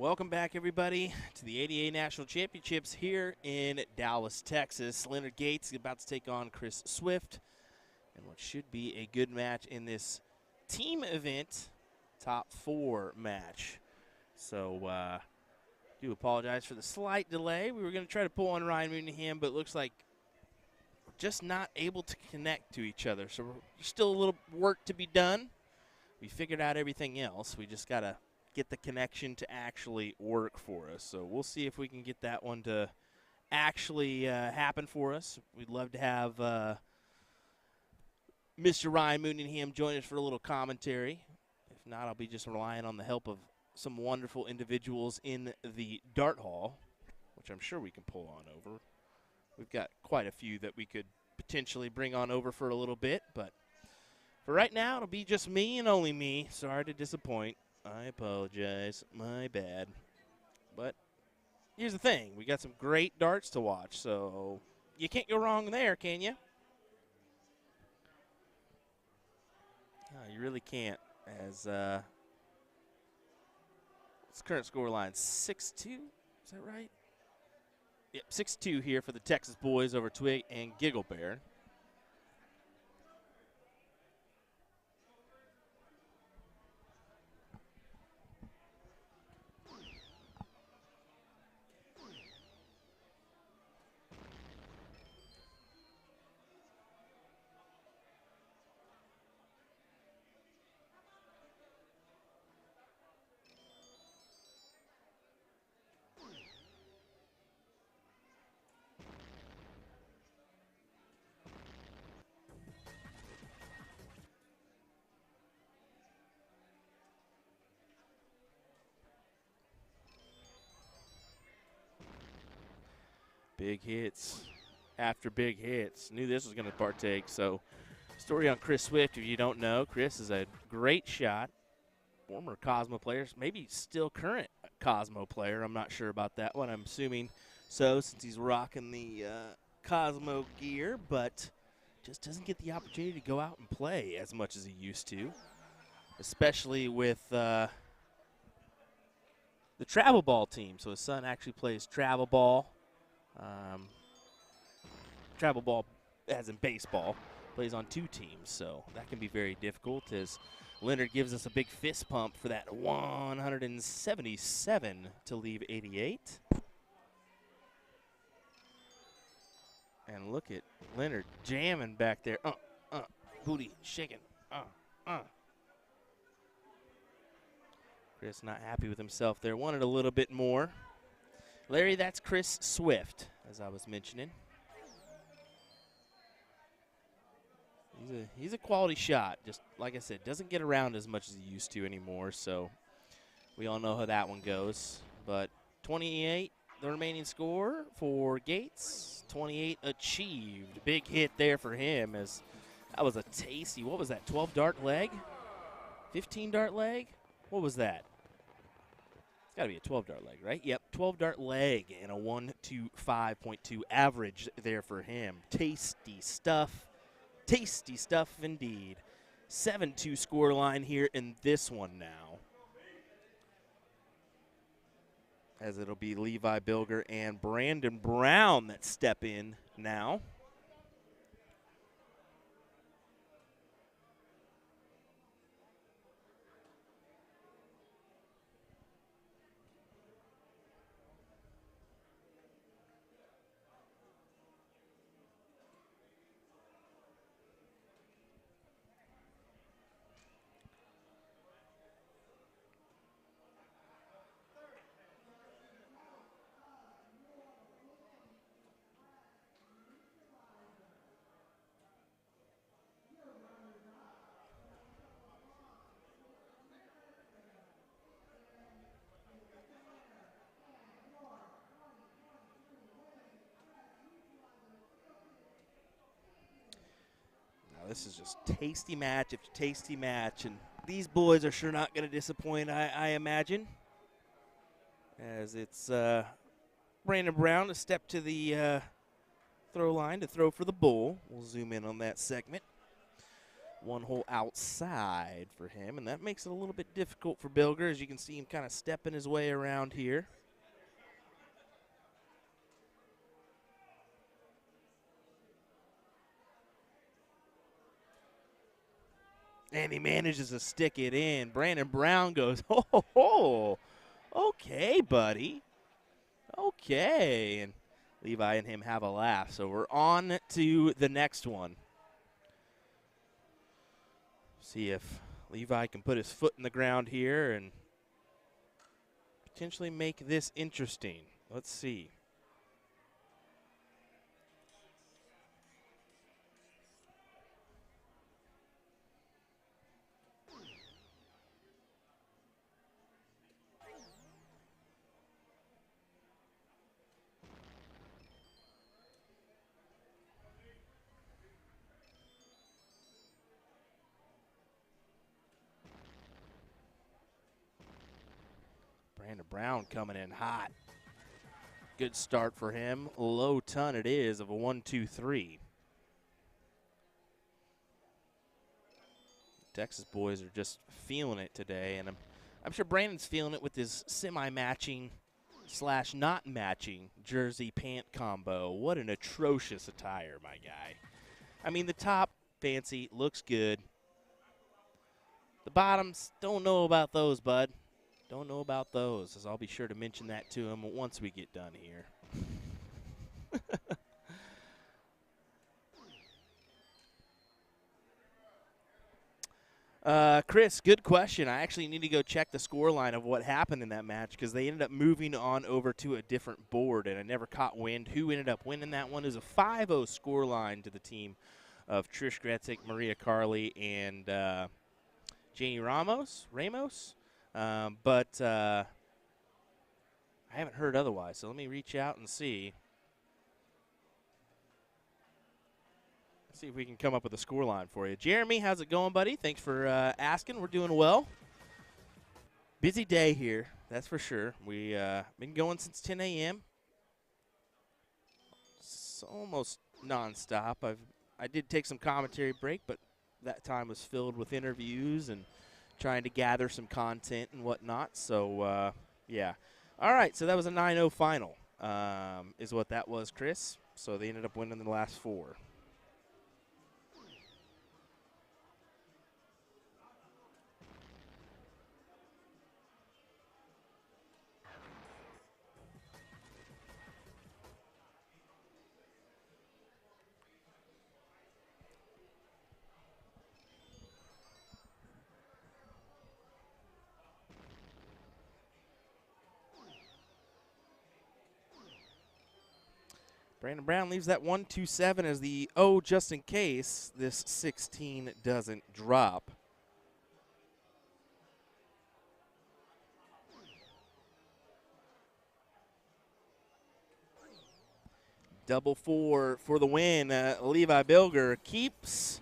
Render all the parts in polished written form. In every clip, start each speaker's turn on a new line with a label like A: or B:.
A: Welcome back, everybody, to the ADA National Championships here in Dallas, Texas. Leonard Gates is about to take on Chris Swift in what should be a good match in this team event top 4 match. So, do apologize for the slight delay. We were going to try to pull on Ryan Mooneyham, but it looks like we're just not able to connect to each other. So, there's still a little work to be done. We figured out everything else. We just got to get the connection to actually work for us. So we'll see if we can get that one to actually happen for us. We'd love to have Mr. Ryan Mooneyham join us for a little commentary. If not, I'll be just relying on the help of some wonderful individuals in the Dart Hall, which I'm sure we can pull on over. We've got quite a few that we could potentially bring on over for a little bit, but for right now, it'll be just me and only me. Sorry to disappoint. I apologize. My bad. But here's the thing. We got some great darts to watch, so you can't go wrong there, can you? No, you really can't. As what's the current score line? 6-2? Is that right? Yep, 6-2 here for the Texas boys over Twig and Giggle Bear. Big hits after big hits. Knew this was going to partake. So, story on Chris Swift, if you don't know, Chris is a great shot. Former Cosmo player, maybe still current Cosmo player. I'm not sure about that one. I'm assuming so since he's rocking the Cosmo gear, but just doesn't get the opportunity to go out and play as much as he used to, especially with the travel ball team. So his son actually plays travel ball. Travel ball as in baseball, plays on 2 teams, so that can be very difficult as Leonard gives us a big fist pump for that 177 to leave 88. And look at Leonard jamming back there. Booty shaking. Chris not happy with himself there. Wanted a little bit more. Larry, that's Chris Swift, as I was mentioning. He's a quality shot. Just like I said, doesn't get around as much as he used to anymore, so we all know how that one goes. But 28, the remaining score for Gates. 28 achieved. Big hit there for him as that was a tasty, what was that, 12-dart leg? 15-dart leg? What was that? It's got to be a 12-dart leg, right? Yep, 12-dart leg and a 125.2 average there for him. Tasty stuff. Tasty stuff indeed. 7-2 score line here in this one now. As it'll be Levi Bilger and Brandon Brown that step in now. This is just tasty match after tasty match, and these boys are sure not going to disappoint, I imagine. As it's Brandon Brown to step to the throw line to throw for the bull. We'll zoom in on that segment. One hole outside for him, and that makes it a little bit difficult for Bilger, as you can see him kind of stepping his way around here. And he manages to stick it in. Brandon Brown goes, oh, okay, buddy. Okay. And Levi and him have a laugh. So we're on to the next one. See if Levi can put his foot in the ground here and potentially make this interesting. Let's see. Brandon Brown coming in hot. Good start for him. Low ton it is of a 1-2-3. Texas boys are just feeling it today, and I'm sure Brandon's feeling it with his semi-matching / not matching jersey pant combo. What an atrocious attire, my guy. I mean, the top, fancy, looks good. The bottoms, don't know about those, bud. Don't know about those, as I'll be sure to mention that to him once we get done here. Chris, good question. I actually need to go check the score line of what happened in that match because they ended up moving on over to a different board, and I never caught wind who ended up winning that one. It was a 5-0 score line to the team of Trish Gretzik, Maria Carley, and Janie Ramos. But I haven't heard otherwise, so let me reach out and see. See if we can come up with a score line for you. Jeremy, how's it going, buddy? Thanks for asking. We're doing well. Busy day here, that's for sure. We been going since 10 a.m. It's almost nonstop. I did take some commentary break, but that time was filled with interviews and trying to gather some content and whatnot. So, yeah. All right, so that was a 9-0 final is what that was, Chris. So they ended up winning the last 4. Brandon Brown leaves that 1-2-7 as the just in case this 16 doesn't drop. Double 4 for the win. Levi Bilger keeps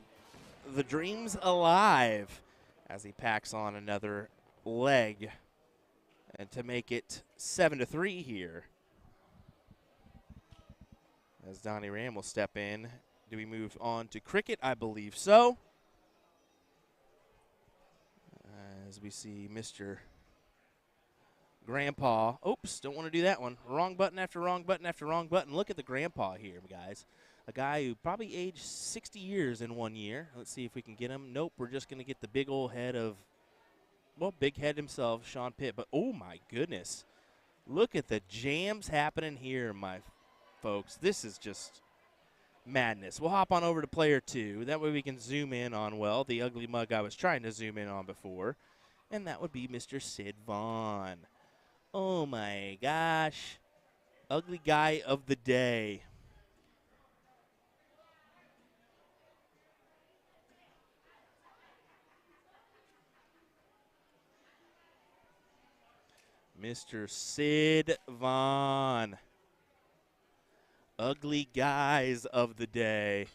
A: the dreams alive as he packs on another leg and to make it 7-3 here. As Donnie Ram will step in. Do we move on to cricket? I believe so. As we see Mr. Grandpa. Oops, don't want to do that one. Wrong button after wrong button after wrong button. Look at the grandpa here, guys. A guy who probably aged 60 years in 1 year. Let's see if we can get him. Nope, we're just going to get the big old head of, well, big head himself, Sean Pitt. But, oh, my goodness. Look at the jams happening here, my folks. This is just madness. We'll hop on over to player 2. That way we can zoom in on, well, the ugly mug I was trying to zoom in on before. And that would be Mr. Sid Vaughn. Oh, my gosh. Ugly guy of the day. Mr. Sid Vaughn. Ugly guys of the day.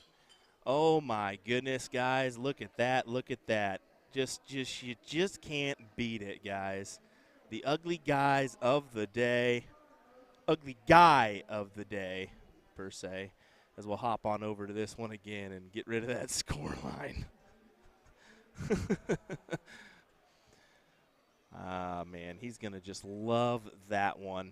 A: Oh my goodness, guys. Look at that. Look at that. You just can't beat it, guys. The ugly guys of the day. Ugly guy of the day, per se. As we'll hop on over to this one again and get rid of that score line. Ah, man, he's going to just love that one.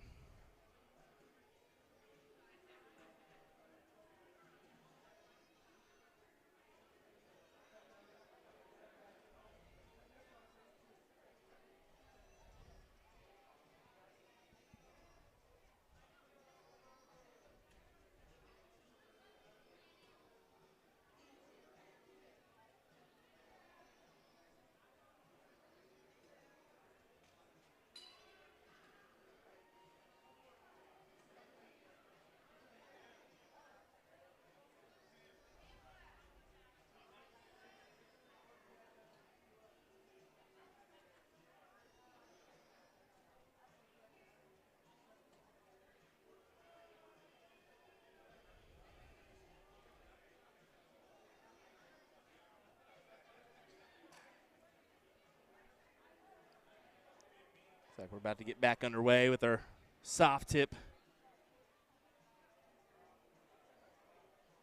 A: Looks like we're about to get back underway with our soft tip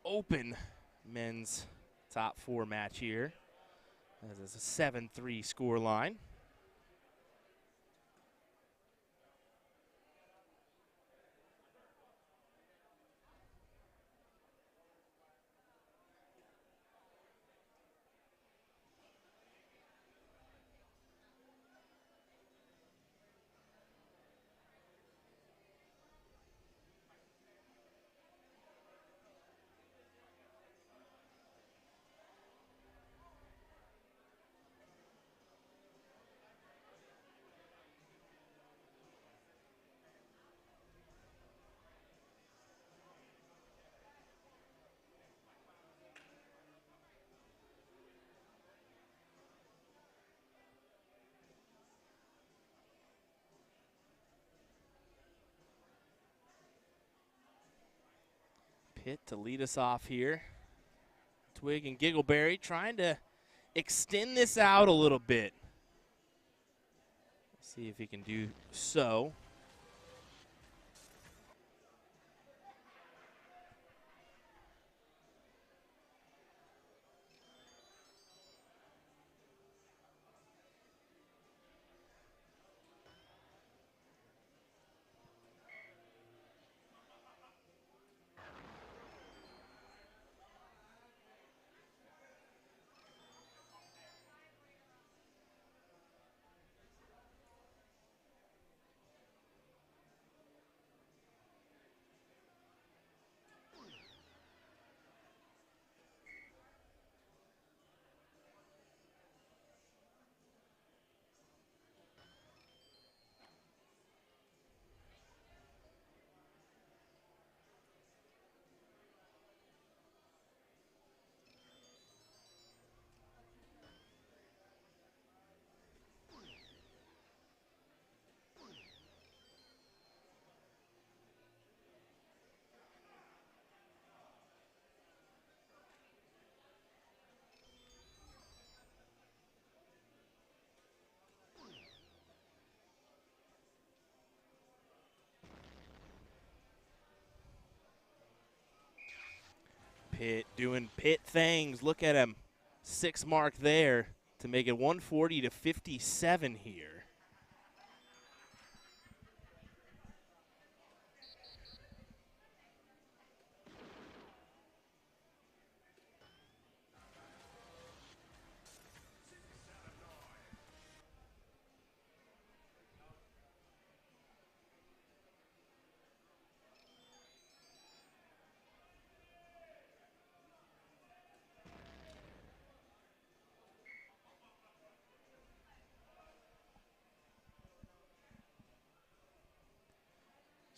A: open men's top 4 match here. As it's a 7-3 score line. Pitt to lead us off here. Twig and Giggleberry trying to extend this out a little bit. See if he can do so. Pitt doing Pitt things. Look at him. 6 mark there to make it 140 to 57 here.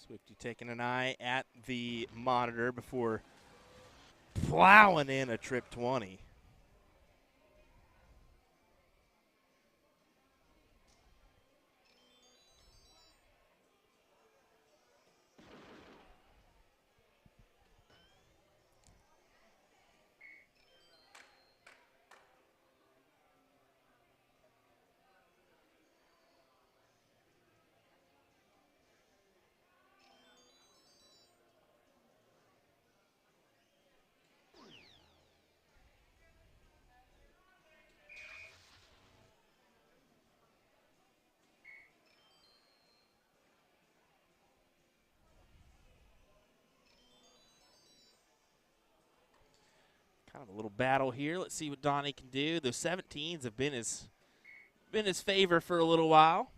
A: Swifty taking an eye at the monitor before plowing in a trip 20. Kind of a little battle here. Let's see what Donnie can do. Those 17s have been his favor for a little while.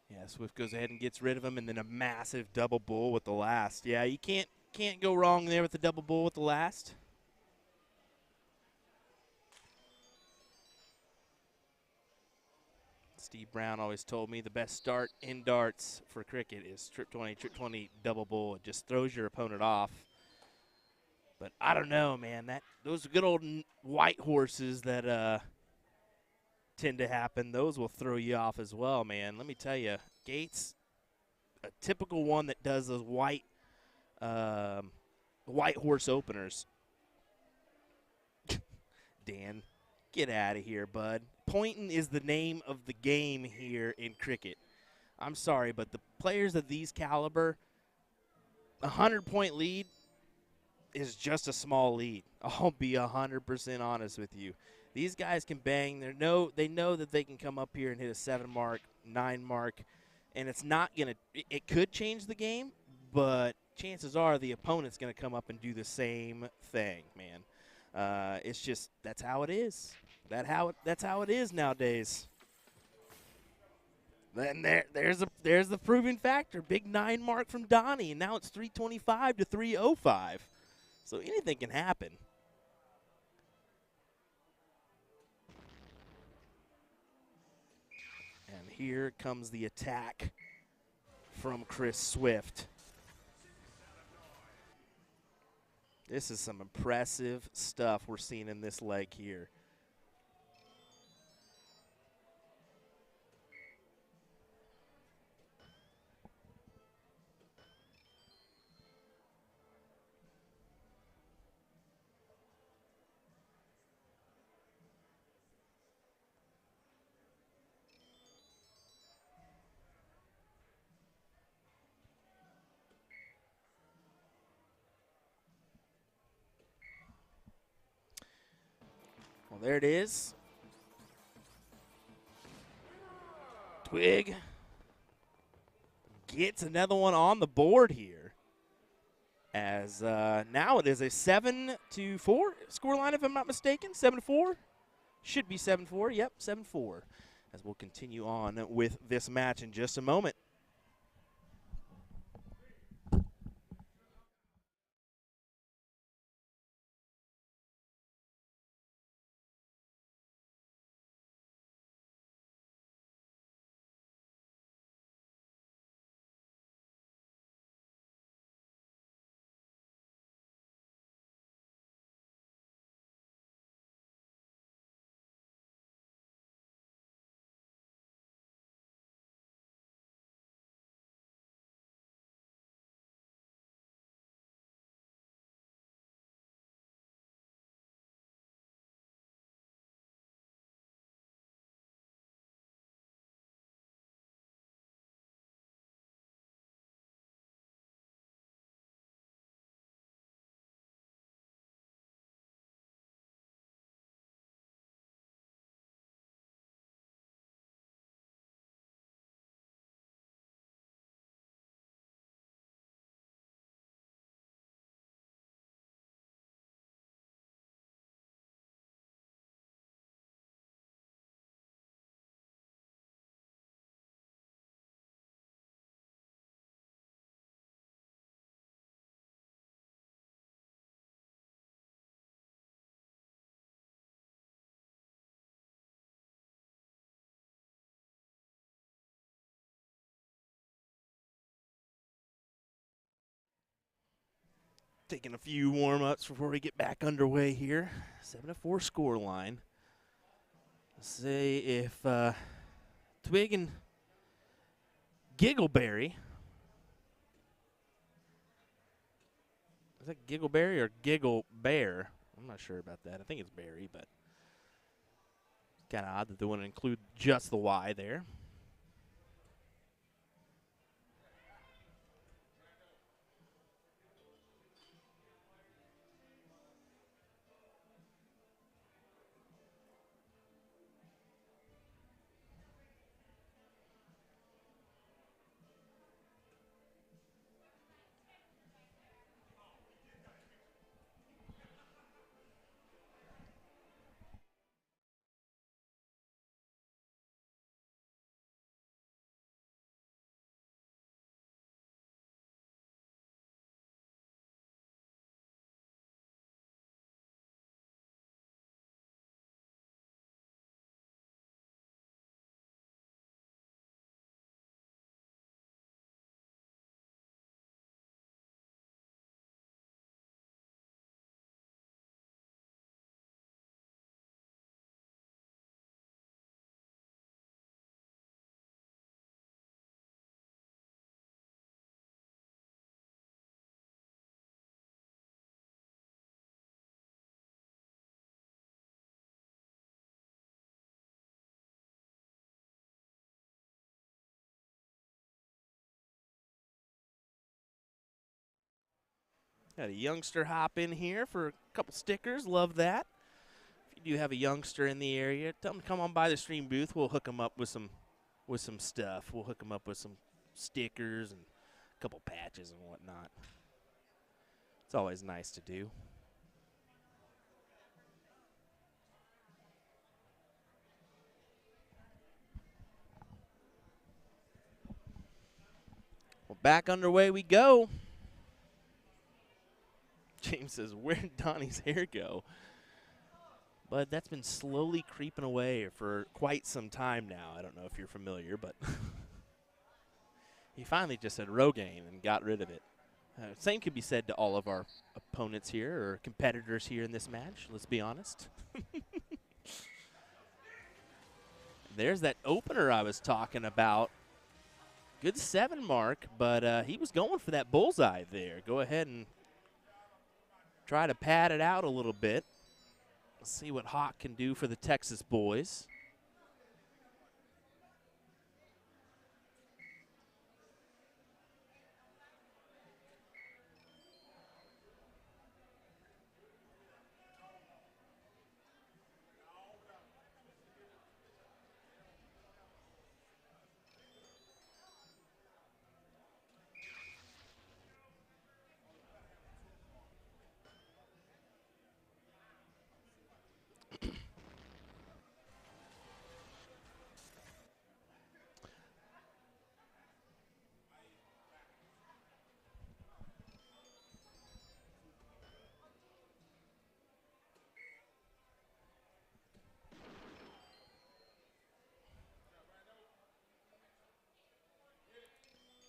A: Yeah, Swift goes ahead and gets rid of him, and then a massive double bull with the last. Yeah, you can't go wrong there with the double bull with the last. Steve Brown always told me the best start in darts for cricket is trip 20, double bull. It just throws your opponent off. But I don't know, man. Those good old white horses that tend to happen, those will throw you off as well, man. Let me tell you, Gates, a typical one that does those white horse openers. Dan, get out of here, bud. Pointing is the name of the game here in cricket. I'm sorry, but the players of these caliber, a 100-point lead is just a small lead. I'll be 100% honest with you. These guys can bang. They know that they can come up here and hit a 7 mark, 9 mark, and it's not going to – it could change the game, but chances are the opponent's going to come up and do the same thing, man. It's just that's how it is. That's how it is nowadays. Then there's the proving factor. Big 9 mark from Donnie, and now it's 325 to 305. So anything can happen. And here comes the attack from Chris Swift. This is some impressive stuff we're seeing in this leg here. Well, there it is. Twig gets another one on the board here. As now it is a 7-4 scoreline, if I'm not mistaken. 7-4. Should be 7-4. Yep, 7-4. As we'll continue on with this match in just a moment. Taking a few warm-ups before we get back underway here. 7-4 score line. Let's see if Twig and Giggleberry. Is that Giggleberry or Giggle Bear? I'm not sure about that. I think it's Berry, but kind of odd that they want to include just the Y there. Got a youngster hop in here for a couple stickers. Love that. If you do have a youngster in the area, tell them to come on by the stream booth. We'll hook them up with some stuff. We'll hook them up with some stickers and a couple patches and whatnot. It's always nice to do. Well, back underway we go. James says, where did Donnie's hair go? but that's been slowly creeping away for quite some time now. I don't know if you're familiar, but he finally just said Rogaine and got rid of it. Same could be said to all of our opponents here or competitors here in this match, let's be honest. There's that opener I was talking about. Good 7 mark, but he was going for that bullseye there. Go ahead and try to pad it out a little bit. Let's see what Hawk can do for the Texas boys.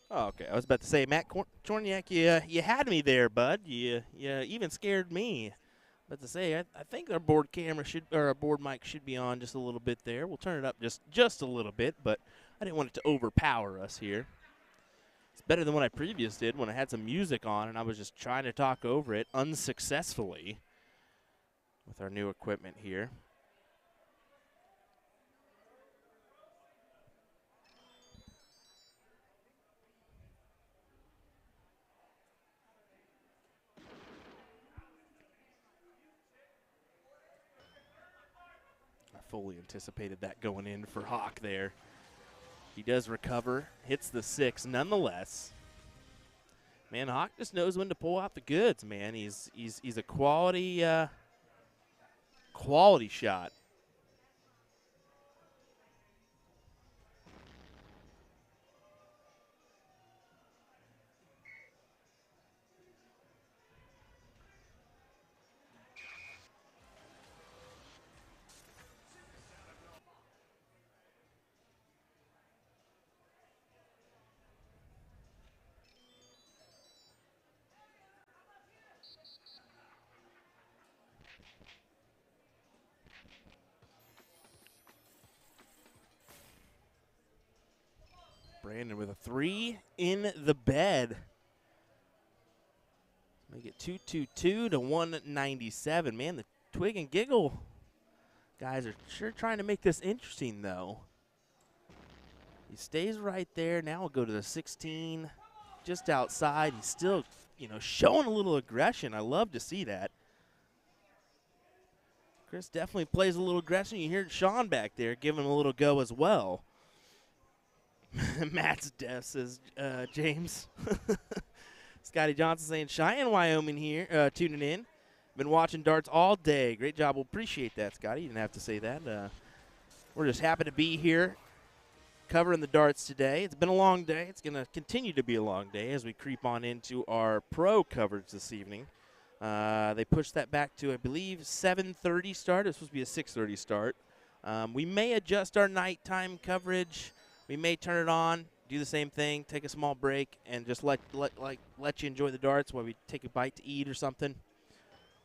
A: Oh, okay. I was about to say, Matt Chorniak, you had me there, bud. You even scared me. But to say, I think our board camera our board mic should be on just a little bit there. We'll turn it up just a little bit, but I didn't want it to overpower us here. It's better than what I previously did when I had some music on and I was just trying to talk over it unsuccessfully with our new equipment here. I fully anticipated that going in for Hawk there. He does recover, hits the 6 nonetheless. Man, Hawk just knows when to pull out the goods, man. He's a quality shot. Brandon with a 3 in the bed. Make it 222 to 197. Man, the Twig and Giggle guys are sure trying to make this interesting, though. He stays right there. Now we'll go to the 16, just outside. He's still, showing a little aggression. I love to see that. Chris definitely plays a little aggression. You hear Sean back there giving him a little go as well. Matt's deaf, says James. Scotty Johnson saying, Cheyenne, Wyoming here, tuning in. Been watching darts all day. Great job. We'll appreciate that, Scotty. You didn't have to say that. We're just happy to be here covering the darts today. It's been a long day. It's going to continue to be a long day as we creep on into our pro coverage this evening. They pushed that back to, I believe, 7:30 start. It's supposed to be a 6:30 start. We may adjust our nighttime coverage. We may turn it on, do the same thing, take a small break, and just let you enjoy the darts while we take a bite to eat or something.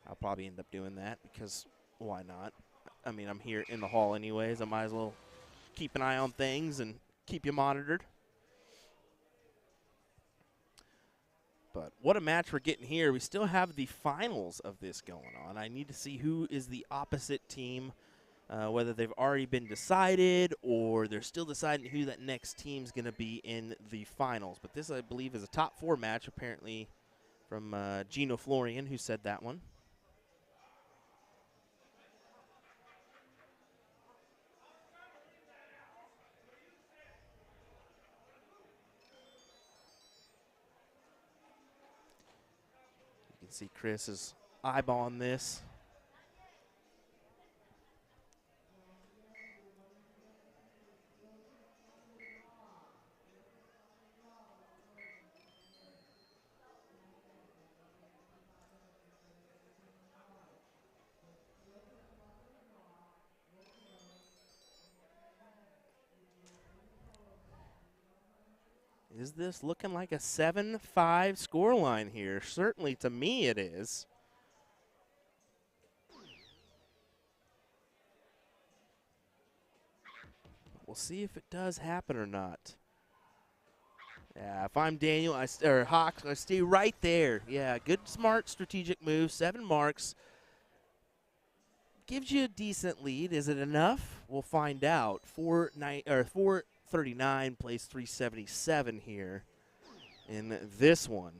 A: I'll probably end up doing that because why not? I mean, I'm here in the hall anyways. I might as well keep an eye on things and keep you monitored. But what a match we're getting here. We still have the finals of this going on. I need to see who is the opposite team, whether they've already been decided or they're still deciding who that next team's going to be in the finals. But this, I believe, is a top 4 match, apparently, from Gino Florian, who said that one. You can see Chris is eyeballing this. Is this looking like a 7-5 scoreline here? Certainly to me it is. We'll see if it does happen or not. Yeah, if I'm Daniel or Hawks, I stay right there. Yeah, good, smart, strategic move. 7 marks. Gives you a decent lead. Is it enough? We'll find out. 439 plays 377 here in this one.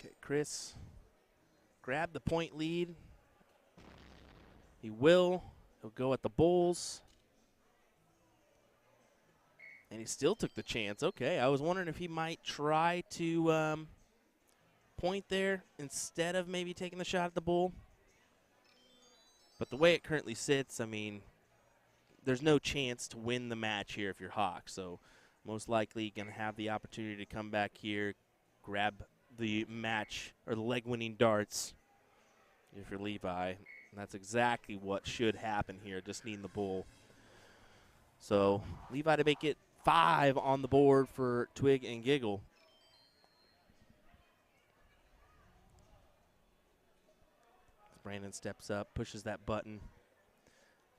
A: Okay, Chris, grab the point lead. He will. He'll go at the Bulls. And he still took the chance. Okay, I was wondering if he might try to point there instead of maybe taking the shot at the Bull. But the way it currently sits, I mean, there's no chance to win the match here if you're Hawks. So most likely going to have the opportunity to come back here, grab the match or the leg-winning darts if you're Levi. And that's exactly what should happen here, just needing the Bull. So Levi to make it 5 on the board for Twig and Giggle. Brandon steps up, pushes that button.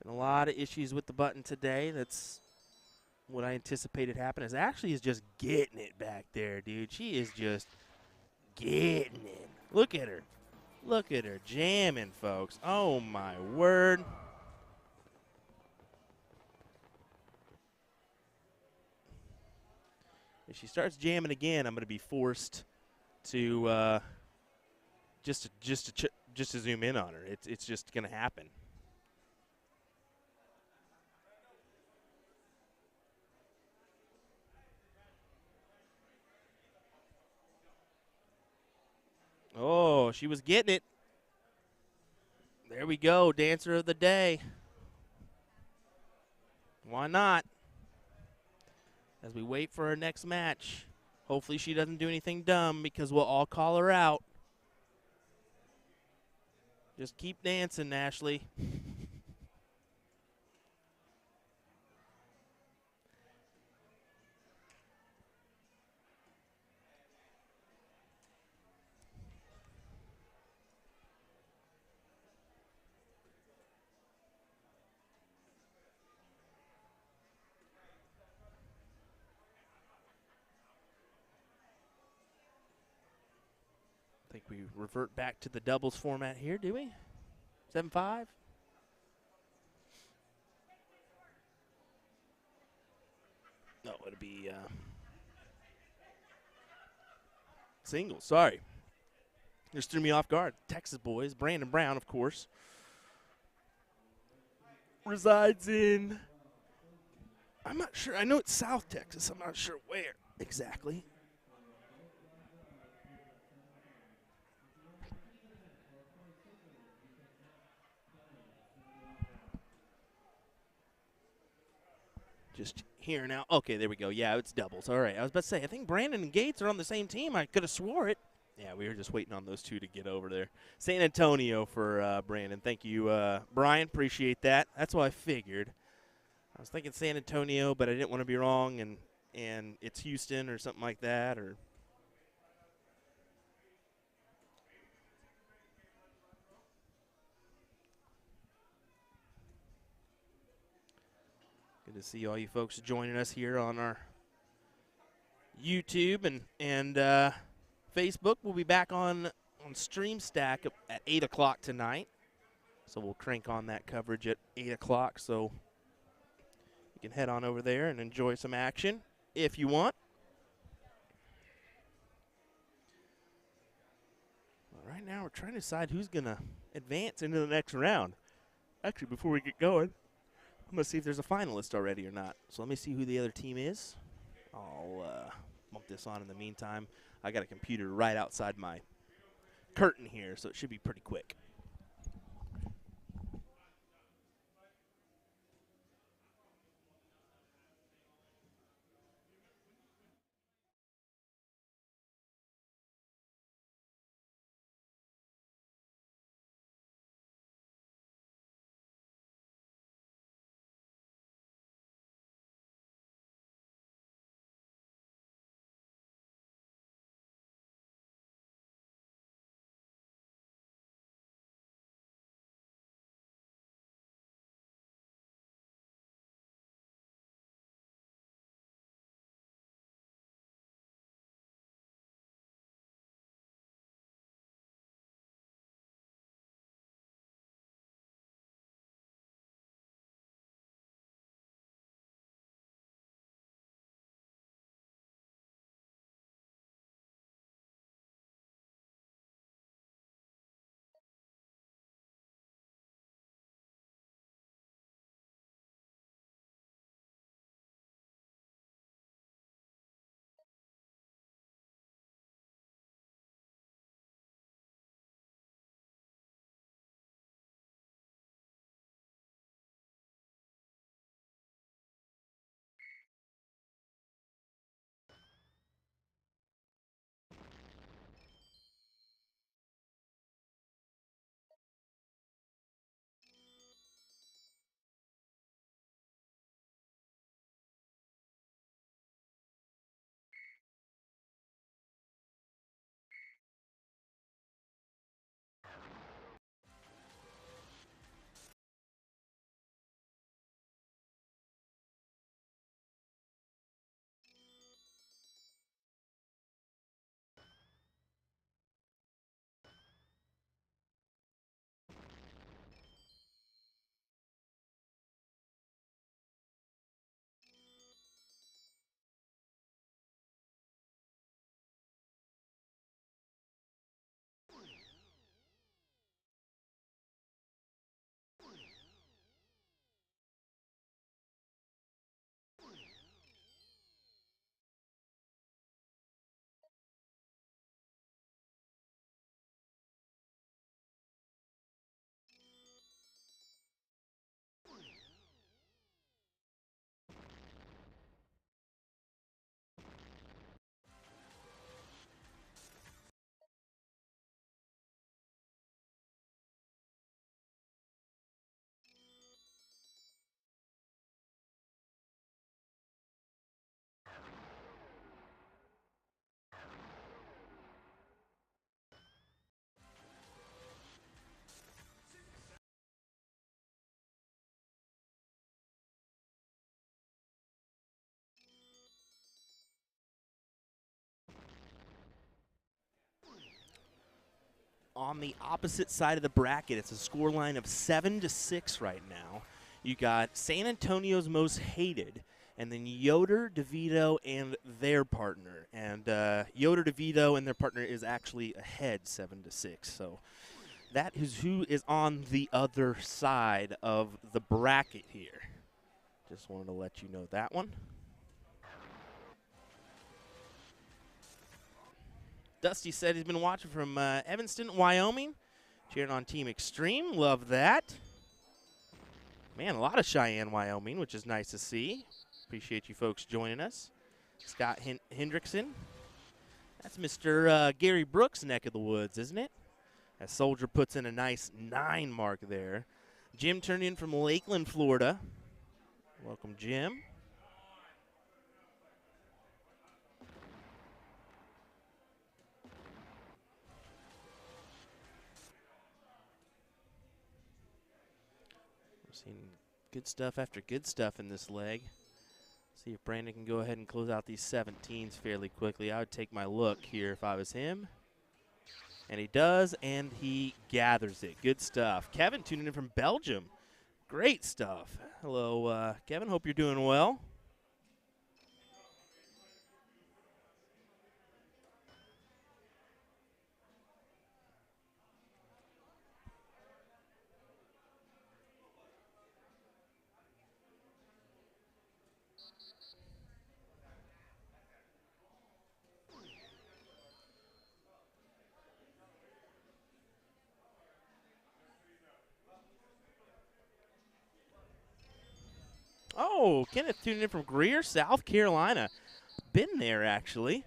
A: Been a lot of issues with the button today. That's what I anticipated happening. Is Ashley is just getting it back there, dude. She is just getting it. Look at her. Look at her jamming, folks. Oh, my word. If she starts jamming again, I'm going to be forced to just to zoom in on her. It's just going to happen. Oh, she was getting it. There we go, dancer of the day. Why not? As we wait for our next match. Hopefully she doesn't do anything dumb because we'll all call her out. Just keep dancing, Ashley. I think we revert back to the doubles format here, do we? 7-5? No, it'll be singles. Sorry. Just threw me off guard. Texas boys. Brandon Brown, of course, resides in, I'm not sure. I know it's South Texas. I'm not sure where exactly. Just here now. Okay, there we go. Yeah, it's doubles. All right. I was about to say, I think Brandon and Gates are on the same team. I could have swore it. Yeah, we were just waiting on those two to get over there. San Antonio for Brandon. Thank you, Brian. Appreciate that. That's what I figured. I was thinking San Antonio, but I didn't want to be wrong, and it's Houston or something like that. Or good to see all you folks joining us here on our YouTube and Facebook. We'll be back on StreamStack at 8 o'clock tonight. So we'll crank on that coverage at 8 o'clock. So you can head on over there and enjoy some action if you want. Well, right now we're trying to decide who's going to advance into the next round. Actually, before we get going, I'm going to see if there's a finalist already or not. So let me see who the other team is. I'll bump this on in the meantime. I got a computer right outside my curtain here, so it should be pretty quick. On the opposite side of the bracket, it's a score line of 7-6 right now. You got San Antonio's Most Hated, and then Yoder, DeVito, and their partner. And Yoder, DeVito, and their partner is actually ahead 7-6. So that is who is on the other side of the bracket here. Just wanted to let you know that one. Dusty said he's been watching from Evanston, Wyoming. Cheering on Team Extreme. Love that. Man, a lot of Cheyenne, Wyoming, which is nice to see. Appreciate you folks joining us. Scott Hendrickson. That's Mr. Gary Brooks' neck of the woods, isn't it? As Soldier puts in a nice 9 mark there. Jim turned in from Lakeland, Florida. Welcome, Jim. We're seeing good stuff after good stuff in this leg. See if Brandon can go ahead and close out these 17s fairly quickly. I would take my look here if I was him. And he does, and he gathers it. Good stuff. Kevin tuning in from Belgium. Great stuff. Hello, Kevin. Hope you're doing well. Oh, Kenneth tuning in from Greer, South Carolina. Been there, actually.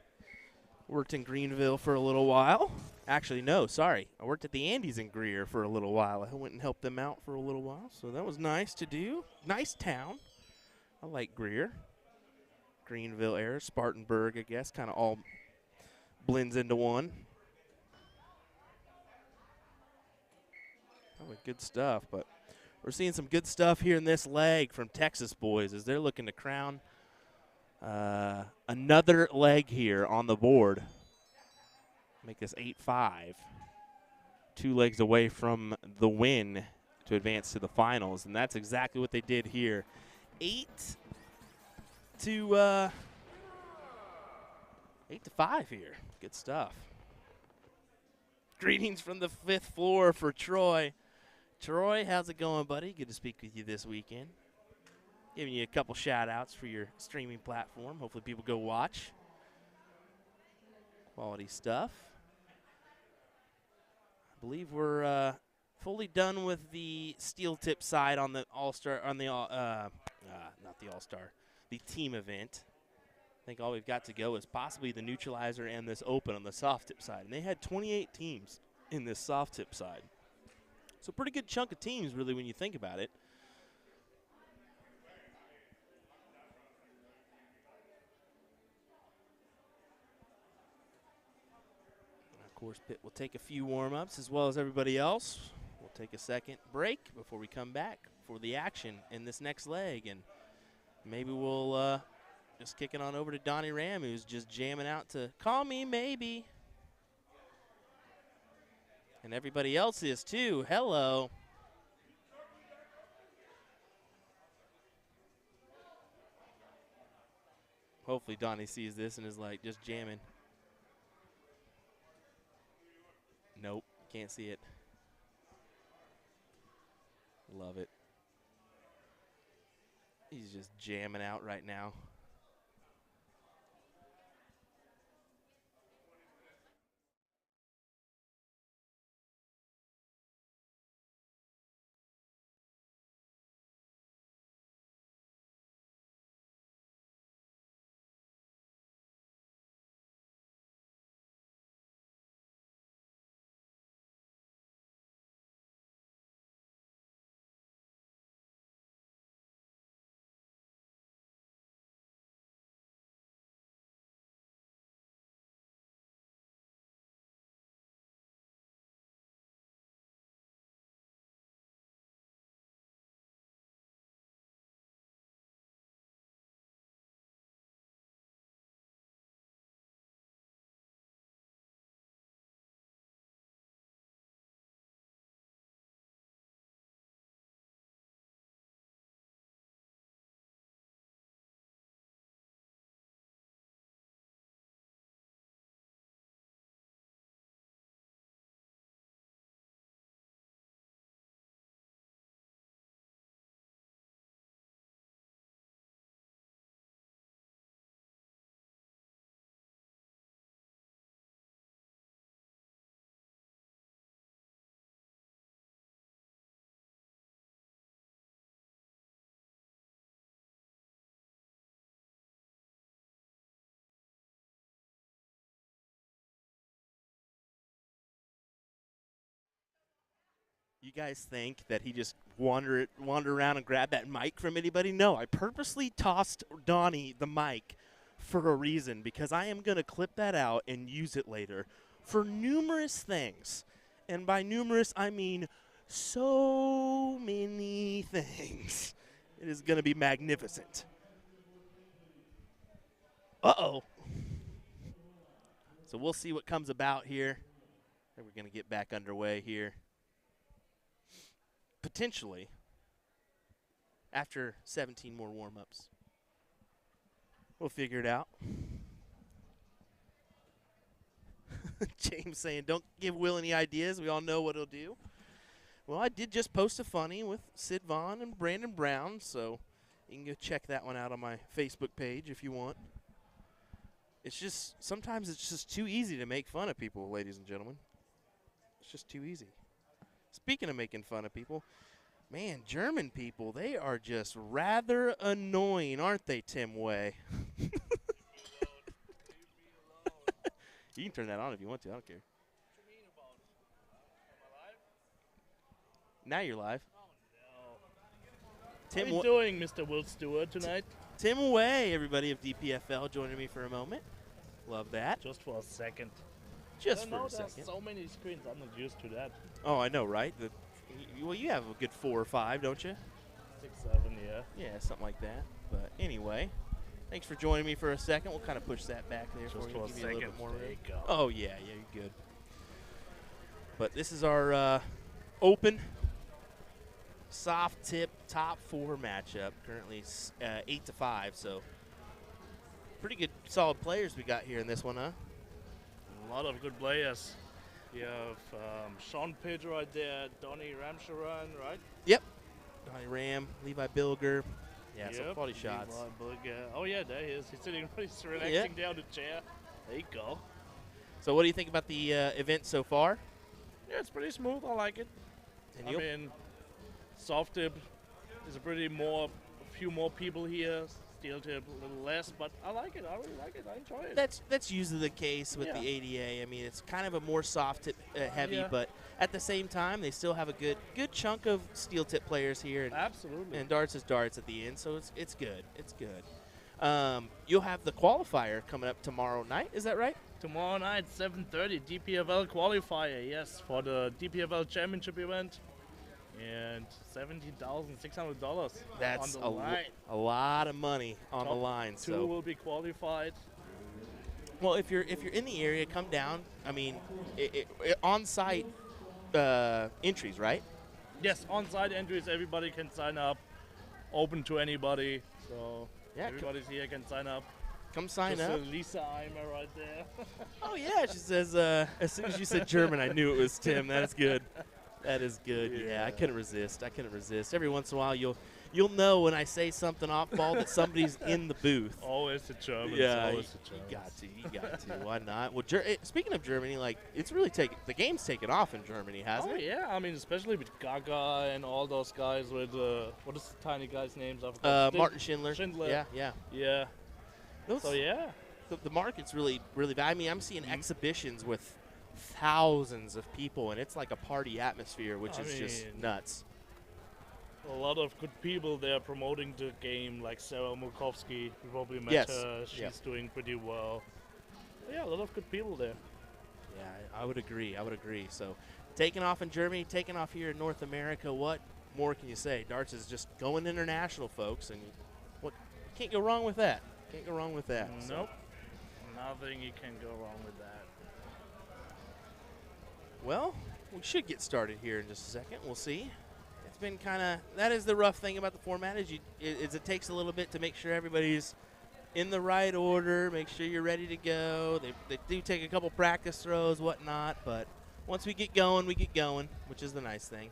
A: Worked in Greenville for a little while. Actually, no, sorry. I worked at the Andes in Greer for a little while. I went and helped them out for a little while, so that was nice to do. Nice town. I like Greer. Greenville area, Spartanburg, I guess, kind of all blends into one. Oh, good stuff, but we're seeing some good stuff here in this leg from Texas boys as they're looking to crown another leg here on the board. Make this 8-5. 2 legs away from the win to advance to the finals, and that's exactly what they did here. 8-5 here. Good stuff. Greetings from the 5th floor for Troy. Troy, how's it going, buddy? Good to speak with you this weekend. Giving you a couple shout-outs for your streaming platform. Hopefully people go watch. Quality stuff. I believe we're fully done with the steel tip side on the All-Star, on the, not the All-Star, the team event. I think all we've got to go is possibly the neutralizer and this open on the soft tip side. And they had 28 teams in this soft tip side. So pretty good chunk of teams, really, when you think about it. Of course, Pitt will take a few warm-ups as well as everybody else. We'll take a second break before we come back for the action in this next leg. And maybe we'll just kick it on over to Donnie Ram, who's just jamming out to Call Me Maybe. And everybody else is, too. Hello. Hopefully Donnie sees this and is like just jamming. Nope, can't see it. Love it. He's just jamming out right now. You guys think that he just wander around and grab that mic from anybody? No, I purposely tossed Donnie the mic for a reason, because I am going to clip that out and use it later for numerous things. And by numerous, I mean so many things. It is going to be magnificent. Uh-oh. So we'll see what comes about here. And we're going to get back underway here. Potentially, after 17 more warm-ups. We'll figure it out. James saying, don't give Will any ideas. We all know what he'll do. Well, I did just post a funny with Sid Vaughn and Brandon Brown, so you can go check that one out on my Facebook page if you want. It's just, sometimes it's just too easy to make fun of people, ladies and gentlemen. It's just too easy. Speaking of making fun of people, Man, German people, they are just rather annoying, aren't they, Tim Way? You can turn that on if you want to. I don't care.
B: What you mean about? Am I live?
A: Now you're live.
B: Oh, no.
A: Tim,
B: How are you doing, Mr. Will Stuart, tonight?
A: Tim Way, everybody of DPFL, joining me for a moment. Love that.
B: Just for a second.
A: Just
B: I
A: for
B: know
A: a second.
B: there's so many screens. I'm not used to that.
A: Oh, I know, right? Well, you have a good 4 or 5, don't you?
B: 6, 7, yeah.
A: Yeah, something like that. But anyway, thanks for joining me for a second. We'll kind of push that back there
B: Just
A: for you.
B: for a
A: Give you a little
B: second.
A: bit more
B: There
A: room.
B: you go.
A: Oh, yeah, you're good. But this is our open, soft tip, top 4 matchup. Currently 8-5, so pretty good, solid players we got here in this one, huh?
B: A lot of good players. You have Sean Pitt right there, Donnie Ramcharan, right?
A: Yep. Donnie Ram, Levi Bilger. Yeah, some
B: Yep.
A: quality shots.
B: Levi Bilger. Oh, yeah, there he is. He's sitting he's relaxing down the chair. There you go.
A: So what do you think about the event so far?
B: Yeah, it's pretty smooth. I like it.
A: And
B: I
A: you?
B: mean, soft tip is a few more people here. Steel tip a little less, but I like it. I really like it. I enjoy it.
A: That's usually the case with the ADA. I mean, it's kind of a more soft tip heavy, but at the same time, they still have a good chunk of steel tip players here. And,
B: Absolutely.
A: And darts is darts at the end, so it's good. It's good. You'll have the qualifier coming up tomorrow night. Is that right?
B: Tomorrow night, 7:30, DPFL qualifier. Yes, for the DPFL championship event. And $17,600.
A: That's
B: on the line.
A: a lot of money on the line.
B: Two
A: So
B: will be qualified.
A: well, if you're in the area, come down. I mean, on-site entries, right?
B: Yes, on-site entries. Everybody can sign up. Open to anybody. So
A: Yeah,
B: everybody's here can sign up.
A: Come sign
B: Just
A: up.
B: Lisa Eimer right there.
A: Oh yeah, she says. As soon as you said German, I knew it was Tim. That's good. That is good. Yeah, I couldn't resist. Every once in a while, you'll know when I say something off ball that somebody's in the booth.
B: Always the Germans.
A: Yeah,
B: always the Germans.
A: you got to. Why not? Well, speaking of Germany, like it's really the game's taken off in Germany, hasn't
B: Oh
A: it?
B: yeah, I mean especially with Gaga and all those guys with what is the tiny guy's names?
A: Martin Schindler.
B: Schindler.
A: Yeah.
B: So yeah,
A: The market's really. I mean, I'm seeing exhibitions with thousands of people, and it's like a party atmosphere, which is just nuts.
B: A lot of good people there promoting the game, like Sarah Murkowski. You probably met her. She's doing pretty well. Yeah, a lot of good people there.
A: Yeah, I would agree. So, taking off in Germany, taking off here in North America, what more can you say? Darts is just going international, folks, and what can't go wrong with that.
B: Nope. Nothing you can go wrong with that.
A: Well, we should get started here in just a second. We'll see. It's been that is the rough thing about the format is it takes a little bit to make sure everybody's in the right order, make sure you're ready to go. They do take a couple practice throws, whatnot, but once we get going, which is the nice thing.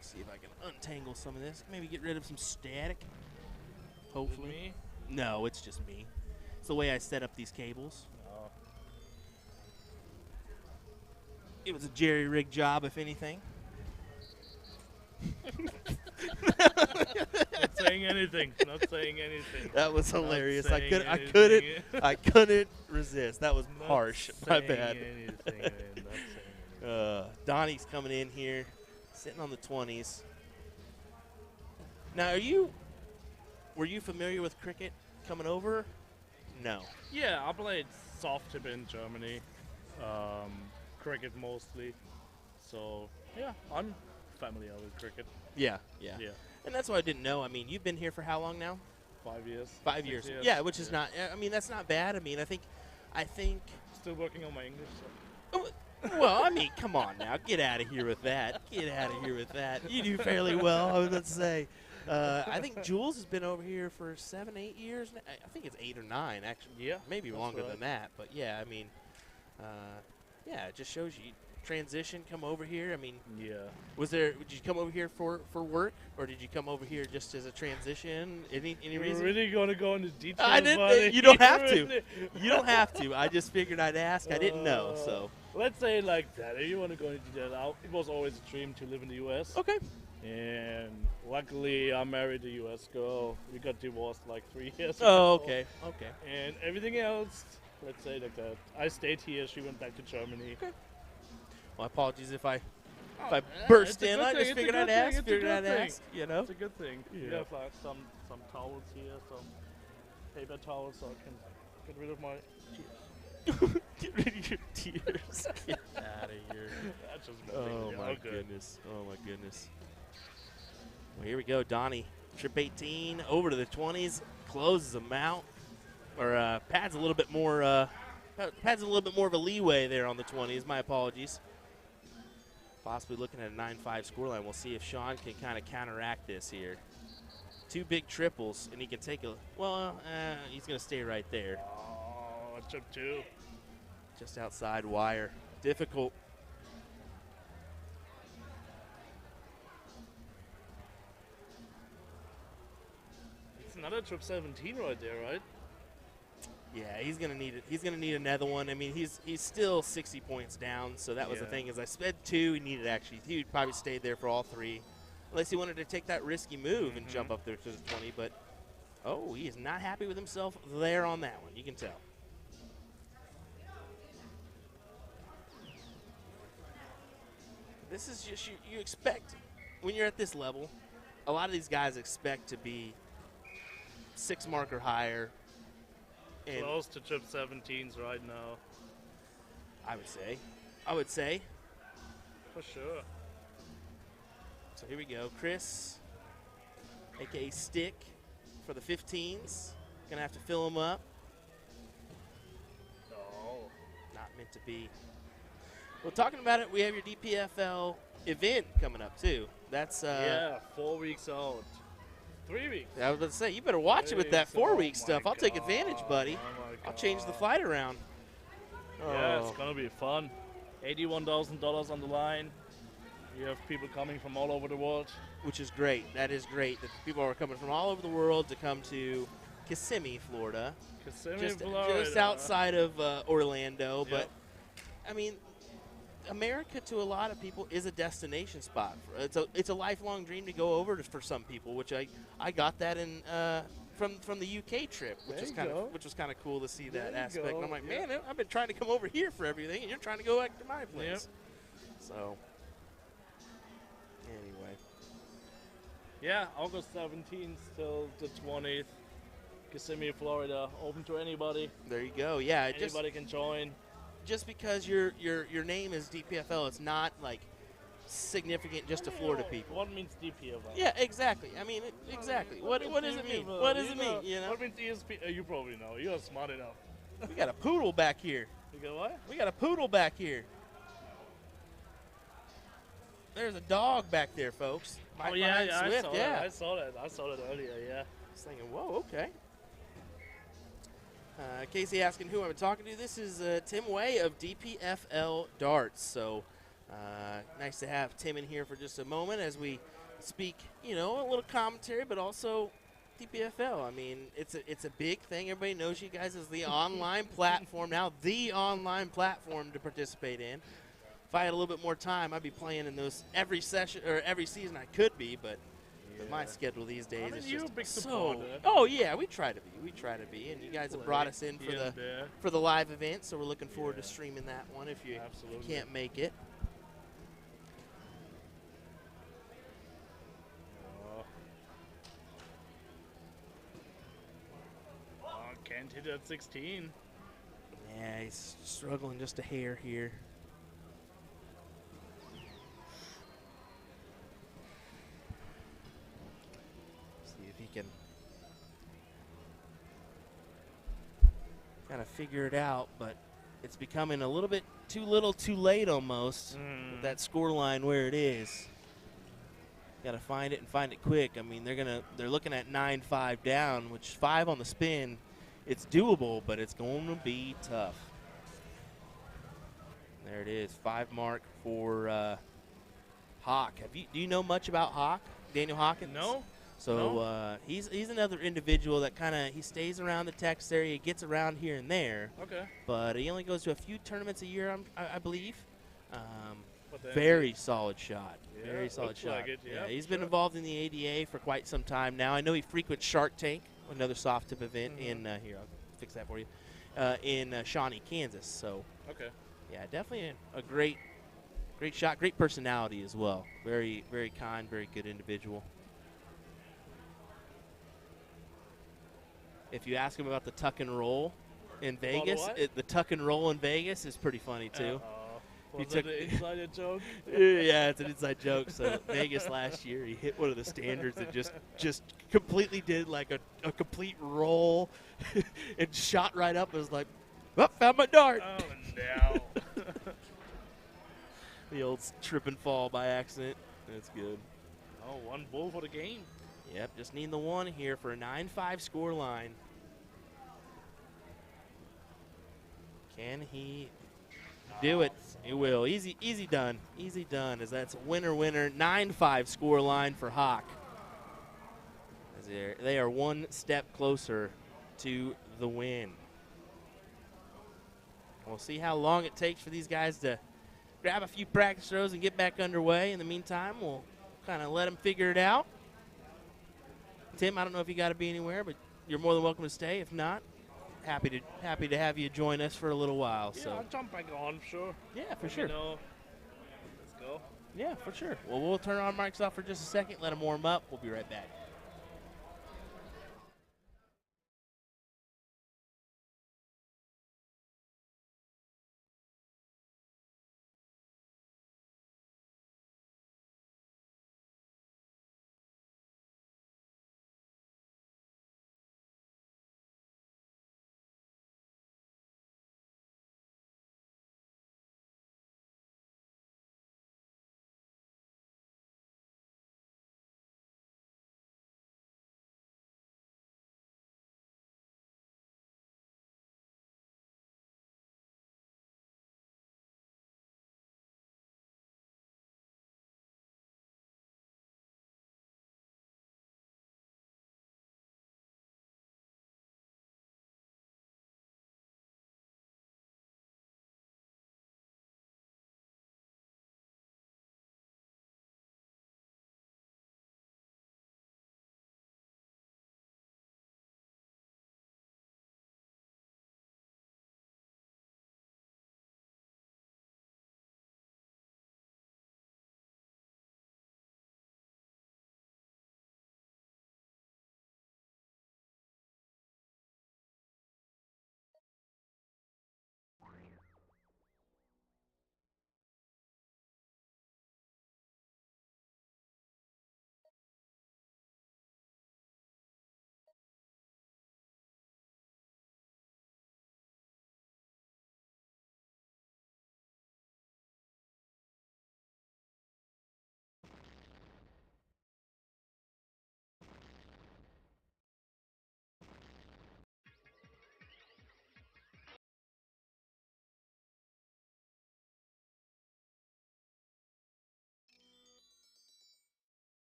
A: See if I can untangle some of this. Maybe get rid of some static. Hopefully.
B: Me?
A: No, it's just me. It's the way I set up these cables.
B: Oh.
A: It was a jerry-rig job, if anything.
B: Not saying anything. Not saying anything.
A: That was hilarious. I
B: Not
A: couldn't resist. That was harsh. My bad.
B: Anything, man. Not saying anything.
A: Donnie's coming in here, sitting on the 20s. Now, were you familiar with cricket coming over? No.
B: Yeah, I played soft tip in Germany, cricket mostly. So yeah, I'm familiar with cricket.
A: Yeah.
B: Yeah.
A: And that's what I didn't know. I mean, you've been here for how long now?
B: 5 years.
A: 5 years. Yeah, which is not. I mean, that's not bad. I mean, I think.
B: Still working on my English. So.
A: Well, I mean, come on now. Get out of here with that. You do fairly well, I was about to say. I think Jules has been over here for 7, 8 years. I think it's 8 or 9, actually.
B: Yeah.
A: Maybe longer
B: right.
A: than that. But, yeah, I mean, it just shows you transition, come over here? I mean,
B: Yeah.
A: did you come over here for work, or did you come over here just as a transition? Any
B: You're
A: reason?
B: really gonna go into details?
A: I didn't. You don't have to. You don't have to. I just figured I'd ask. I didn't know, so.
B: Let's say it like that. If you want to go into detail, it was always a dream to live in the U.S.
A: Okay.
B: And luckily, I married a U.S. girl. We got divorced like 3 years ago.
A: Oh, okay. Okay.
B: And everything else, let's say like that. I stayed here. She went back to Germany.
A: Okay. Well, apologies if I burst in. I just figured I'd ask. You know.
B: It's a good thing.
A: Yeah.
B: We have like some towels here, some paper towels, so I can get rid of my tears.
A: Get rid of your tears. Get out of here.
B: That's just
A: Oh my goodness. Oh my goodness. Well, here we go. Donnie, trip 18 over to the 20s, closes them out, or pads a little bit more. Pads a little bit more of a leeway there on the 20s. My apologies. Possibly looking at a 9-5 scoreline. We'll see if Sean can kind of counteract this here. 2 big triples, and he can take a. Well, he's going to stay right there.
B: Oh, trip 2.
A: Just outside wire. Difficult.
B: It's another trip 17 right there, right?
A: Yeah, he's gonna need it. He's gonna need another one. I mean, he's still 60 points down, so that was the thing. As I sped 2, he needed he would probably stayed there for all 3, unless he wanted to take that risky move and jump up there to the 20. But he is not happy with himself there on that one. You can tell. This is just you expect when you're at this level. A lot of these guys expect to be 6 mark or higher. And
B: close to trip 17s right now.
A: I would say.
B: For sure.
A: So here we go. Chris, a.k.a. Stick, for the 15s. Going to have to fill them up.
B: No.
A: Not meant to be. Well, talking about it, we have your DPFL event coming up, too. That's
B: 4 weeks out. 3 weeks.
A: I was about to say, you better watch it with that 4-week stuff. I'll take advantage, buddy. I'll change the flight around.
B: Yeah, it's going to be fun. $81,000 on the line. You have people coming from all over the world.
A: Which is great. That is great that people are coming from all over the world to come to Kissimmee, Florida.
B: Florida.
A: Just outside of Orlando.
B: Yep.
A: But, I mean, America to a lot of people is a destination spot. It's a lifelong dream to go over for some people, which I got that in from the UK trip, which was kind of cool to see that aspect. And I'm like, man, I've been trying to come over here for everything, and you're trying to go back to my place. Yep. So anyway,
B: yeah, August 17th till the 20th, Kissimmee, Florida, open to anybody.
A: There you go. Yeah,
B: anybody can join.
A: Just because your name is DPFL, it's not like significant just to Florida people.
B: What means DPFL?
A: Yeah, exactly. I mean, exactly. What does it mean? What does it mean? You know?
B: What means ESP? You probably know. You're smart enough.
A: We got a poodle back here.
B: You got what?
A: We got a poodle back here. There's a dog back there, folks.
B: I saw that. I saw that earlier. Yeah.
A: I was thinking, whoa, okay. Casey asking who I'm talking to. This is Tim Way of DPFL Darts. So nice to have Tim in here for just a moment as we speak, a little commentary, but also DPFL. I mean, it's a big thing. Everybody knows you guys as the online platform now, the online platform to participate in. If I had a little bit more time, I'd be playing in those every session or every season. I could be, but my schedule these days is just so. Oh yeah, we try to be, and you guys have brought us in for the live event, so we're looking forward to streaming that one if you can't make it.
B: Can't hit it at 16.
A: Yeah, he's struggling just a hair here. Can kind of figure it out, but it's becoming a little bit too little too late almost with that score line where it is. Got to find it and find it quick. I mean, they're looking at 9-5 down, which 5 on the spin. It's doable, but it's going to be tough. There it is, 5 mark for Hawk. Do you know much about Hawk, Daniel Hawkins?
B: No.
A: So he's another individual that he stays around the Texas area, gets around here and there.
B: Okay.
A: But he only goes to a few tournaments a year, I believe. Very solid shot.
B: Yeah,
A: very solid shot.
B: Like it.
A: Yeah, he's been involved in the ADA for quite some time now. I know he frequents Shark Tank, another soft tip event in here. I'll fix that for you. In Shawnee, Kansas. So.
B: Okay.
A: Yeah, definitely a great shot, great personality as well. Very, very kind, very good individual. If you ask him about the tuck and roll in Vegas, the tuck and roll in Vegas is pretty funny too.
B: Was it an inside joke?
A: Yeah, it's an inside joke. So Vegas last year, he hit one of the standards and just completely did like a complete roll and shot right up. It was like, oh, found my dart.
B: Oh, no.
A: The old trip and fall by accident. That's good.
B: Oh, 1 bull for the game.
A: Yep, just need the 1 here for a 9-5 score line. Can he do it? He will. Easy done. Easy done, as that's winner, 9-5 score line for Hawk. As they are 1 step closer to the win. We'll see how long it takes for these guys to grab a few practice throws and get back underway. In the meantime, we'll kind of let them figure it out. Tim, I don't know if you got to be anywhere, but you're more than welcome to stay. If not, happy to have you join us for a little while.
B: Yeah,
A: so
B: I'll jump back on, sure.
A: Yeah, for sure.
B: Let's go.
A: Yeah, for sure. Well, we'll turn our mics off for just a second, let them warm up. We'll be right back.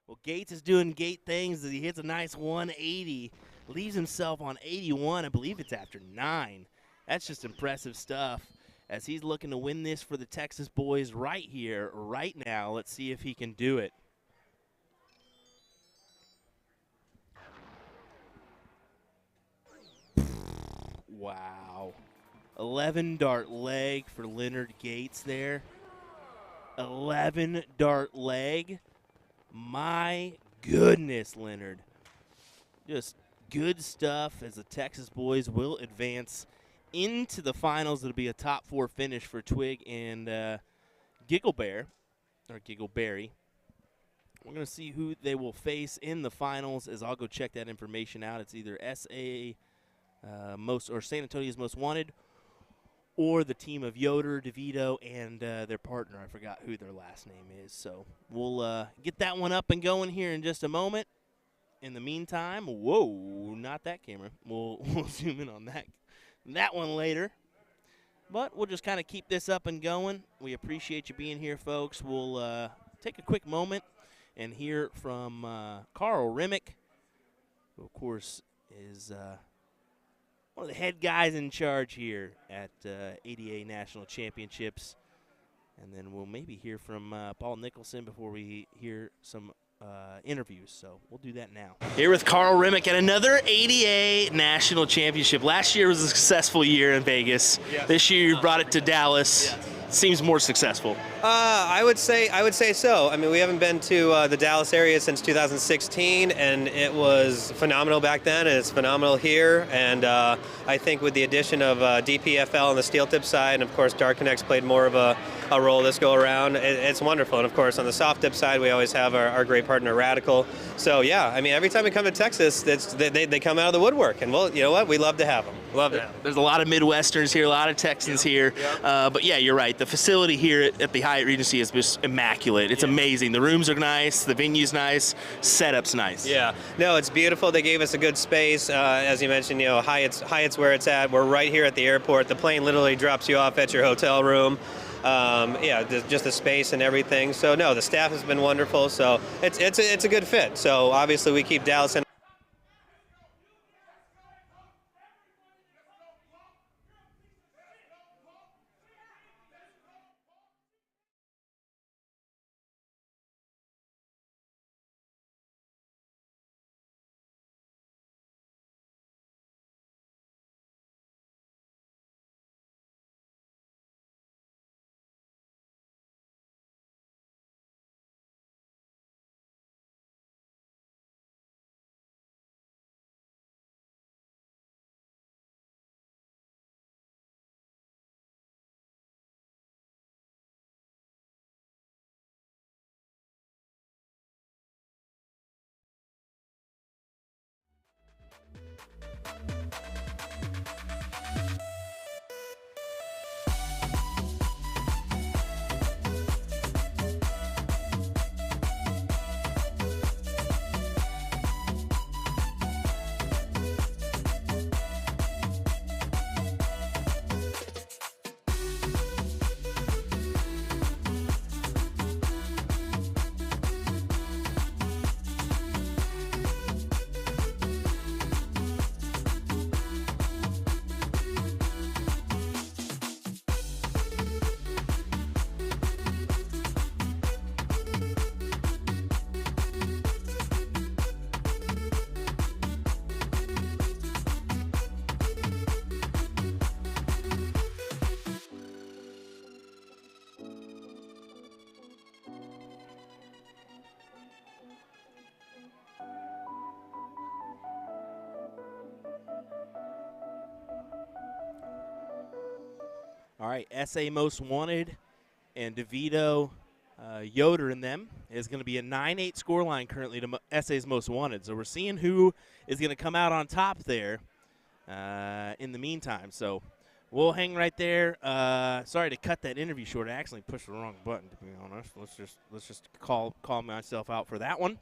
A: Well, Gates is doing Gate things as he hits a nice 180, leaves himself on 81. I believe it's after 9. That's just impressive stuff. as he's looking to win this for the Texas boys right here, right now. Let's see if he can do it. Wow. 11 dart leg for Leonard Gates there. 11 dart leg. My goodness, Leonard. Just good stuff as the Texas boys will advance into the finals. It'll be a top 4 finish for Twig and Giggleberry. We're going to see who they will face in the finals as I'll go check that information out. It's either San Antonio's Most Wanted or the team of Yoder, DeVito, and their partner. I forgot who their last name is. So we'll get that one up and going here in just a moment. In the meantime, whoa, not that camera. We'll zoom in on that one later. But we'll just kind of keep this up and going. We appreciate you being here, folks. We'll take a quick moment and hear from Carl Remick, who, of course, is one of the head guys in charge here at ADA National Championships. And then we'll maybe hear from Paul Nicholson before we hear some interviews. So we'll do that now. Here with Carl Remick at another ADA National Championship. Last year was a successful year in Vegas. Yes. This year you brought it to Dallas. Yes. Seems more successful.
C: I would say so. I mean, we haven't been to the Dallas area since 2016, and it was phenomenal back then, and it's phenomenal here. And I think with the addition of DPFL on the steel tip side, and of course Dark Connects played more of a role this go around, it's wonderful. And of course on the soft tip side, we always have our great partner Radical. So yeah, I mean, every time we come to Texas, they come out of the woodwork, and well, you know what? We love to have them. Love to have them.
A: There's a lot of Midwesterners here, a lot of Texans here. But yeah, you're right. The facility here at the Hyatt Regency is just immaculate. It's amazing. The rooms are nice, the venue's nice, setup's nice.
C: Yeah, no, it's beautiful. They gave us a good space. As you mentioned, you know, Hyatt's where it's at. We're right here at the airport. The plane literally drops you off at your hotel room. Yeah, just the space and everything. So no, the staff has been wonderful. So it's a good fit. So obviously we keep Dallas in.
A: All right, SA Most Wanted and DeVito, Yoder in them is going to be a 9-8 scoreline currently to SA's Most Wanted. So we're seeing who is going to come out on top there in the meantime. So we'll hang right there. Sorry to cut that interview short. I actually pushed the wrong button, to be honest. Let's just call myself out for that one.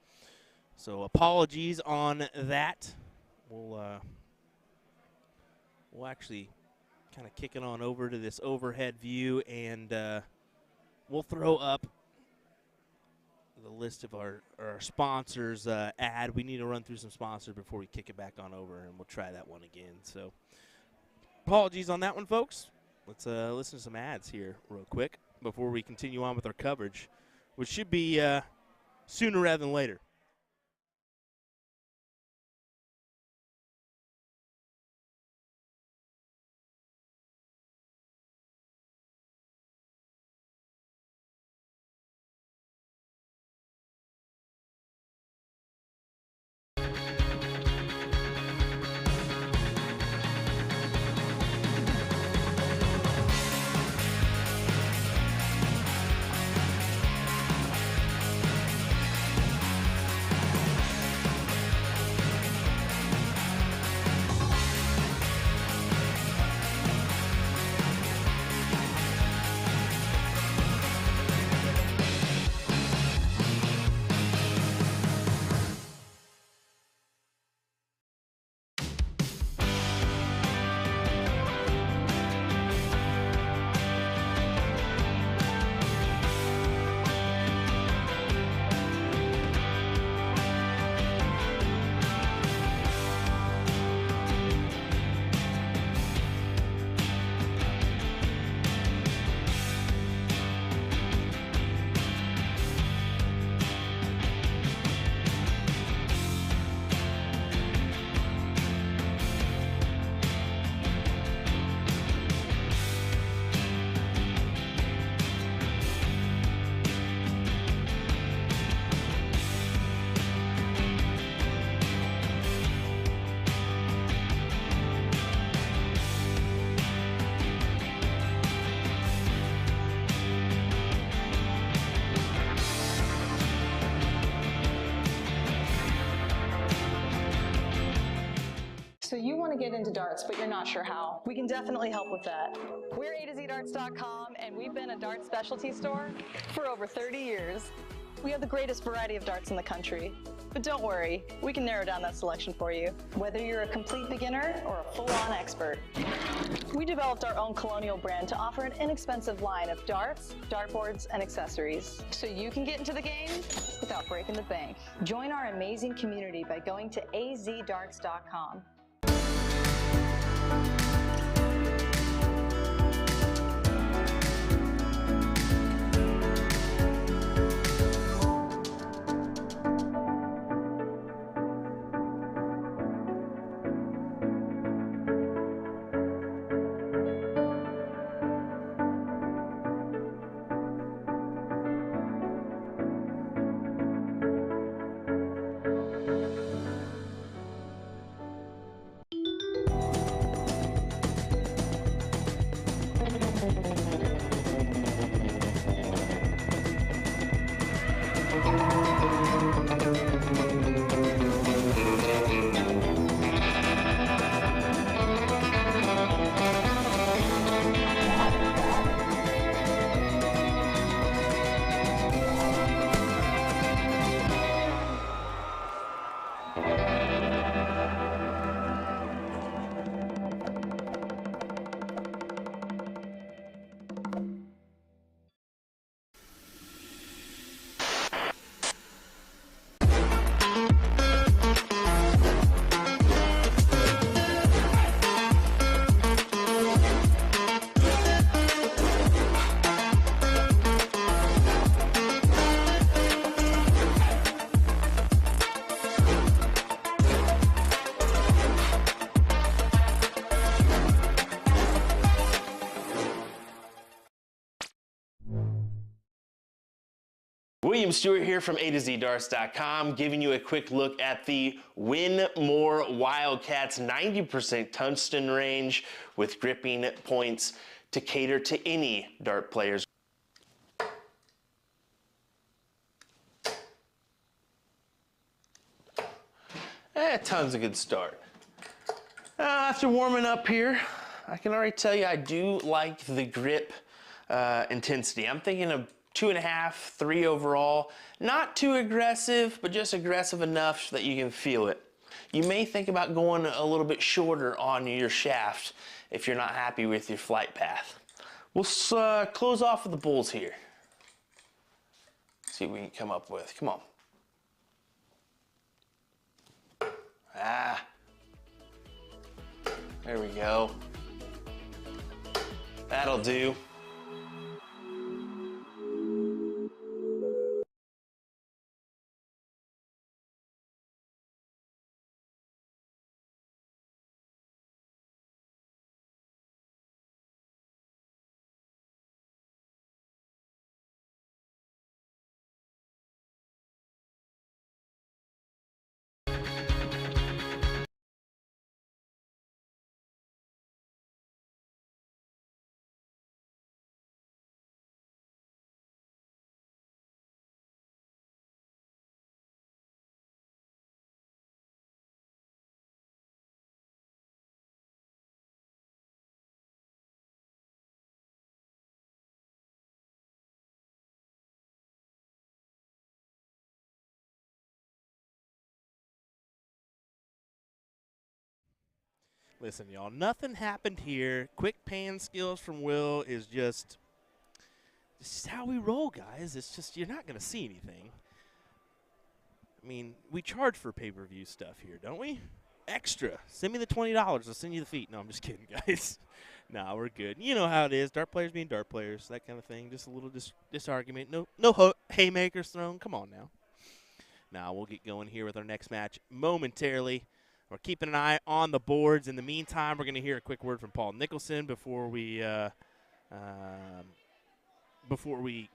A: So apologies on that. We'll actually kind of kick it on over to this overhead view, and we'll throw up the list of our sponsors ad. We need to run through some sponsors before we kick it back on over, and we'll try that one again. So apologies on that one, folks. Let's listen to some ads here real quick before we continue on with our coverage, which should be sooner rather than later.
D: So you want to get into darts, but you're not sure how. We can definitely help with that. We're A2ZDarts.com, and we've been a darts specialty store for over 30 years. We have the greatest variety of darts in the country. But don't worry, we can narrow down that selection for you, whether you're a complete beginner or a full-on expert. We developed our own Colonial brand to offer an inexpensive line of darts, dartboards, and accessories, so you can get into the game without breaking the bank. Join our amazing community by going to azdarts.com.
A: Will Stuart here from A2ZDarts.com, giving you a quick look at the Win More Wildcats 90% tungsten range with gripping points to cater to any dart players. Tons of good start. After warming up here, I can already tell you I do like the grip intensity. I'm thinking of 2.5, 3 overall. Not too aggressive, but just aggressive enough so that you can feel it. You may think about going a little bit shorter on your shaft if you're not happy with your flight path. We'll close off with the bulls here. See what we can come up with. Come on. There we go.
C: That'll do.
A: Listen, y'all, nothing happened here. Quick pan skills from Will is just how we roll, guys. It's just you're not going to see anything. I mean, we charge for pay-per-view stuff here, don't we? Extra. Send me the $20. I'll send you the feet. No, I'm just kidding, guys. Nah, we're good. You know how it is. Dart players being dart players, that kind of thing. Just a little disargument. No haymakers thrown. Come on now. Now we'll get going here with our next match momentarily. We're keeping an eye on the boards. In the meantime, we're going to hear a quick word from Paul Nicholson before we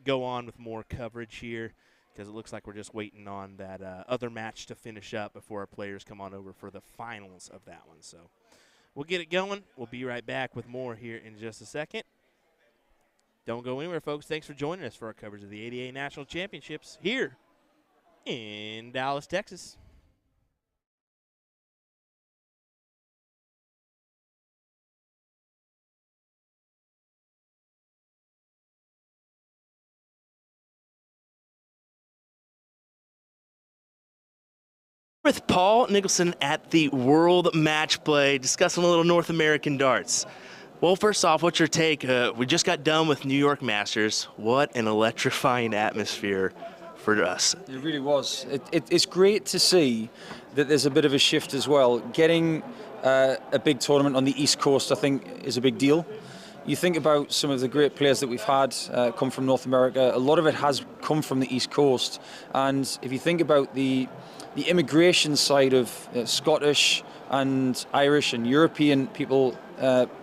A: go on with more coverage here, because it looks like we're just waiting on that other match to finish up before our players come on over for the finals of that one. So we'll get it going. We'll be right back with more here in just a second. Don't go anywhere, folks. Thanks for joining us for our coverage of the ADA National Championships here in Dallas, Texas. With Paul Nicholson at the World Match Play, discussing a little North American darts. Well, first off, what's your take? We just got done with New York Masters. What an electrifying atmosphere for us.
E: It really was. It's great to see that there's a bit of a shift as well. Getting a big tournament on the East Coast, I think, is a big deal. You think about some of the great players that we've had come from North America. A lot of it has come from the East Coast. And if you think about the immigration side of Scottish and Irish and European people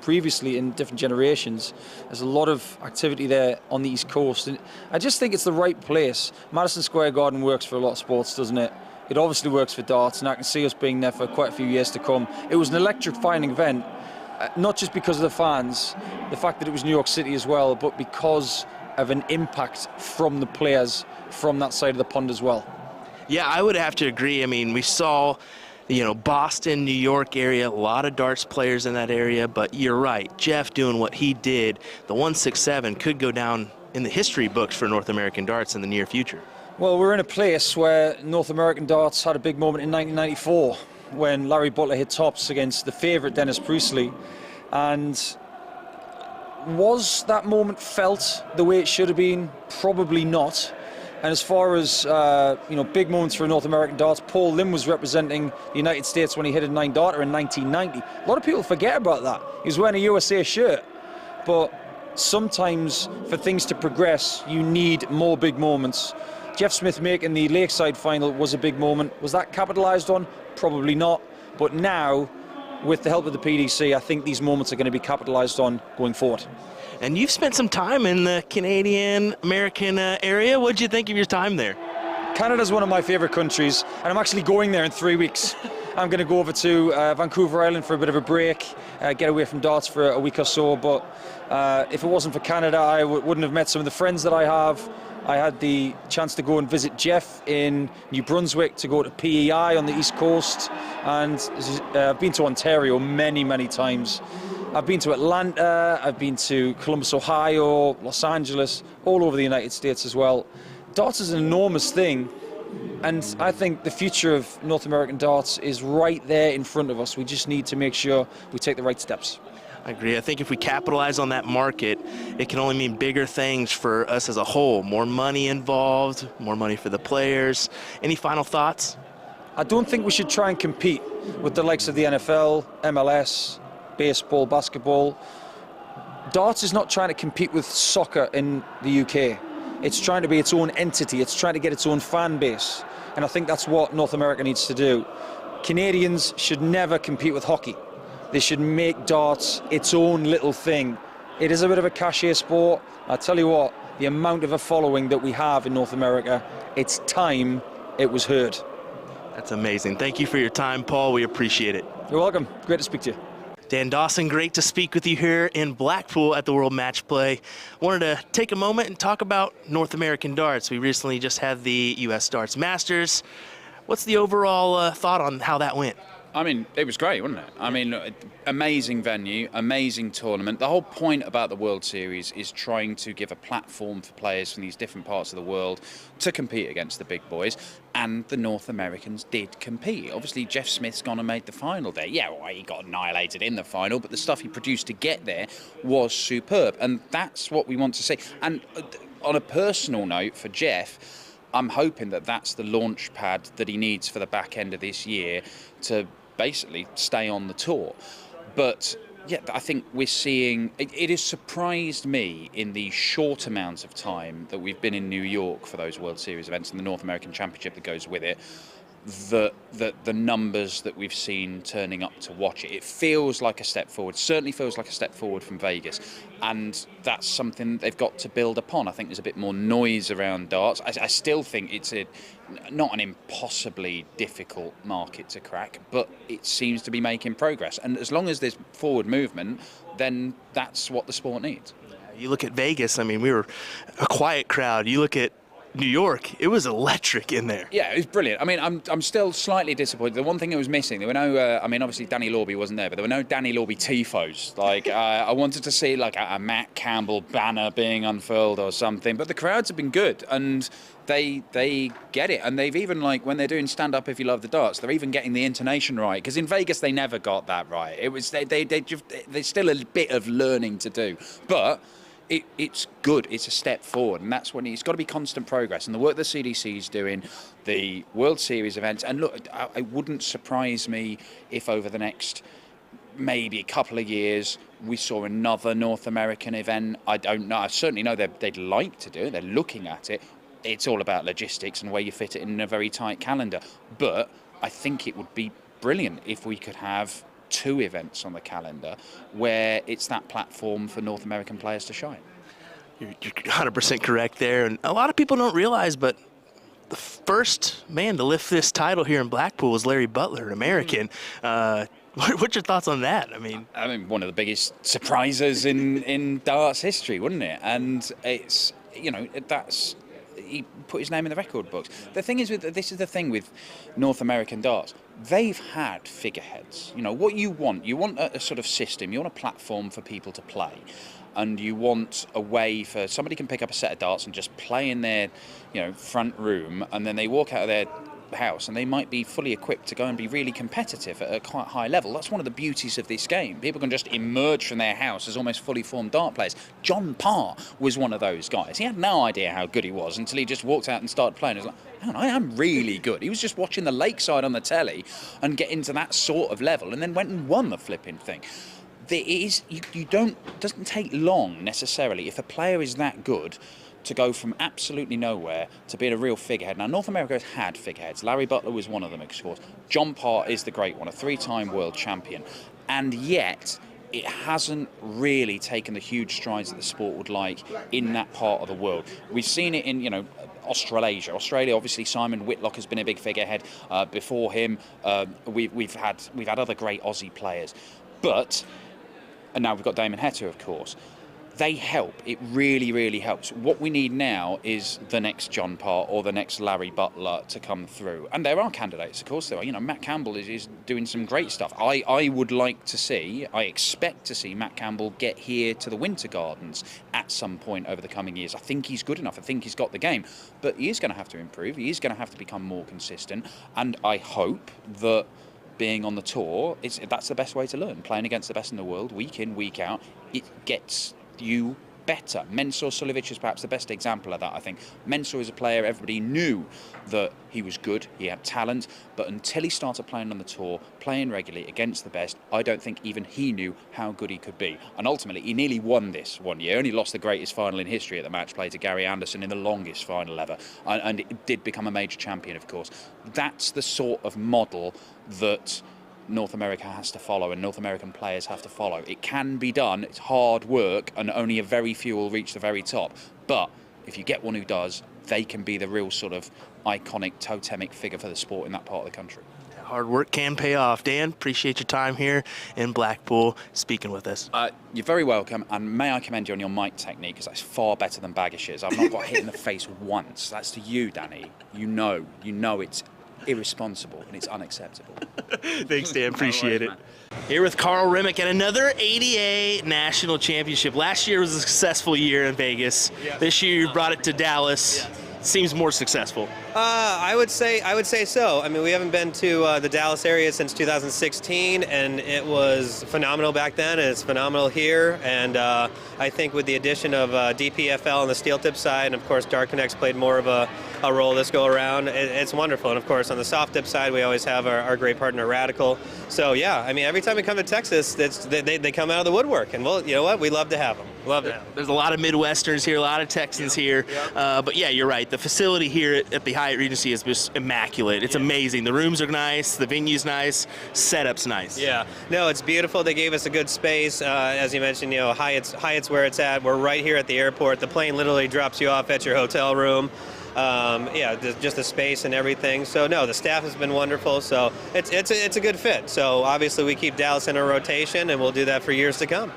E: previously in different generations, there's a lot of activity there on the East Coast. And I just think it's the right place. Madison Square Garden works for a lot of sports, doesn't it? It obviously works for darts, and I can see us being there for quite a few years to come. It was an electrifying event, not just because of the fans, the fact that it was New York City as well, but because of an impact from the players from that side of the pond as well.
A: Yeah, I would have to agree. I mean, we saw, Boston, New York area, a lot of darts players in that area, but you're right. Jeff doing what he did, the 167 could go down in the history books for North American darts in the near future.
E: Well, we're in a place where North American darts had a big moment in 1994 when Larry Butler hit tops against the favourite Dennis Priestley. And was that moment felt the way it should have been? Probably not. And as far as big moments for North American darts, Paul Lim was representing the United States when he hit a 9-darter in 1990. A lot of people forget about that. He was wearing a USA shirt. But sometimes for things to progress, you need more big moments. Jeff Smith making the Lakeside final was a big moment. Was that capitalised on? Probably not. But now, with the help of the PDC, I think these moments are going to be capitalised on going forward.
A: And you've spent some time in the Canadian-American area. What did you think of your time there?
E: Canada's one of my favourite countries, and I'm actually going there in 3 weeks. I'm going to go over to Vancouver Island for a bit of a break, get away from darts for a week or so. But if it wasn't for Canada, I wouldn't have met some of the friends that I have. I had the chance to go and visit Jeff in New Brunswick, to go to PEI on the East Coast, and I've been to Ontario many, many times. I've been to Atlanta, I've been to Columbus, Ohio, Los Angeles, all over the United States as well. Darts is an enormous thing, and I think the future of North American darts is right there in front of us. We just need to make sure we take the right steps.
A: I agree. I think if we capitalize on that market, it can only mean bigger things for us as a whole. More money involved, more money for the players. Any final thoughts?
E: I don't think we should try and compete with the likes of the NFL, MLS, baseball, basketball. darts is not trying to compete with soccer in the UK. It's trying to be its own entity. It's trying to get its own fan base. And I think that's what North America needs to do. Canadians should never compete with hockey. They should make darts its own little thing. It is a bit of a cachet sport. I tell you what, the amount of a following that we have in North America, it's time it was heard.
A: That's amazing. Thank you for your time, Paul. We appreciate it.
E: You're welcome. Great to speak to you.
A: Dan Dawson, great to speak with you here in Blackpool at the World Match Play. Wanted to take a moment and talk about North American darts. We recently just had the U.S. Darts Masters. What's the overall thought on how that went?
F: I mean, it was great, wasn't it? I mean, amazing venue, amazing tournament. The whole point about the World Series is trying to give a platform for players from these different parts of the world to compete against the big boys, and the North Americans did compete. Obviously, Jeff Smith's gone and made the final there. Yeah, well, he got annihilated in the final, but the stuff he produced to get there was superb, and that's what we want to see. And on a personal note for Jeff, I'm hoping that that's the launch pad that he needs for the back end of this year to basically stay on the tour. But yeah, I think we're seeing, it has surprised me in the short amount of time that we've been in New York for those World Series events and the North American Championship that goes with it, the numbers that we've seen turning up to watch it. It feels like a step forward, certainly feels like a step forward from Vegas. And that's something they've got to build upon. I think there's a bit more noise around darts. I still think it's not an impossibly difficult market to crack, but it seems to be making progress. And as long as there's forward movement, then that's what the sport needs.
A: You look at Vegas, I mean, we were a quiet crowd. You look at New York, it was electric in there.
F: Yeah, it was brilliant. I mean, I'm still slightly disappointed. The one thing that was missing, there were no, I mean, obviously Danny Lorby wasn't there, but there were no Danny Lorby tifos. Like, I wanted to see like a Matt Campbell banner being unfurled or something, but the crowds have been good, and they get it. And they've even, like, when they're doing Stand Up If You Love the Darts, they're even getting the intonation right, because in Vegas they never got that right. It was, there's still a bit of learning to do, but it's good. It's a step forward, and that's when it's got to be constant progress. And the work the CDC is doing, the World Series events, and look, it wouldn't surprise me if over the next maybe a couple of years we saw another North American event. I don't know. I certainly know they'd like to do it. They're looking at it. It's all about logistics and where you fit it in a very tight calendar. But I think it would be brilliant if we could have 2 events on the calendar where it's that platform for North American players to shine.
A: You're 100% correct there, and a lot of people don't realize, but the first man to lift this title here in Blackpool was Larry Butler, an American. What's your thoughts on that? I mean,
F: one of the biggest surprises in darts history, wouldn't it? And it's, you know, he put his name in the record books. The thing is, this is the thing with North American darts. They've had figureheads. You know, what you want a sort of system, you want a platform for people to play. And you want a way for somebody can pick up a set of darts and just play in their, you know, front room, and then they walk out of their house and they might be fully equipped to go and be really competitive at a quite high level. That's one of the beauties of this game. People can just emerge from their house as almost fully formed dart players. John Parr was one of those guys. He had no idea how good he was until he just walked out and started playing. He was like, man, I am really good. He was just watching the Lakeside on the telly and getting to that sort of level, and then went and won the flipping thing. It doesn't take long necessarily if a player is that good to go from absolutely nowhere to being a real figurehead. Now, North America has had figureheads. Larry Butler was one of them, of course. John Parr is the great one, a 3-time world champion. And yet, it hasn't really taken the huge strides that the sport would like in that part of the world. We've seen it in, you know, Australasia. Australia, obviously, Simon Whitlock has been a big figurehead. Before him, we've had other great Aussie players. And now we've got Damon Heta, of course. They help. It really, really helps. What we need now is the next John Parr or the next Larry Butler to come through. And there are candidates, of course there are. You know, Matt Campbell is doing some great stuff. I would like to see, I expect to see Matt Campbell get here to the Winter Gardens at some point over the coming years. I think he's good enough. I think he's got the game. But he is going to have to improve. He is going to have to become more consistent. And I hope that being on the tour, that's the best way to learn. Playing against the best in the world, week in, week out, it gets you better. Mensur Suljovic is perhaps the best example of that, I think. Mensur is a player, everybody knew that he was good, he had talent, but until he started playing on the tour, playing regularly against the best, I don't think even he knew how good he could be. And ultimately, he nearly won this one year, only lost the greatest final in history at the match play to Gary Anderson in the longest final ever, and it did become a major champion, of course. That's the sort of model that North America has to follow and North American players have to follow. It can be done, it's hard work, and only a very few will reach the very top. But if you get one who does, they can be the real sort of iconic, totemic figure for the sport in that part of the country.
A: Hard work can pay off. Dan, appreciate your time here in Blackpool speaking with us.
F: You're very welcome, and may I commend you on your mic technique, because that's far better than Bagish's. I've not got hit in the face once. That's to you, Danny. You know it's irresponsible and it's unacceptable.
A: Thanks, Dan. Appreciate it. Here with Carl Remick at another ADA National Championship. Last year was a successful year in Vegas. Yes. This year you brought it to Dallas. Yes. Seems more successful.
C: I would say so. I mean, we haven't been to the Dallas area since 2016, and it was phenomenal back then, and it's phenomenal here. And I think with the addition of DPFL on the steel tip side, and of course Dart Connect's played more of a role this go around, it's wonderful. And of course on the soft tip side, we always have our great partner Radical. So yeah, I mean, every time we come to Texas, they come out of the woodwork, and well, you know what? We love to have them. Love to have them.
A: There's a lot of Midwesterners here, a lot of Texans here. But yeah, you're right. The facility here at the Hyatt Regency is just immaculate. It's amazing. The rooms are nice, the venue's nice, setup's nice.
C: Yeah, no, it's beautiful. They gave us a good space. As you mentioned, you know, Hyatt's where it's at. We're right here at the airport. The plane literally drops you off at your hotel room. Yeah, just the space and everything. So no, the staff has been wonderful. So it's a good fit. So obviously we keep Dallas in our rotation, and we'll do that for years to come.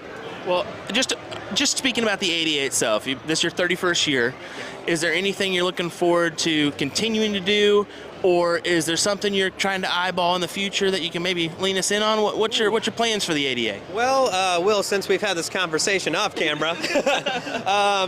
A: Well, just speaking about the ADA itself, this is your 31st year. Is there anything you're looking forward to continuing to do, or is there something you're trying to eyeball in the future that you can maybe lean us in on? What's your plans for the ADA?
C: Well, Will, since we've had this conversation off camera,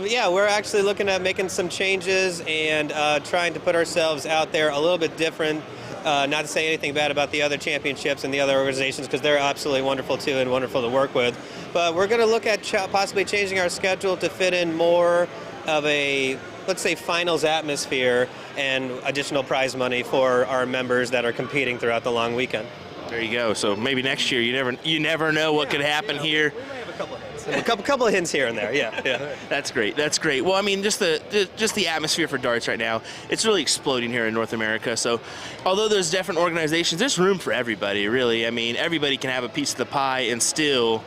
C: yeah, we're actually looking at making some changes and trying to put ourselves out there a little bit different. Not to say anything bad about the other championships and the other organizations, because they're absolutely wonderful too and wonderful to work with. But we're going to look at possibly changing our schedule to fit in more of a, let's say, finals atmosphere and additional prize money for our members that are competing throughout the long weekend.
A: There you go. So maybe next year, you never know what could happen here.
C: We may have a couple of hints. A couple of hints here and there. Yeah.
A: That's great. That's great. Well, I mean, just the atmosphere for darts right now, it's really exploding here in North America. So, although there's different organizations, there's room for everybody. Really, I mean, everybody can have a piece of the pie and still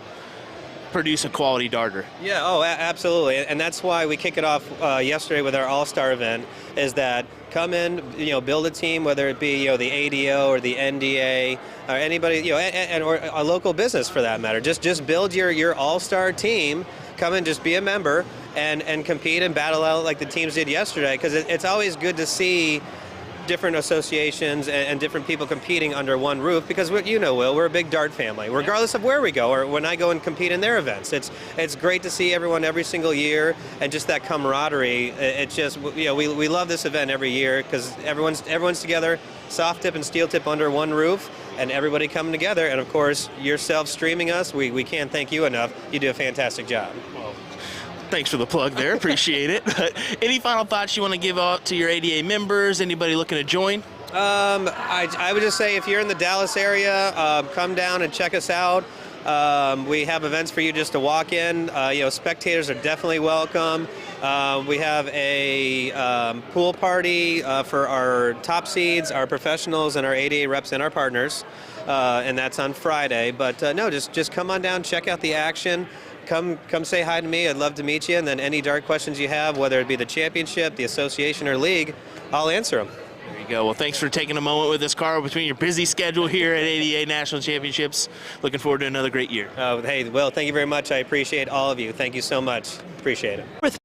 A: produce a quality darter.
C: Yeah, oh, absolutely. And that's why we kick it off yesterday with our All-Star event, is that come in, you know, build a team, whether it be, you know, the ADO or the NDA or anybody, you know, or a local business for that matter. Just build your All-Star team, come in, just be a member and compete and battle out like the teams did yesterday, because it's always good to see different associations and different people competing under one roof, because you know, Will, we're a big dart family, regardless of where we go or when I go and compete in their events. It's great to see everyone every single year, and just that camaraderie. It's just, you know, we love this event every year because everyone's together, soft tip and steel tip under one roof, and everybody coming together. And of course, yourself streaming us, we can't thank you enough. You do a fantastic job.
A: Well, thanks for the plug there. Appreciate it. But any final thoughts you want to give out to your ADA members? Anybody looking to join?
C: I would just say, if you're in the Dallas area, come down and check us out. We have events for you just to walk in. You know, spectators are definitely welcome. We have a pool party for our top seeds, our professionals, and our ADA reps and our partners, and that's on Friday. But no, just come on down, check out the action. Come say hi to me. I'd love to meet you. And then any dart questions you have, whether it be the championship, the association, or league, I'll answer them.
A: There you go. Well, thanks for taking a moment with us, Carl, between your busy schedule here at ADA National Championships. Looking forward to another great year.
C: Hey, Will, thank you very much. I appreciate all of you. Thank you so much. Appreciate it.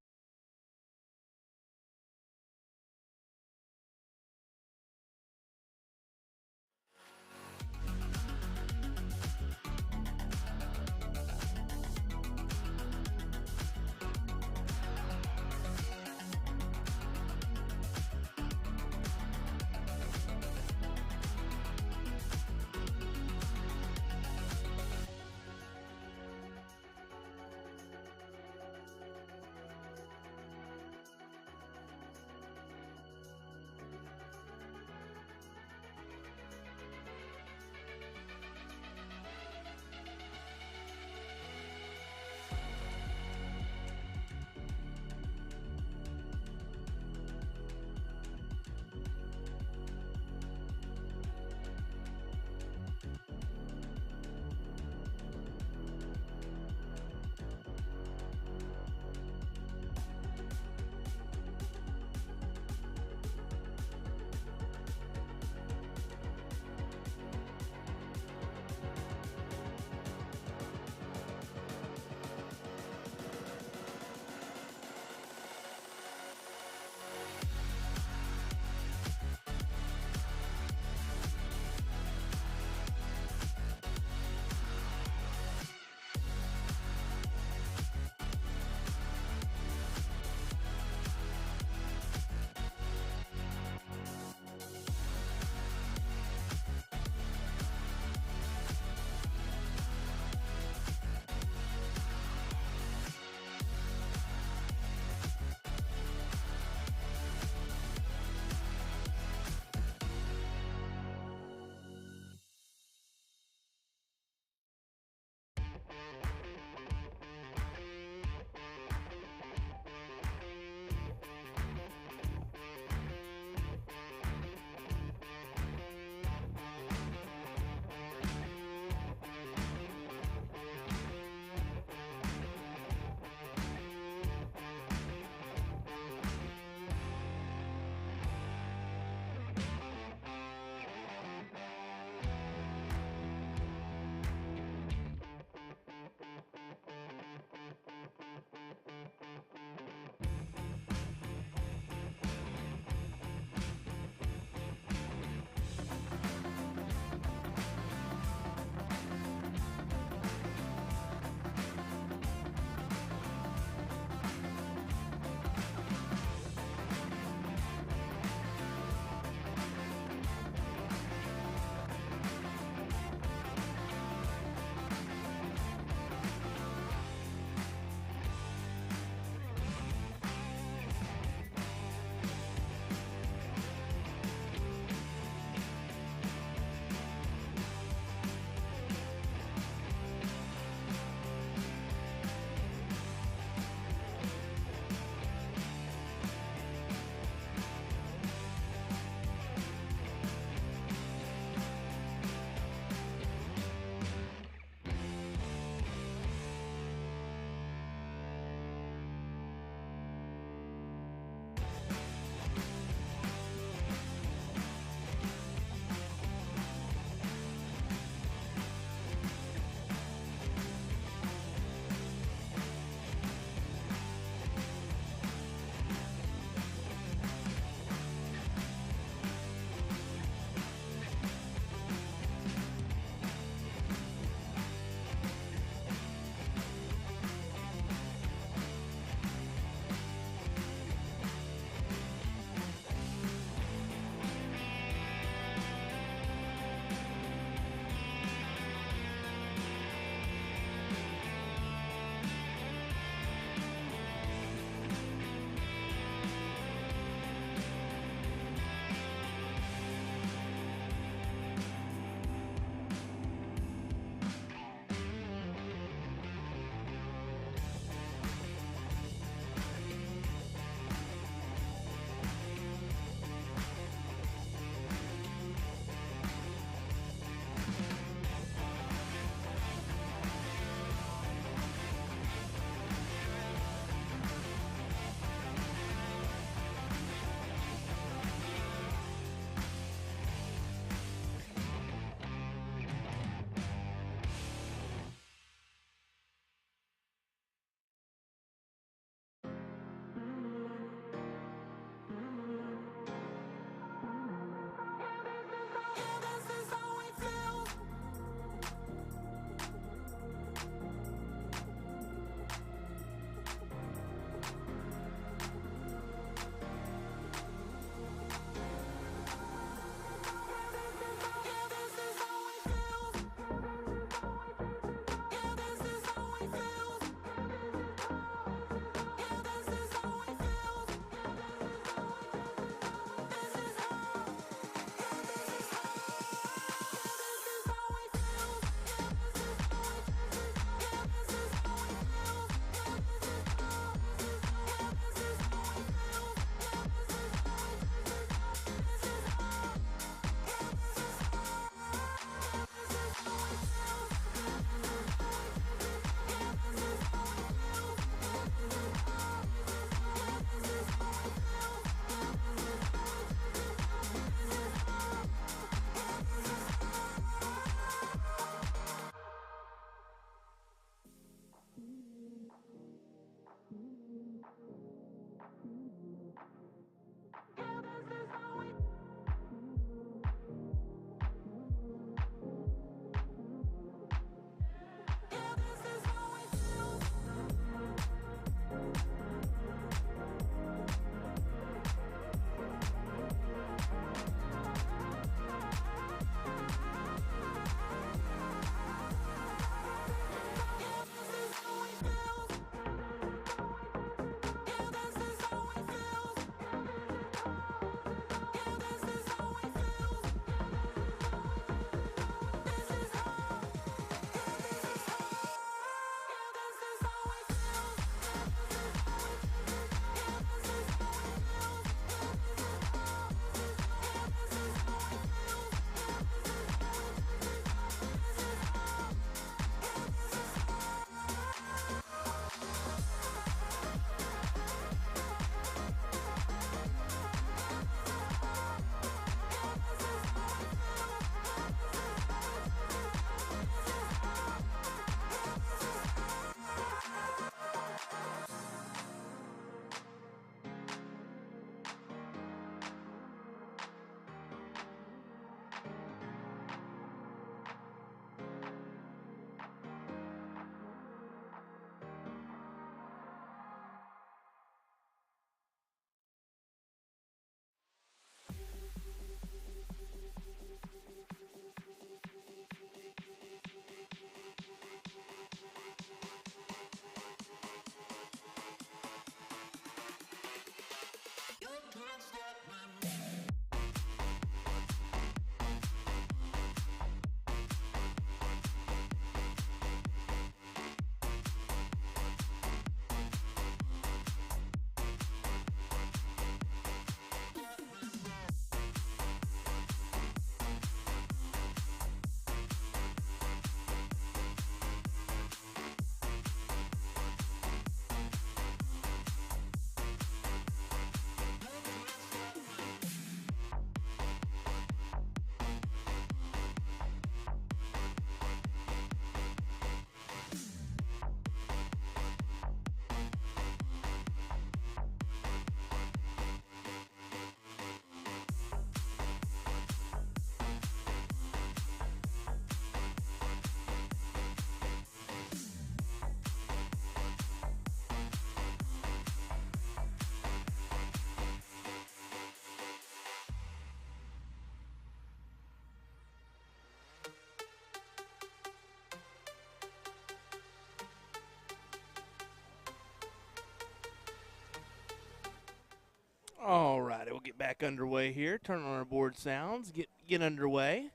A: We'll get back underway here. Turn on our board sounds. Get underway.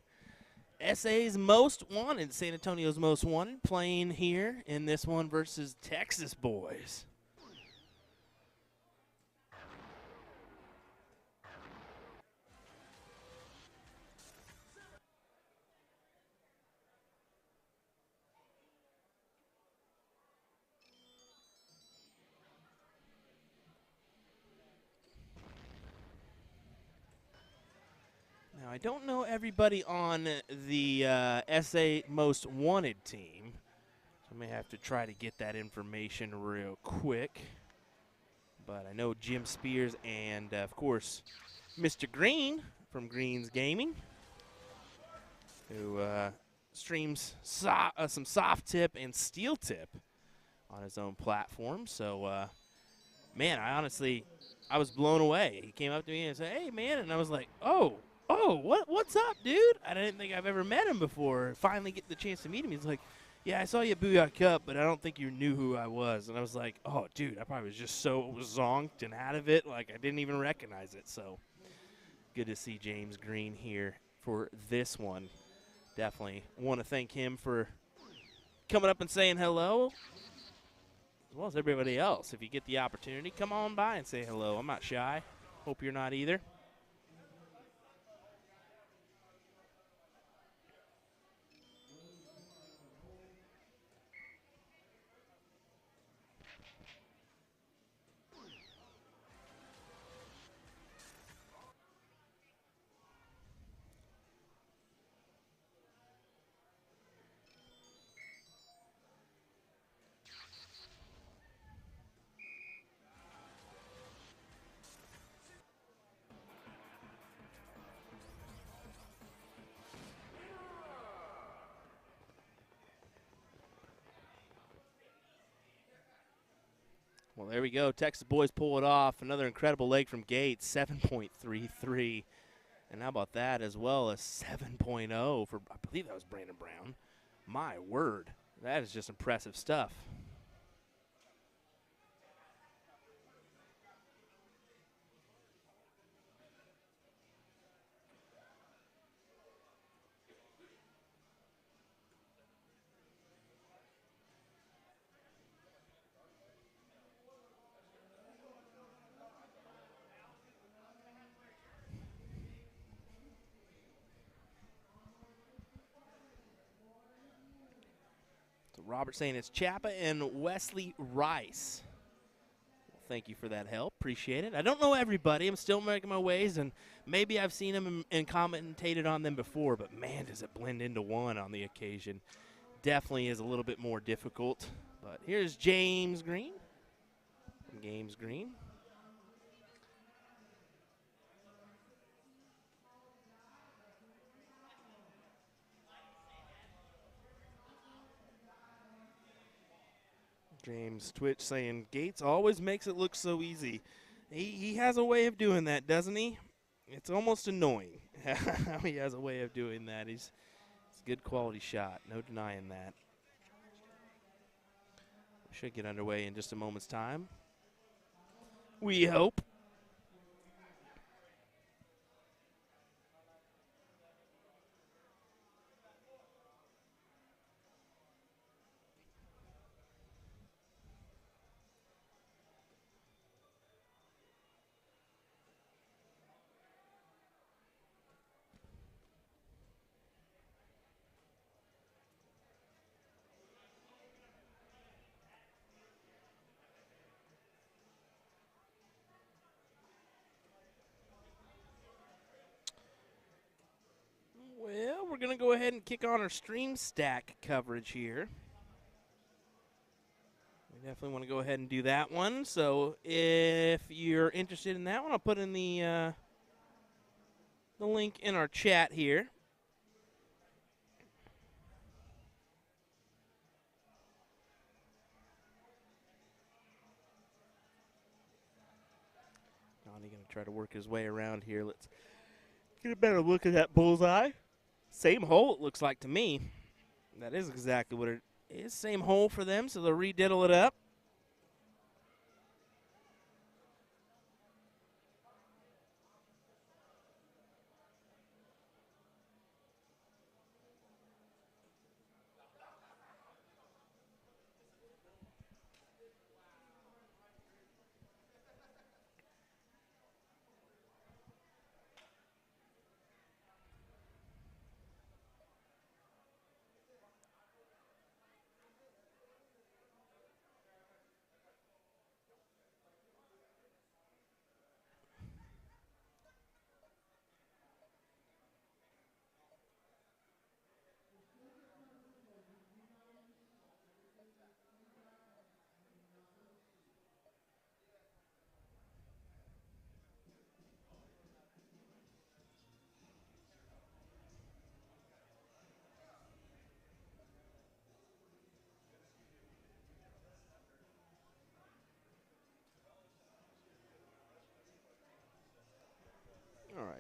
A: SA's most wanted, San Antonio's most wanted, playing here in this one versus Texas boys. Now, I don't know everybody on the SA Most Wanted team, so I may have to try to get that information real quick. But I know Jim Spears and, of course, Mr. Green from Green's Gaming, who streams some soft tip and steel tip on his own platform. So, man, I was blown away. He came up to me and said, "Hey, man," and I was like, "Oh, what's up, dude?" I didn't think I've ever met him before. Finally get the chance to meet him. He's like, "Yeah, I saw you at Booyah Cup, but I don't think you knew who I was." And I was like, "Oh, dude, I probably was just so zonked and out of it, like I didn't even recognize it." So good to see James Green here for this one. Definitely want to thank him for coming up and saying hello, as well as everybody else. If you get the opportunity, come on by and say hello. I'm not shy. Hope you're not either. Well, there we go. Texas boys pull it off. Another incredible leg from Gates, 7.33. And how about that as well as 7.0 for, I believe that was Brandon Brown. My word, that is just impressive stuff. Robert saying it's Chappa and Wesley Rice. Well, thank you for that help. Appreciate it. I don't know everybody. I'm still making my ways, and maybe I've seen them and commentated on them before, but, man, does it blend into one on the occasion. Definitely is a little bit more difficult. But here's James Green from Games Green. James Twitch saying, Gates always makes it look so easy. He has a way of doing that, doesn't he? It's almost annoying how he has a way of doing that. It's a good quality shot, no denying that. We should get underway in just a moment's time. We hope. Well, we're going to go ahead and kick on our stream stack coverage here. We definitely want to go ahead and do that one. So if you're interested in that one, I'll put in the link in our chat here. Donnie going to try to work his way around here. Let's get a better look at that bullseye. Same hole, it looks like to me. That is exactly what it is. Same hole for them, so they'll rediddle it up.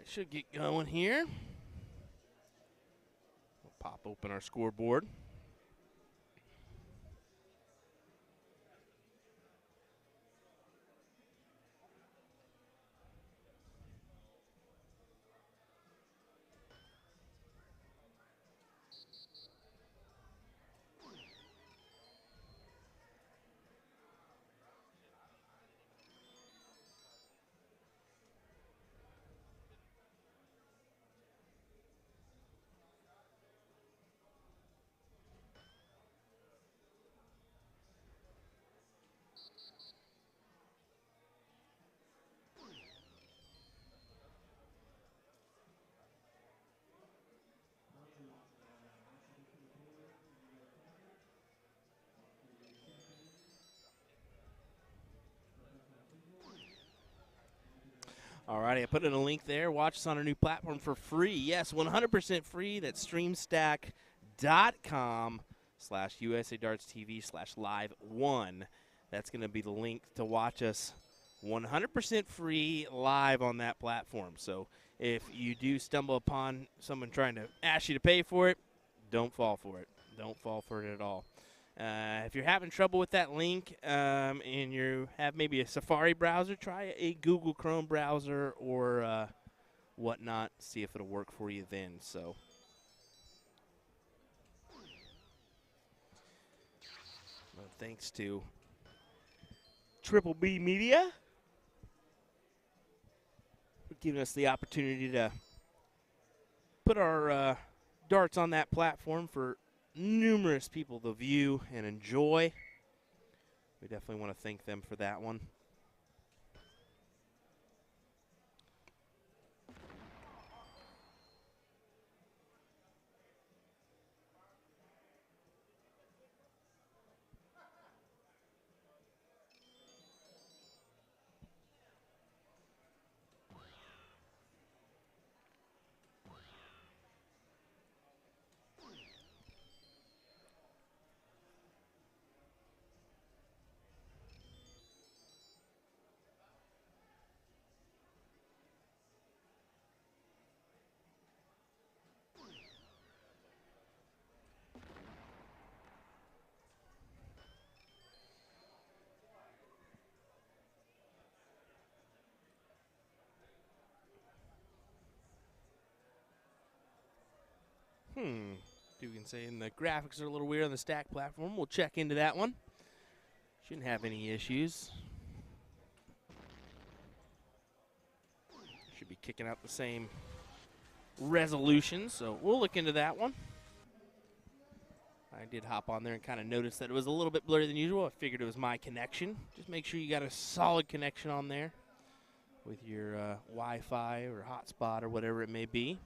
A: should get going here. We'll pop open our scoreboard. All righty, I put in a link there. Watch us on our new platform for free. Yes, 100% free. That's streamstack.com/USA Darts TV/live1. That's going to be the link to watch us 100% free live on that platform. So if you do stumble upon someone trying to ask you to pay for it, don't fall for it. Don't fall for it at all. If you're having trouble with that link and you have maybe a Safari browser, try a Google Chrome browser or whatnot. See if it'll work for you then. So, well, thanks to Triple B Media for giving us the opportunity to put our darts on that platform for numerous people to view and enjoy. We definitely want to thank them for that one. You can say, and the graphics are a little weird on the stack platform. We'll check into that one. Shouldn't have any issues. Should be kicking out the same resolution, so we'll look into that one. I did hop on there and kind of notice that it was a little bit blurry than usual. I figured it was my connection. Just make sure you got a solid connection on there with your Wi-Fi or hotspot or whatever it may be.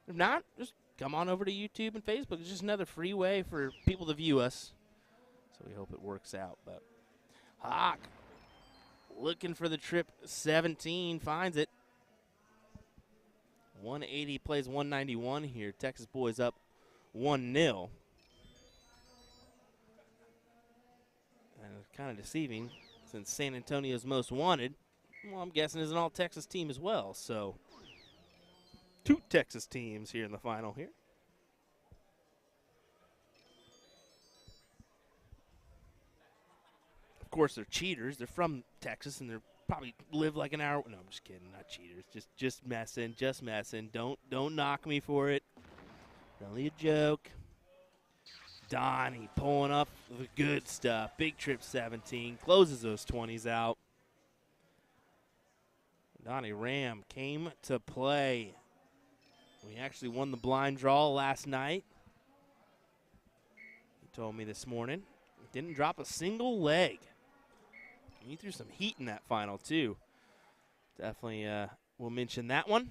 A: If not, just come on over to YouTube and Facebook. It's just another free way for people to view us. So we hope it works out. But Hawk looking for the trip 17, finds it. 180 plays 191 here. Texas boys up 1-0. And it's kind of deceiving since San Antonio's most wanted. Well, I'm guessing is an all-Texas team as well. So 2 Texas teams here in the final here. Of course, they're cheaters. They're from Texas, and they're probably live like an hour. No, I'm just kidding. Not cheaters. Just messing. Just messing. Don't knock me for it. Only a joke. Donnie pulling up the good stuff. Big trip 17. Closes those 20s out. Donnie Ram came to play. We actually won the blind draw last night. He told me this morning. He didn't drop a single leg. He threw some heat in that final, too. Definitely we'll mention that one.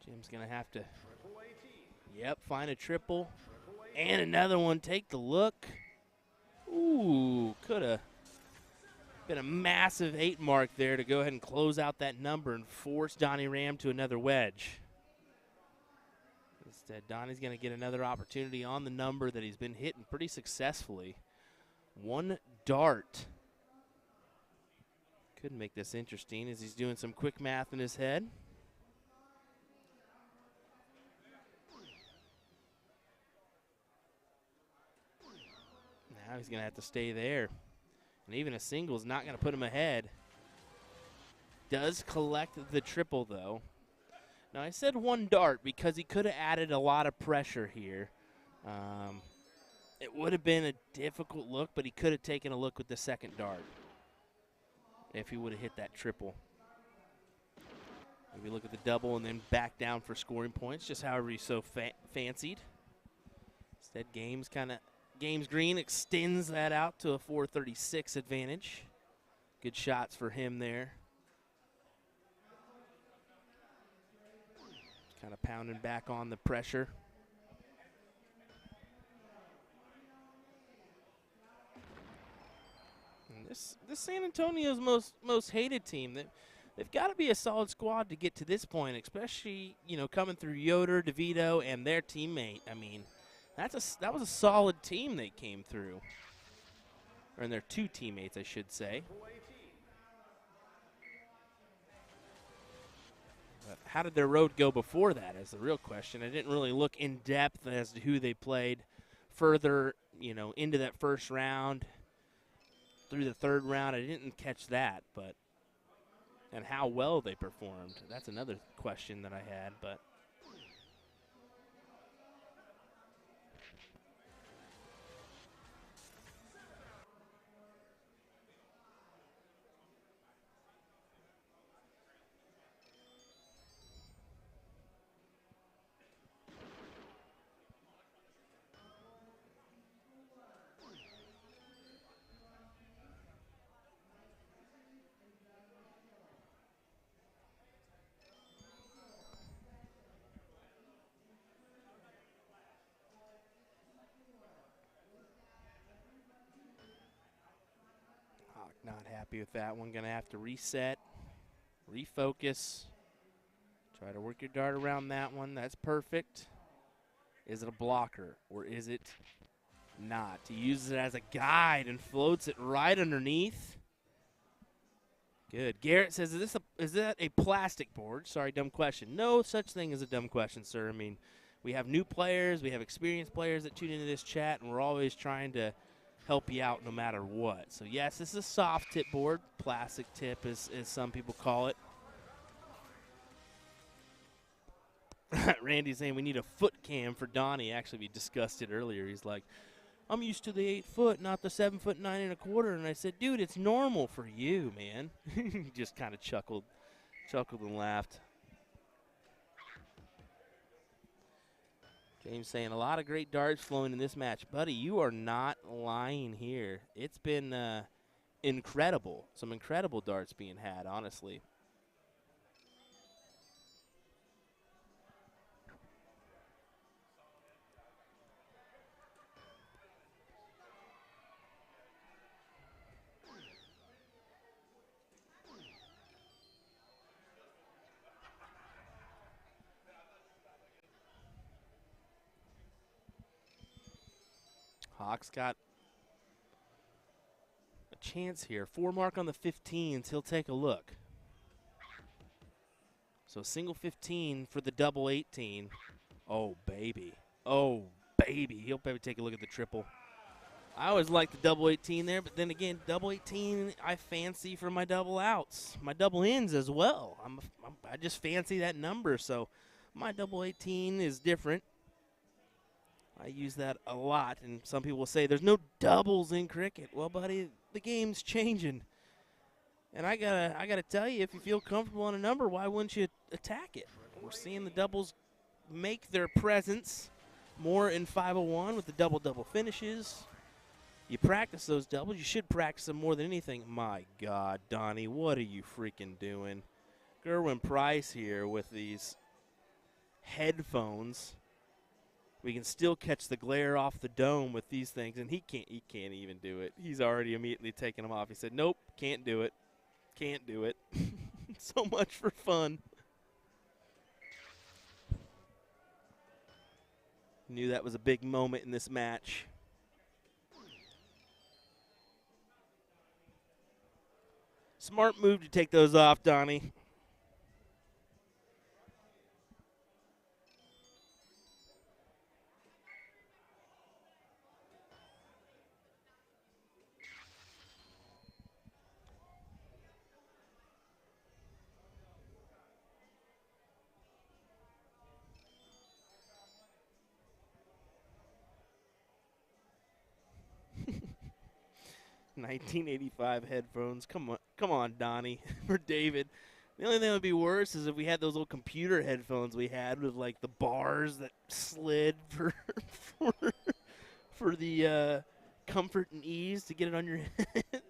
A: Jim's going to have to, find a triple. And another one. Take the look. Ooh, could have been a massive 8 mark there to go ahead and close out that number and force Donnie Ram to another wedge. Instead, Donnie's going to get another opportunity on the number that he's been hitting pretty successfully. 1 dart. Could make this interesting as he's doing some quick math in his head. Now he's going to have to stay there. And even a single is not going to put him ahead. Does collect the triple, though. Now, I said 1 dart because he could have added a lot of pressure here. It would have been a difficult look, but he could have taken a look with the second dart if he would have hit that triple. Maybe look at the double and then back down for scoring points, just however he so fancied. Instead, Games Green extends that out to a 436 advantage. Good shots for him there. Kind of pounding back on the pressure. And this San Antonio's most hated team. They've got to be a solid squad to get to this point, especially, coming through Yoder, DeVito, and their teammate. I mean, that was a solid team they came through. Or in their 2 teammates, I should say. But how did their road go before that is the real question. I didn't really look in depth as to who they played further, into that first round, through the 3rd round. I didn't catch that, and how well they performed. That's another question that I had, but. Not happy with that one. Going to have to reset, refocus, try to work your dart around that one. That's perfect. Is it a blocker or is it not? He uses it as a guide and floats it right underneath. Good. Garrett says, is that a plastic board? Sorry, dumb question. No such thing as a dumb question, sir. I mean, we have new players, we have experienced players that tune into this chat, and we're always trying to help you out no matter what. So, yes, this is a soft tip board. Plastic tip, as some people call it. Randy's saying we need a foot cam for Donnie. Actually, we discussed it earlier. He's like, I'm used to the 8 foot, not the 7 foot 9 1/4. And I said, dude, it's normal for you, man. He just kind of chuckled and laughed. James saying a lot of great darts flowing in this match. Buddy, you are not lying here. It's been incredible. Some incredible darts being had, honestly. Hawk's got a chance here. 4 mark on the 15s. He'll take a look. So single 15 for the double 18. Oh, baby. Oh, baby. He'll probably take a look at the triple. I always like the double 18 there, but then again, double 18 I fancy for my double outs. My double ins as well. I just fancy that number, so my double 18 is different. I use that a lot, and some people will say there's no doubles in cricket. Well, buddy, the game's changing. And I gotta tell you, if you feel comfortable on a number, why wouldn't you attack it? We're seeing the doubles make their presence more in 501 with the double-double finishes. You practice those doubles. You should practice them more than anything. My God, Donnie, what are you freaking doing? Gerwin Price here with these headphones. We can still catch the glare off the dome with these things, and he can't even do it. He's already immediately taken them off. He said, nope, can't do it. Can't do it. So much for fun. Knew that was a big moment in this match. Smart move to take those off, Donnie. $19.85 headphones. Come on, Donnie, for David. The only thing that would be worse is if we had those little computer headphones we had with like the bars that slid for for the comfort and ease to get it on your head.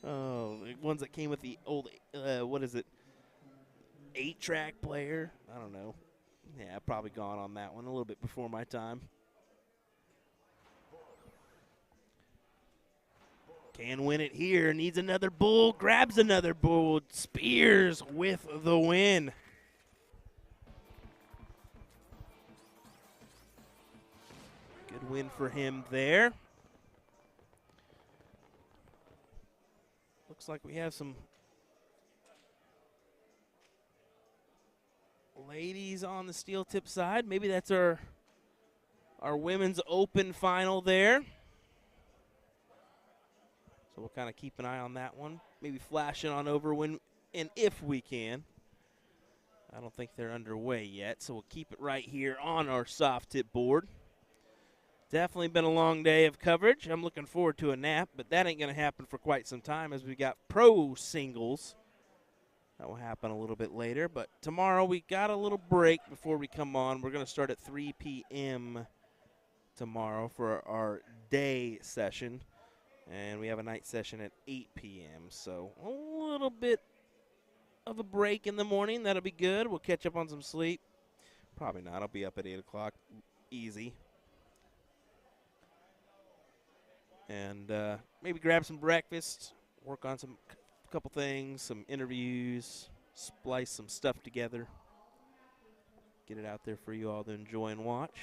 A: Oh, the ones that came with the old what is it? 8-track player. I don't know. Yeah, I've probably gone on that one a little bit before my time. Can win it here. Needs another bull. Grabs another bull. Spears with the win. Good win for him there. Looks like we have some ladies on the steel tip side. Maybe that's our women's open final there. So we'll kind of keep an eye on that one. Maybe flash it on over when and if we can. I don't think they're underway yet, so we'll keep it right here on our soft tip board. Definitely been a long day of coverage. I'm looking forward to a nap, but that ain't going to happen for quite some time as we got pro singles. That will happen a little bit later, but tomorrow we got a little break before we come on. We're going to start at 3 p.m. tomorrow for our day session. And we have a night session at 8 p.m. So a little bit of a break in the morning. That'll be good. We'll catch up on some sleep. Probably not. I'll be up at 8 o'clock. Easy. And maybe grab some breakfast. Work on a couple things. Some interviews. Splice some stuff together. Get it out there for you all to enjoy and watch.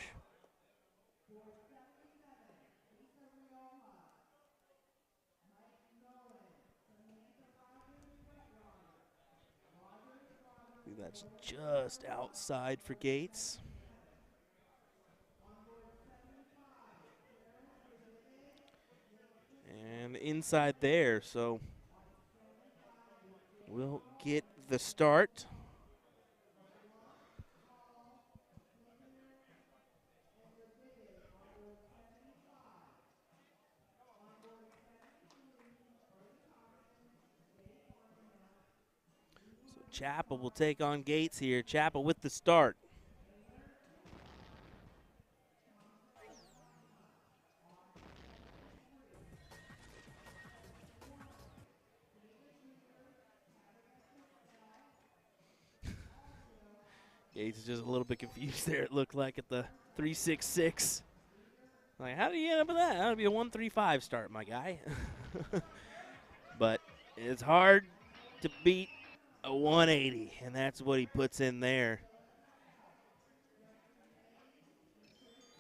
A: That's just outside for Gates. And inside there, so we'll get the start. Chapel will take on Gates here. Chapel with the start. Gates is just a little bit confused there, it looked like, at the 3.66. Like, how did you end up with that? That would be a 1.35 start, my guy. But it's hard to beat a 180, and that's what he puts in there.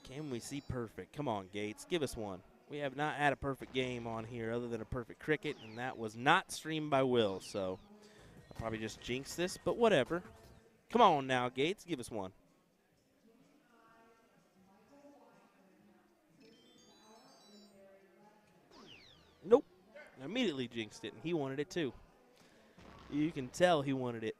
A: Can we see perfect? Come on, Gates, give us one. We have not had a perfect game on here other than a perfect cricket, and that was not streamed by Will, so I'll probably just jinx this, but whatever. Come on now, Gates, give us one. Nope. I immediately jinxed it, and he wanted it too. You can tell he wanted it.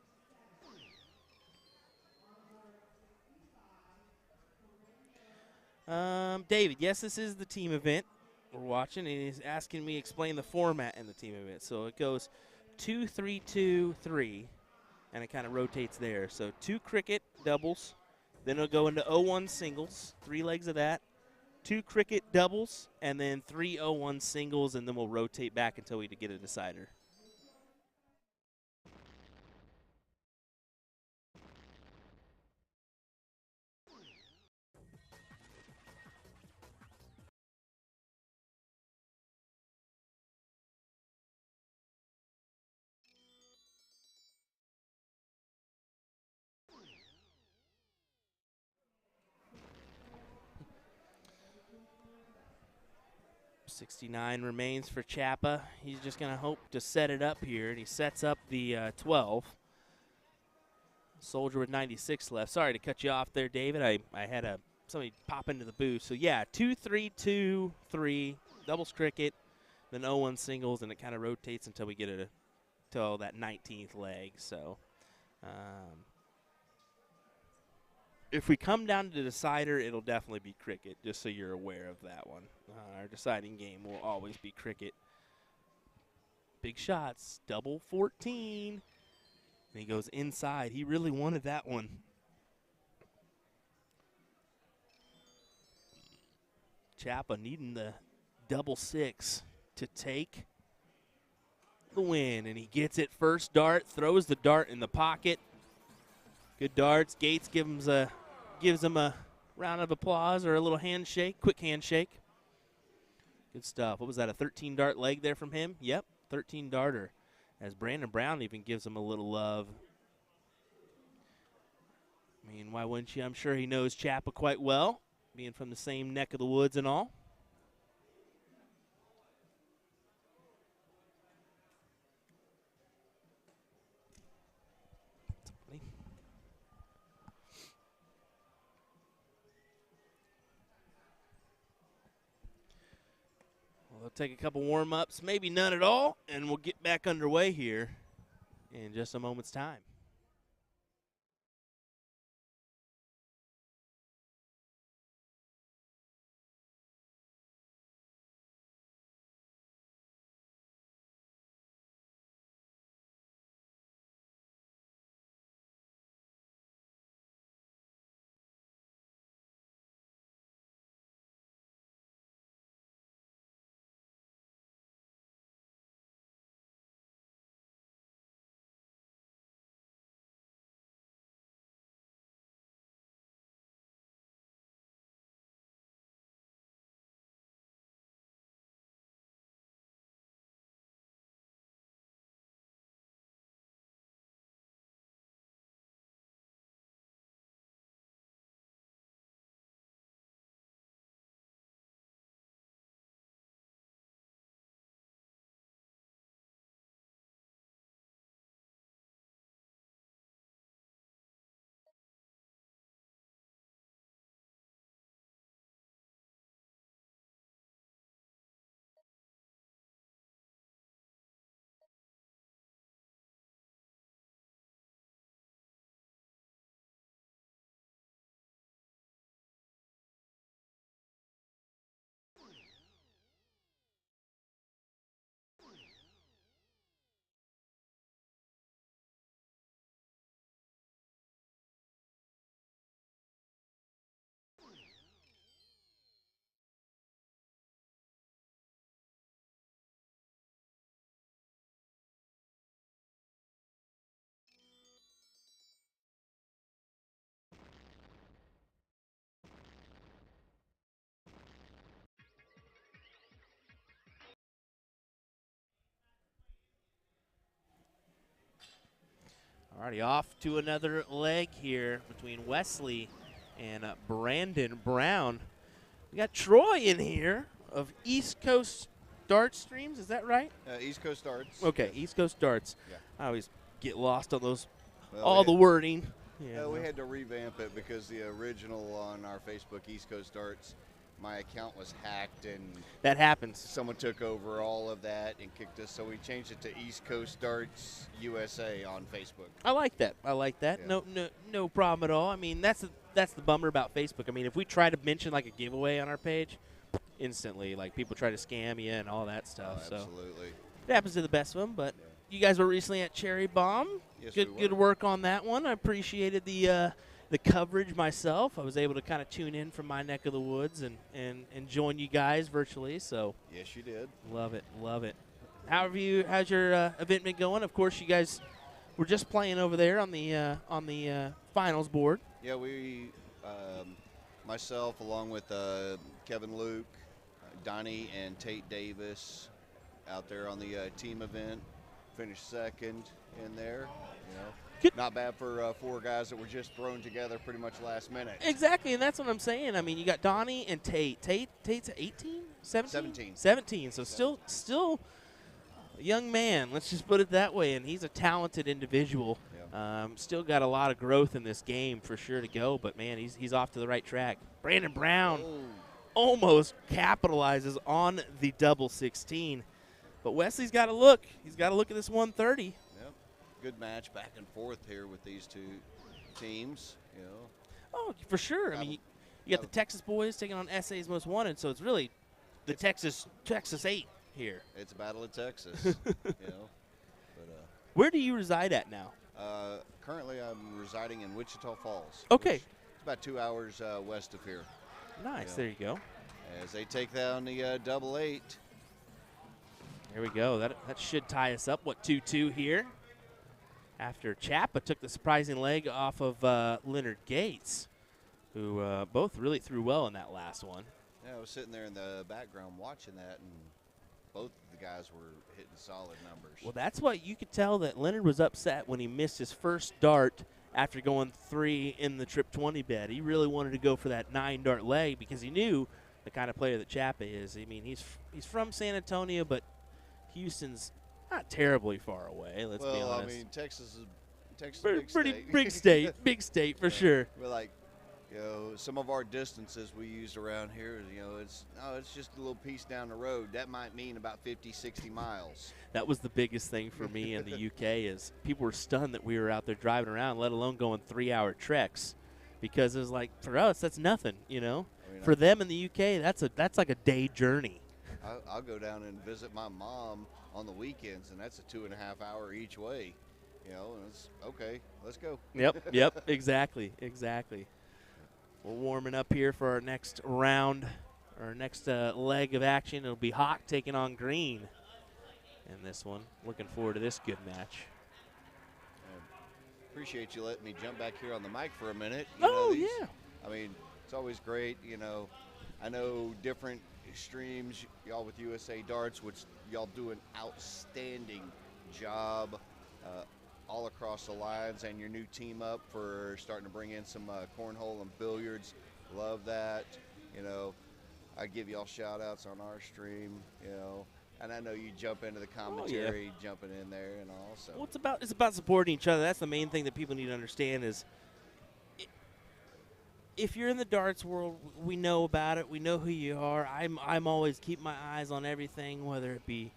A: David, yes, this is the team event we're watching, and he's asking me to explain the format in the team event. So it goes 2, 3, 2, 3, and it kind of rotates there. So 2 cricket doubles, then it'll go into 0-1 singles, 3 legs of that, 2 cricket doubles, and then 3 0-1 singles, and then we'll rotate back until we get a decider. 69 remains for Chappa. He's just going to hope to set it up here, and he sets up the 12. Soldier with 96 left. Sorry to cut you off there, David. I had somebody pop into the booth. So, yeah, 2-3-2-3, doubles cricket, then 0-1 singles, and it kind of rotates until we get it till that 19th leg. So, if we come down to the decider, it'll definitely be cricket, just so you're aware of that one. Our deciding game will always be cricket. Big shots, double 14. And he goes inside. He really wanted that one. Chappa needing the double 6 to take the win. And he gets it first dart, throws the dart in the pocket. Good darts. Gates gives him a round of applause or a little handshake, quick handshake. Good stuff. What was that, a 13 dart leg there from him? Yep, 13 darter. As Brandon Brown even gives him a little love. I mean, why wouldn't you? I'm sure he knows Chappa quite well, being from the same neck of the woods and all. We'll take a couple warm-ups, maybe none at all, and we'll get back underway here in just a moment's time. Alrighty, off to another leg here between Wesley and Brandon Brown. We got Troy in here of East Coast Darts Streams. Is that right?
G: East Coast Darts.
A: Okay, East Coast Darts.
G: Yeah.
A: I always get lost on those, the wording. Yeah,
G: we had to revamp it because the original on our Facebook, East Coast Darts, my account was hacked and
A: that happens.
G: Someone took over all of that and kicked us, so we changed it to East Coast Darts USA on Facebook.
A: I like that. Yeah. No problem at all. I mean, that's the bummer about Facebook. I mean, if we try to mention like a giveaway on our page, instantly like people try to scam you and all that stuff.
G: Absolutely.
A: So it happens to the best of them. But you guys were recently at Cherry Bomb.
G: Yes,
A: good work on that one. I appreciated the coverage myself. I was able to kind of tune in from my neck of the woods and join you guys virtually. So
G: yes, you did.
A: Love it. How's your event been going? Of course, you guys were just playing over there on the finals board.
G: Yeah, we, myself along with Kevin Luke, Donnie and Tate Davis, out there on the team event, finished second in there. You know. Not bad for 4 guys that were just thrown together pretty much last minute.
A: Exactly, and that's what I'm saying. I mean, you got Donnie and Tate. Tate's 18? 17? 17. So still a young man. Let's just put it that way. And he's a talented individual. Yeah. Still got a lot of growth in this game for sure to go. But, man, he's off to the right track. Brandon Brown almost capitalizes on the double 16. But Wesley's got to look. He's got to look at this 130.
G: Yep. Good match back and forth here with these two teams, you know.
A: Oh, for sure. I mean, you got the Texas boys taking on SA's Most Wanted, so it's really the Texas 8 here.
G: It's a battle of Texas, you know. But,
A: where do you reside at now?
G: Currently, I'm residing in Wichita Falls.
A: Okay.
G: It's about 2 hours west of here.
A: Nice.
G: Yeah.
A: There you go.
G: As they take down the double 8.
A: There we go. That should tie us up. 2-2 here. After Chappa took the surprising leg off of Leonard Gates, who both really threw well in that last one.
G: Yeah, I was sitting there in the background watching that, and both of the guys were hitting solid numbers.
A: Well, that's what you could tell that Leonard was upset when he missed his first dart after going 3 in the trip 20 bed. He really wanted to go for that 9-dart leg because he knew the kind of player that Chappa is. I mean, he's from San Antonio, but Houston's not terribly far away. Let's be honest.
G: Well, I mean, Texas is big
A: pretty
G: state.
A: big state, big state for sure.
G: But like, you know, some of our distances we use around here, you know, it's just a little piece down the road. That might mean about 50, 60 miles.
A: That was the biggest thing for me in the UK is people were stunned that we were out there driving around, let alone going 3-hour treks, because it was like for us that's nothing, you know. I mean, for them in the UK, that's like a day journey.
G: I'll go down and visit my mom on the weekends, and that's a 2.5 hour each way, you know. And it's okay. Let's go.
A: Yep. Exactly. We're warming up here for our next round, our next leg of action. It'll be Hawk taking on Green in this one. Looking forward to this good match.
G: Appreciate you letting me jump back here on the mic for a minute.
A: Yeah.
G: I mean, it's always great, you know. I know different streams, y'all with USA Darts, which y'all do an outstanding job all across the lines, and your new team up for starting to bring in some cornhole and billiards. Love that. You know, I give y'all shout outs on our stream, you know, and I know you jump into the commentary, jumping in there and all. So
A: well, it's about supporting each other. That's the main thing that people need to understand is if you're in the darts world, we know about it. We know who you are. I'm always keep my eyes on everything, whether it be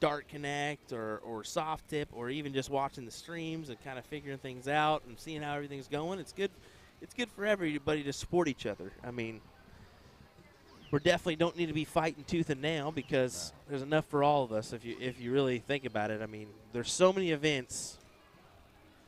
A: Dart Connect or Soft Tip, or even just watching the streams and kind of figuring things out and seeing how everything's going. It's good for everybody to support each other. I mean, we definitely don't need to be fighting tooth and nail because there's enough for all of us if you really think about it. I mean, there's so many events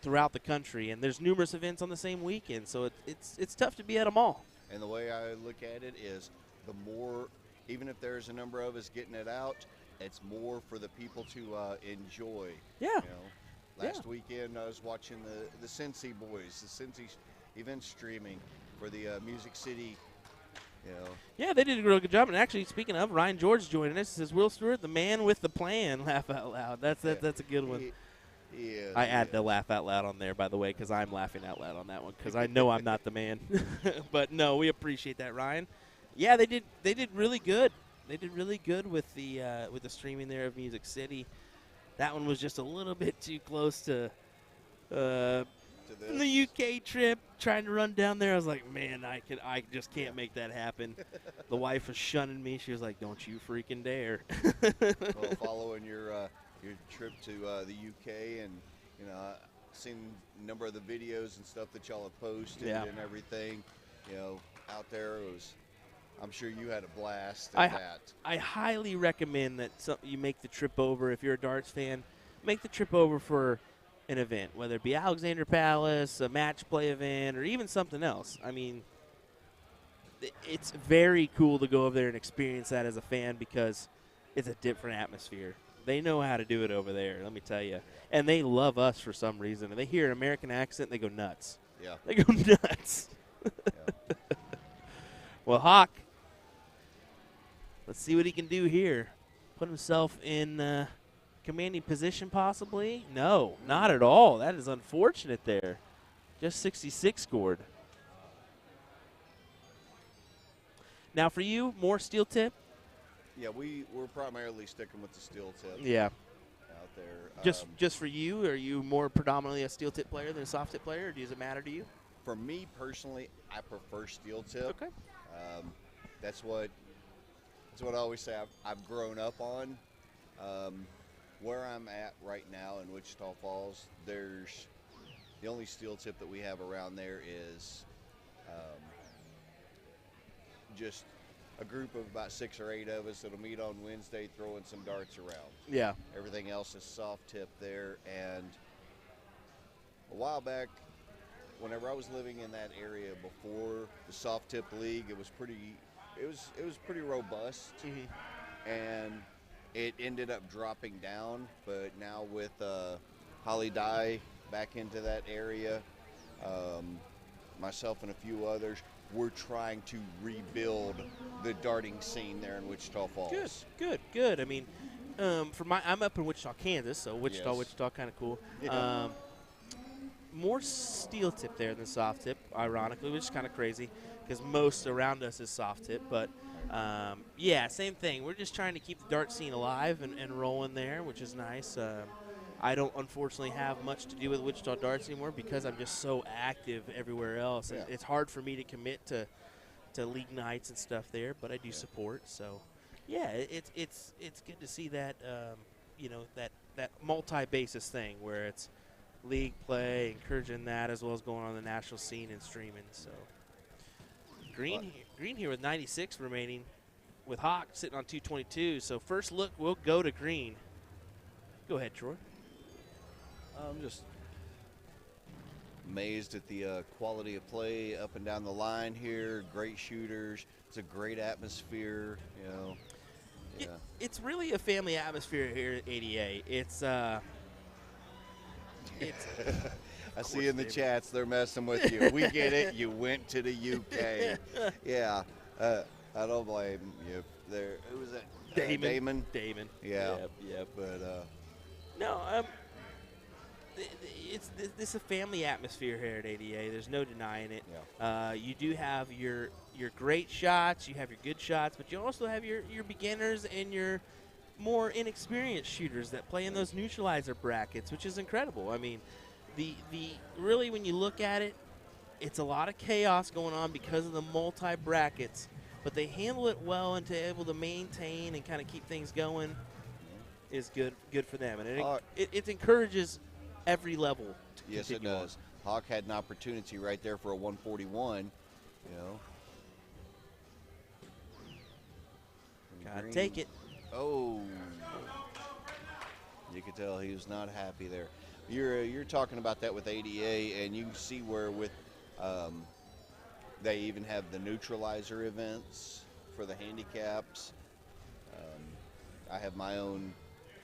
A: throughout the country, and there's numerous events on the same weekend, so it's tough to be at them all.
G: And the way I look at it is the more, even if there's a number of us getting it out, it's more for the people to enjoy.
A: Yeah.
G: You know, last weekend I was watching the Cincy boys, the Cincy event streaming for the Music City. You know. Yeah,
A: they did a real good job. And actually, speaking of, Ryan George joining us. It says Will Stuart, the man with the plan. Laugh out loud. That's a good one. I added a laugh out loud on there, by the way, because I'm laughing out loud on that one because I know I'm not the man. But no, we appreciate that, Ryan. Yeah, they did really good. They did really good with the streaming there of Music City. That one was just a little bit too close to the UK trip. Trying to run down there, I was like, man, I just can't make that happen. The wife was shunning me. She was like, don't you freaking dare.
G: Well, following your trip to the UK, and you know, seen a number of the videos and stuff that y'all have posted and everything, you know, out there. I'm sure you had a blast at that.
A: I highly recommend that you make the trip over. If you're a darts fan, make the trip over for an event, whether it be Alexander Palace, a match play event, or even something else. I mean, it's very cool to go over there and experience that as a fan because it's a different atmosphere. They know how to do it over there, let me tell you. And they love us for some reason. If they hear an American accent, they go nuts.
G: Yeah.
A: They go nuts. Yeah. Well, Hawk, let's see what he can do here. Put himself in commanding position possibly? No, not at all. That is unfortunate there. Just 66 scored. Now for you, more steel tip?
G: Yeah, we're primarily sticking with the steel tip
A: Yeah.
G: out there.
A: Just for you, are you more predominantly a steel tip player than a soft tip player, or does it matter to you?
G: For me personally, I prefer steel tip.
A: Okay.
G: That's what I always say I've grown up on. Where I'm at right now in Wichita Falls, there's the only steel tip that we have around there is just a group of about 6 or 8 of us that'll meet on Wednesday throwing some darts around.
A: Yeah.
G: Everything else is soft tip there. And a while back, whenever I was living in that area before the soft tip league, it was pretty robust.
A: Mm-hmm.
G: And it ended up dropping down, but now with Holly Dye back into that area, myself and a few others, we're trying to rebuild the darting scene there in Wichita Falls.
A: Good. I mean, I'm up in Wichita, Kansas, so Wichita, kind of cool.
G: Yeah.
A: More steel tip there than soft tip, ironically, which is kind of crazy because most around us is soft tip. But yeah, same thing. We're just trying to keep the dart scene alive and rolling there, which is nice. I don't unfortunately have much to do with Wichita darts anymore because I'm just so active everywhere else.
G: Yeah.
A: It's hard for me to commit to league nights and stuff there, but I do support. So yeah, it's good to see that that multi-basis thing where it's league play, encouraging that as well as going on the national scene and streaming. So Green here with 96 remaining, with Hawk sitting on 222. So first look, we'll go to Green. Go ahead, Troy.
G: I'm just amazed at the quality of play up and down the line here. Great shooters. It's a great atmosphere. Yeah.
A: It's really a family atmosphere here at ADA. It's
G: I see in the chats they're messing with you. We get it. You went to the UK. Yeah. I don't blame you. Who was that?
A: Damon.
G: Yeah.
A: Yep.
G: But
A: no, it's a family atmosphere here at ADA. There's no denying it.
G: Yeah.
A: You do have your great shots, you have your good shots, but you also have your beginners and your more inexperienced shooters that play in those neutralizer brackets, which is incredible. I mean, the really when you look at it, it's a lot of chaos going on because of the multi brackets, but they handle it well and to able to maintain and kind of keep things going is good for them, and it encourages every level to
G: yes, it
A: continue
G: does. Hawk had an opportunity right there for a 141.
A: Gotta take it.
G: Oh, you could tell he was not happy there. You're talking about that with ADA, and you see where with they even have the neutralizer events for the handicaps. I have my own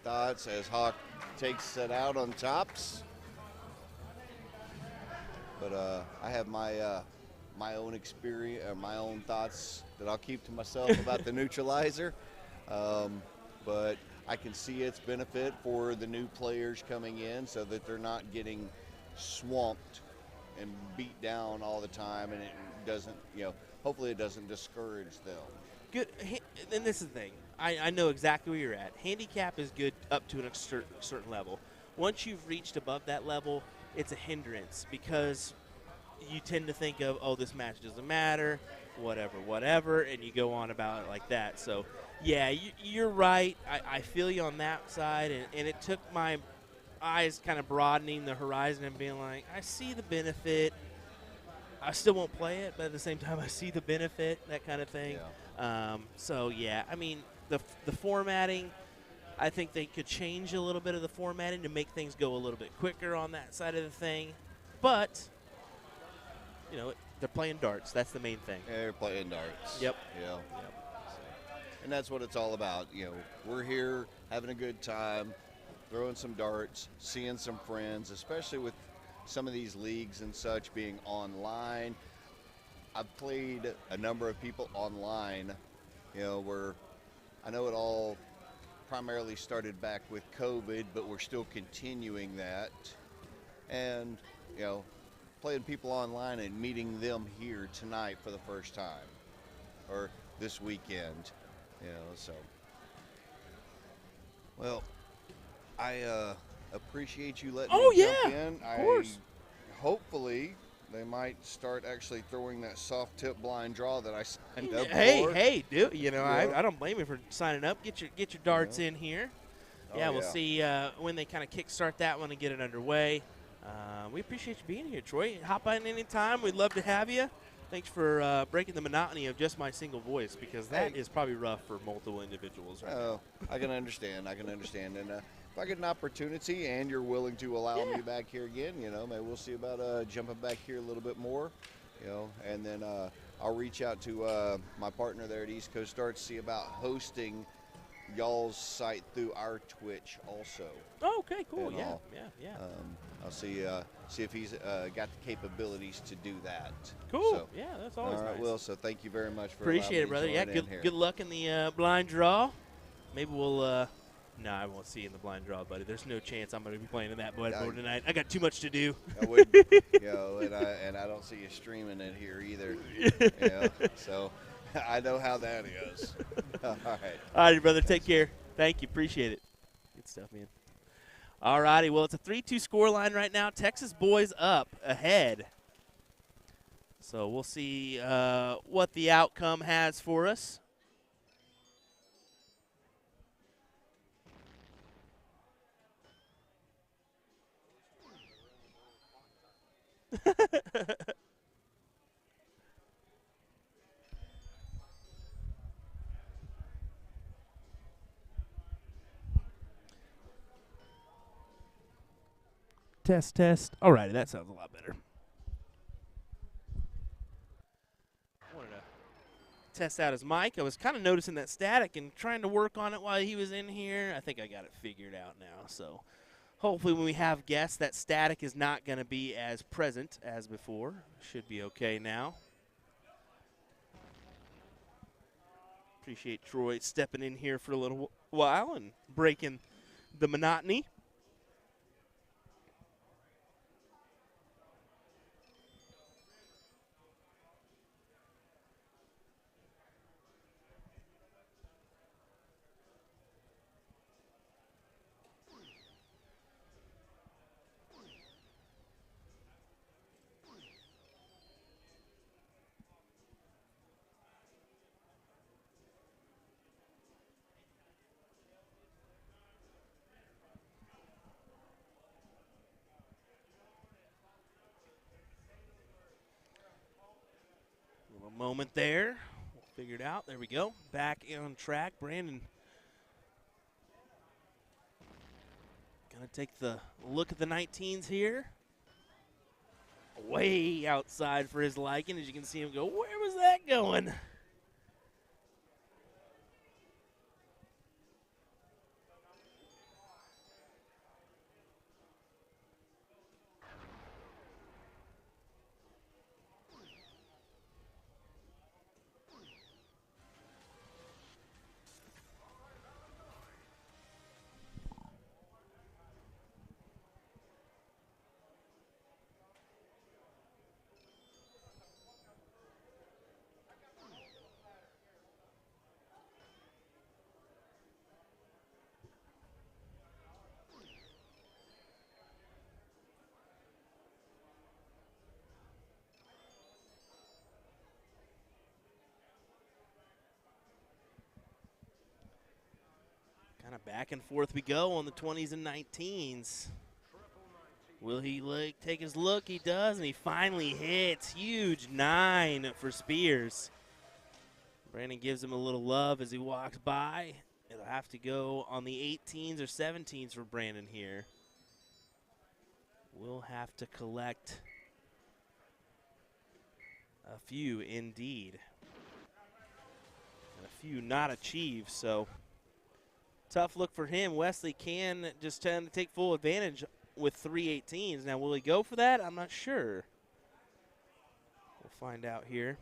G: thoughts as Hawk takes it out on tops, but I have my own experience, my own thoughts that I'll keep to myself about the neutralizer. But I can see its benefit for the new players coming in so that they're not getting swamped and beat down all the time, and it doesn't, hopefully it doesn't discourage them.
A: Good, and this is the thing. I know exactly where you're at. Handicap is good up to a certain level. Once you've reached above that level, it's a hindrance because you tend to think of, oh, this match doesn't matter, whatever, and you go on about it like that. So, yeah, you're right. I feel you on that side, and it took my eyes kind of broadening the horizon and being like, I see the benefit. I still won't play it, but at the same time, I see the benefit, that kind of thing.
G: Yeah.
A: So, yeah, I mean, the formatting, I think they could change a little bit of the formatting to make things go a little bit quicker on that side of the thing. But, they're playing darts. That's the main thing.
G: Yeah, they're playing darts.
A: Yep.
G: Yeah. And that's what it's all about. We're here having a good time, throwing some darts, seeing some friends, especially with some of these leagues and such being online. I've played a number of people online, where I know it all primarily started back with COVID, but we're still continuing that. And, playing people online and meeting them here tonight for the first time. Or this weekend. You know, so. Well, I appreciate you letting me jump in.
A: Of course.
G: Hopefully they might start actually throwing that soft tip blind draw that I signed up for.
A: Hey, dude. You know, I don't blame you for signing up. Get your darts in here. We'll see when they kind of kickstart that one and get it underway. We appreciate you being here, Troy. Hop on anytime. We'd love to have you. Thanks for breaking the monotony of just my single voice, because that is probably rough for multiple individuals right now.
G: I can understand. And if I get an opportunity and you're willing to allow me back here again, you know, maybe we'll see about jumping back here a little bit more, you know, and then I'll reach out to my partner there at East Coast Darts, see about hosting y'all's site through our Twitch also.
A: Oh, okay, cool.
G: And
A: Yeah.
G: I'll see if he's got the capabilities to do that.
A: Cool.
G: So,
A: yeah, that's always
G: all right,
A: nice.
G: Will, so thank you very much for
A: Appreciate it, brother.
G: allowing me to
A: Yeah,
G: join in here.
A: good luck in the blind draw. Maybe we'll no, I won't see you in the blind draw, buddy. There's no chance I'm going to be playing in that board tonight. I got too much to do.
G: I would, you know, and I don't see you streaming it here either. You know, so I know how that is. All right.
A: All right, brother. Take care. Thank you. Appreciate it. Good stuff, man. All righty. Well, it's a 3-2 score line right now. Texas boys up ahead. So we'll see what the outcome has for us. Test. All righty, that sounds a lot better. I wanted to test out his mic. I was kind of noticing that static and trying to work on it while he was in here. I think I got it figured out now. So hopefully when we have guests, that static is not going to be as present as before. Should be okay now. Appreciate Troy stepping in here for a little while and breaking the monotony. Moment there. We'll figure it out. There we go. Back on track. Brandon going to take the look at the 19s here. Way outside for his liking. As you can see him go, where was that going? Kind of back and forth we go on the 20s and 19s. Will he take his look? He does, and he finally hits. Huge 9 for Spears. Brandon gives him a little love as he walks by. It'll have to go on the 18s or 17s for Brandon here. We'll have to collect a few indeed. And a few not achieved, so tough look for him. Wesley can just tend to take full advantage with 3 18s. Now, will he go for that? I'm not sure. We'll find out here.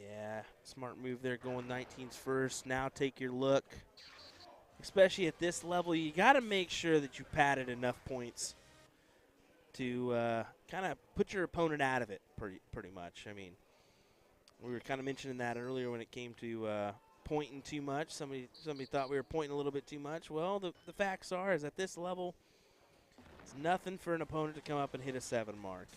A: Yeah, smart move there, going 19s first. Now take your look. Especially at this level, you got to make sure that you padded enough points to kind of put your opponent out of it pretty much. I mean, we were kind of mentioning that earlier when it came to pointing too much. Somebody thought we were pointing a little bit too much. Well, the facts are is at this level, it's nothing for an opponent to come up and hit a 7 mark.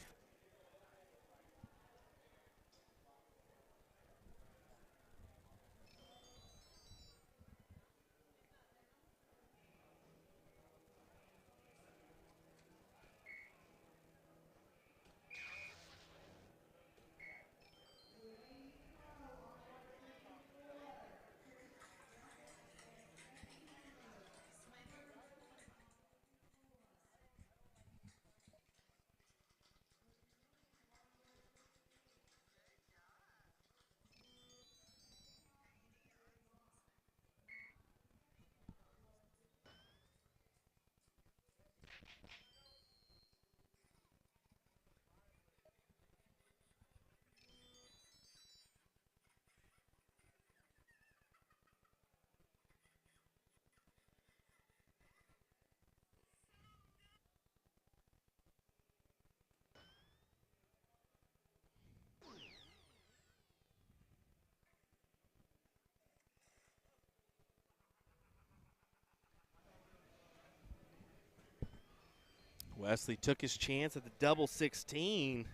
A: Wesley took his chance at the double 16.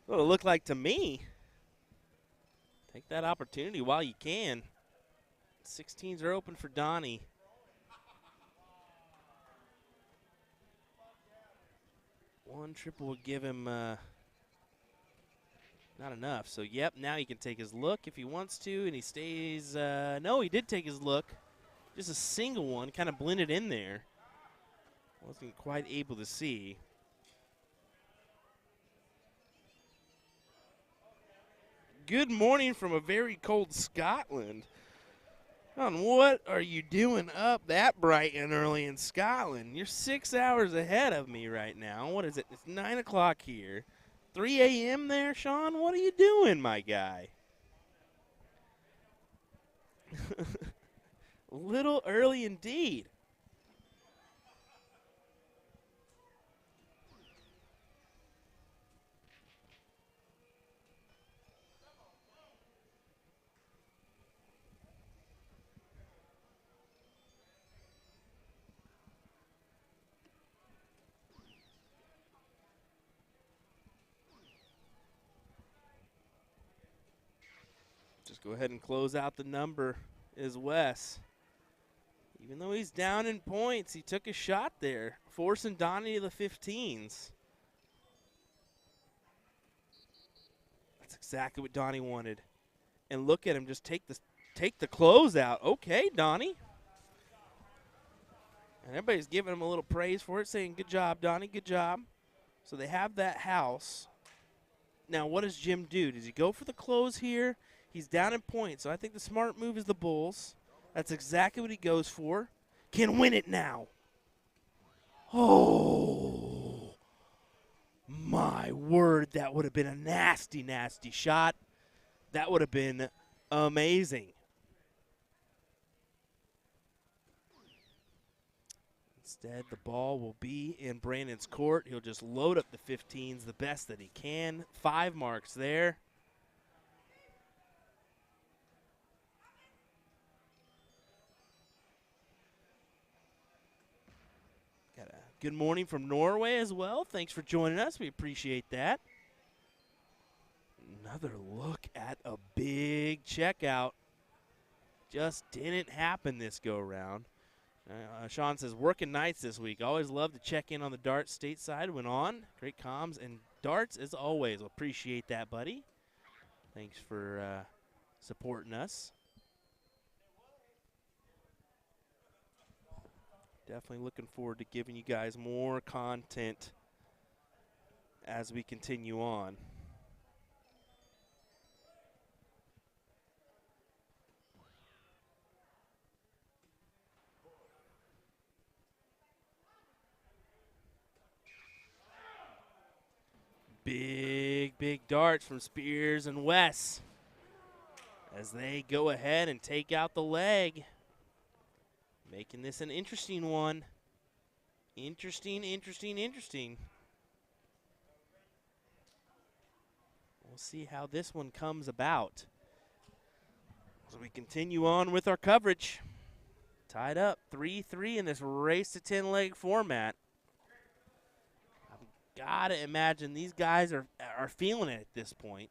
A: What it looked like to me. Take that opportunity while you can. 16s are open for Donnie. One triple would give him not enough. So, yep, now he can take his look if he wants to, and he stays. No, he did take his look. Just a single one, kind of blended in there. Wasn't quite able to see. Good morning from a very cold Scotland. John, what are you doing up that bright and early in Scotland? You're 6 hours ahead of me right now. What is it? It's 9 o'clock here. 3 a.m. there, Sean? What are you doing, my guy? A little early indeed. Just go ahead and close out the number is Wes. Even though he's down in points, he took a shot there, forcing Donnie to the 15s. That's exactly what Donnie wanted. And look at him just take the close out. Okay, Donnie. And everybody's giving him a little praise for it, saying, good job, Donnie, good job. So they have that house. Now, what does Jim do? Does he go for the close here? He's down in points, so I think the smart move is the Bulls. That's exactly what he goes for. Can win it now. Oh, my word, that would have been a nasty, nasty shot. That would have been amazing. Instead, the ball will be in Brandon's court. He'll just load up the 15s the best that he can. 5 marks there. Got a good morning from Norway as well. Thanks for joining us. We appreciate that. Another look at a big checkout. Just didn't happen this go-around. Sean says, working nights this week. Always love to check in on the darts stateside. Went on. Great comms and darts as always. We'll appreciate that, buddy. Thanks for supporting us. Definitely looking forward to giving you guys more content as we continue on. Big darts from Spears and Wes as they go ahead and take out the leg. Making this an interesting one. Interesting. we'll see how this one comes about. So we continue on with our coverage. Tied up 3-3 in this race to 10-leg format. I've got to imagine these guys are feeling it at this point.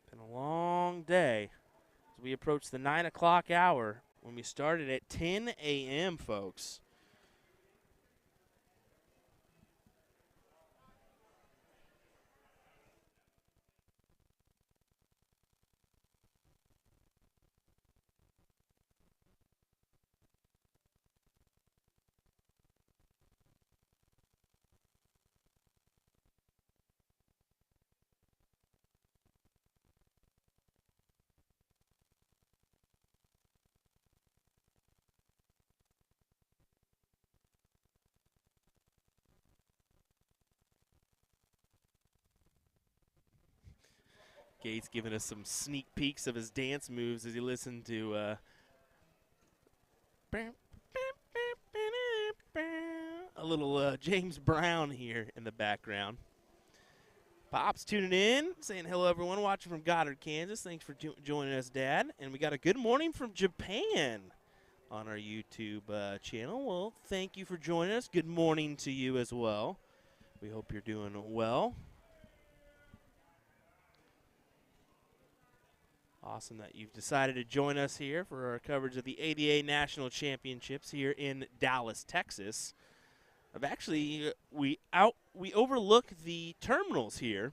A: Been a long day as we approach the 9 o'clock hour when we started at 10 a.m., folks. Gates giving us some sneak peeks of his dance moves as he listened to a little James Brown here in the background. Pop's tuning in, saying hello, everyone, watching from Goddard, Kansas. Thanks for joining us, Dad. And we got a good morning from Japan on our YouTube channel. Well, thank you for joining us. Good morning to you as well. We hope you're doing well. Awesome that you've decided to join us here for our coverage of the ADA National Championships here in Dallas, Texas. We overlook the terminals here.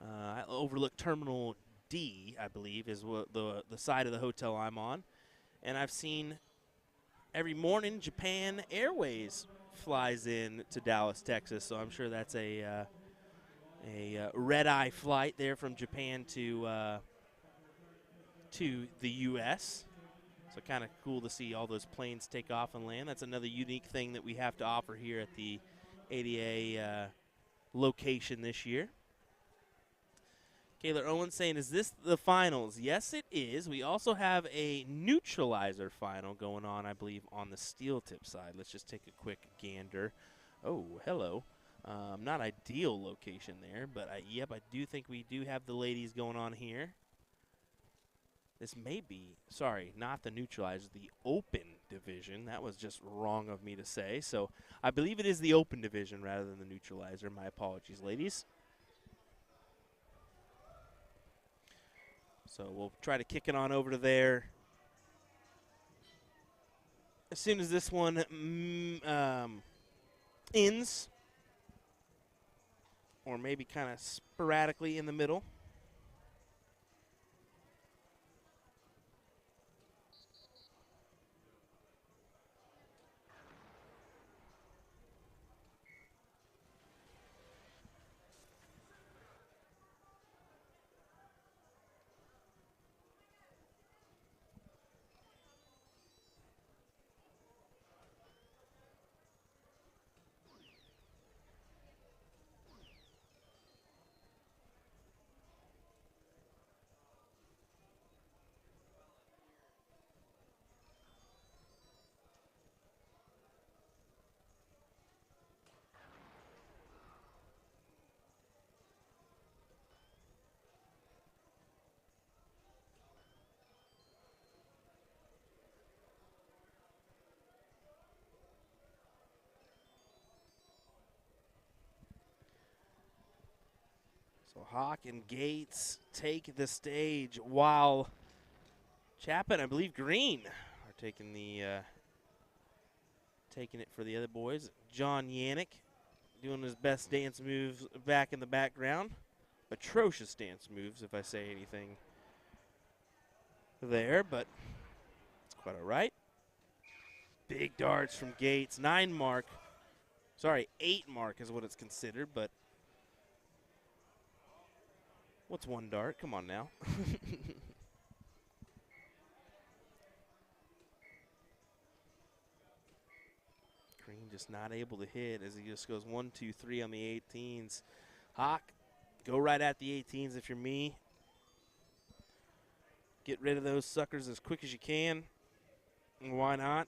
A: I overlook Terminal D, I believe, is what the side of the hotel I'm on. And I've seen every morning Japan Airways flies in to Dallas, Texas, so I'm sure that's a red-eye flight there from Japan to the U.S. So kind of cool to see all those planes take off and land. That's another unique thing that we have to offer here at the ADA location this year. Kayla Owen saying, is this the finals? Yes, it is. We also have a neutralizer final going on, I believe, on the steel tip side. Let's just take a quick gander. Oh, hello. Not ideal location there, but yep, I do think we do have the ladies going on here. This may be, sorry, not the neutralizer, the open division. That was just wrong of me to say. So I believe it is the open division rather than the neutralizer. My apologies, ladies. So we'll try to kick it on over to there as soon as this one ends, or maybe kind of sporadically in the middle. So Hawk and Gates take the stage while Chapin, I believe Green, are taking it for the other boys. John Yannick doing his best dance moves back in the background. Atrocious dance moves, if I say anything there, but it's quite all right. Big darts from Gates, 8 mark is what it's considered, but what's one dart? Come on now. Green just not able to hit as he just goes 1, 2, 3 on the 18s. Hawk, go right at the 18s if you're me. Get rid of those suckers as quick as you can. And why not?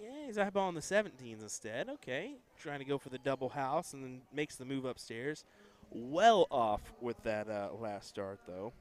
A: Yeah, he's eyeballing the 17s instead. Okay, trying to go for the double house and then makes the move upstairs. Well off with that last start, though.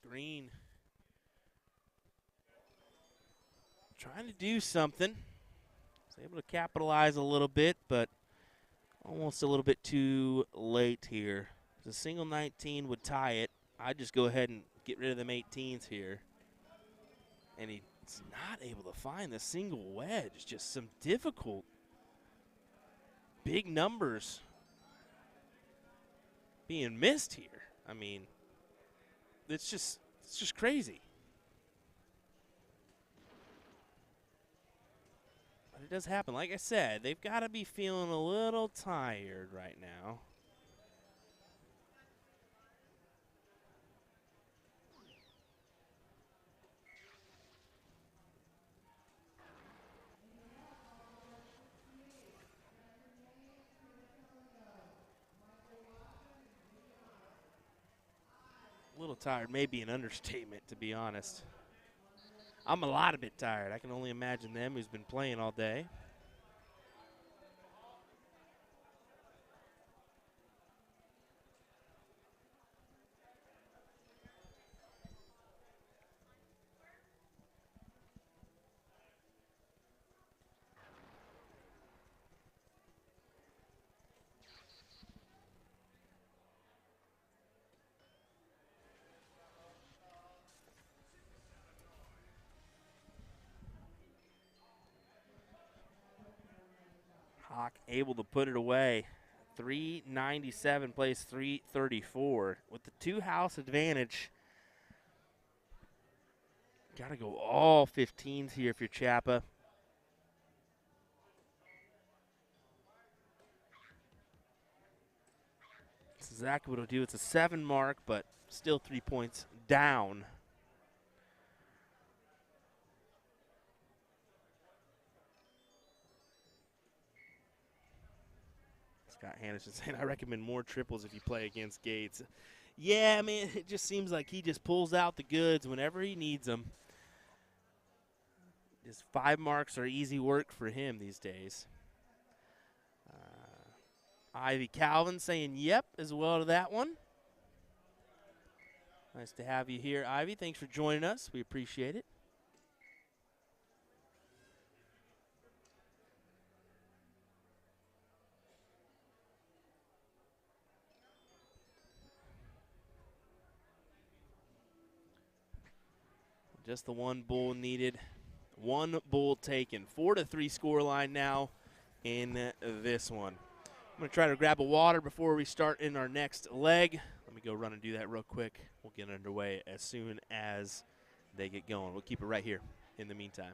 A: Green trying to do something. Was able to capitalize a little bit, but almost a little bit too late here. The single 19 would tie it. I'd just go ahead and get rid of them 18s here. And he's not able to find the single wedge. Just some difficult big numbers being missed here. I mean, it's just crazy. But it does happen. Like I said, they've got to be feeling a little tired right now. A little tired may be an understatement, to be honest. I'm a lot of bit tired. I can only imagine them who's been playing all day. Hawk able to put it away. 397 plays 334. With the two-house advantage, got to go all 15s here if you're Chappa. That's exactly what it'll do. It's a 7 mark, but still 3 points down. Scott Handerson saying, I recommend more triples if you play against Gates. Yeah, I mean, it just seems like he just pulls out the goods whenever he needs them. Just 5 marks are easy work for him these days. Ivy Calvin saying yep as well to that one. Nice to have you here, Ivy. Thanks for joining us. We appreciate it. Just the one bull needed. One bull taken. 4-3 scoreline now in this one. I'm going to try to grab a water before we start in our next leg. Let me go run and do that real quick. We'll get underway as soon as they get going. We'll keep it right here in the meantime.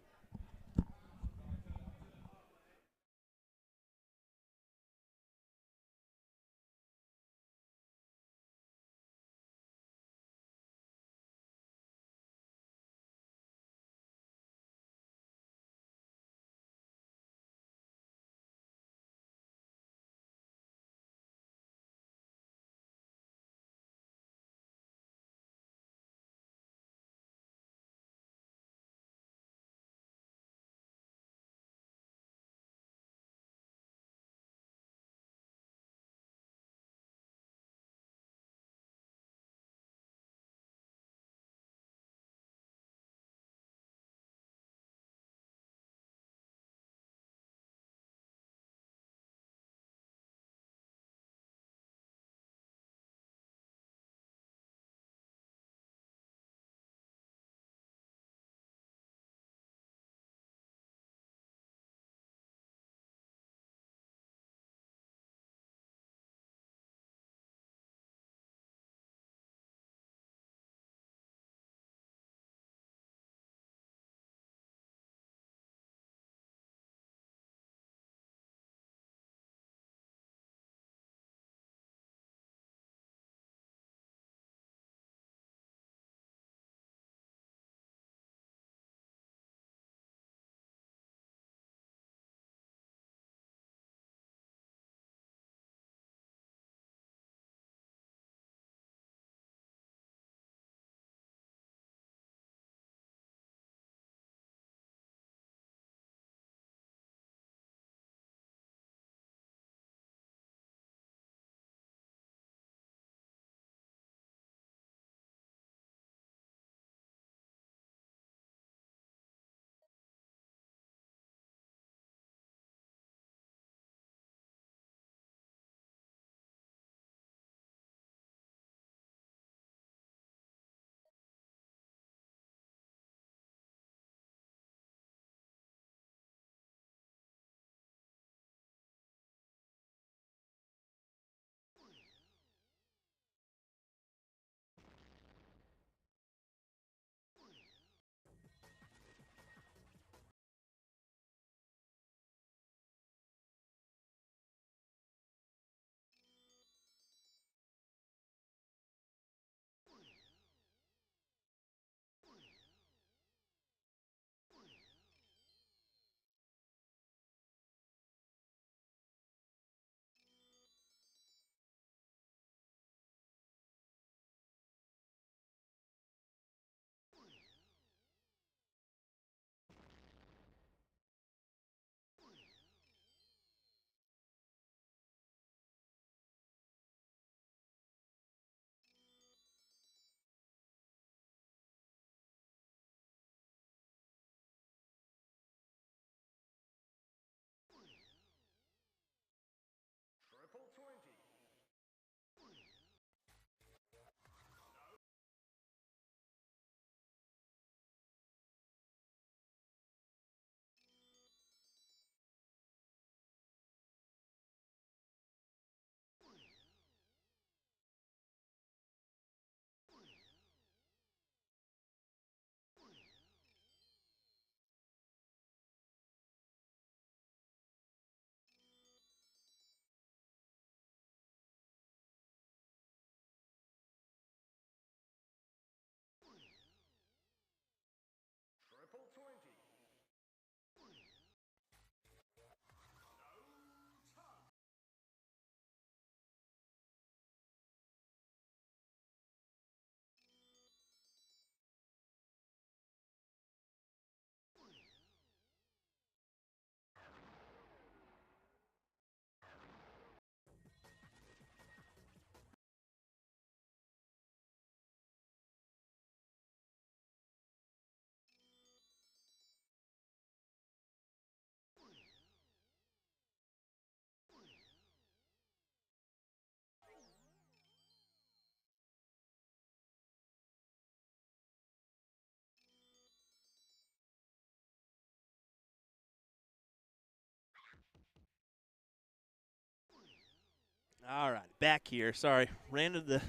A: All right, back here. Sorry, ran to the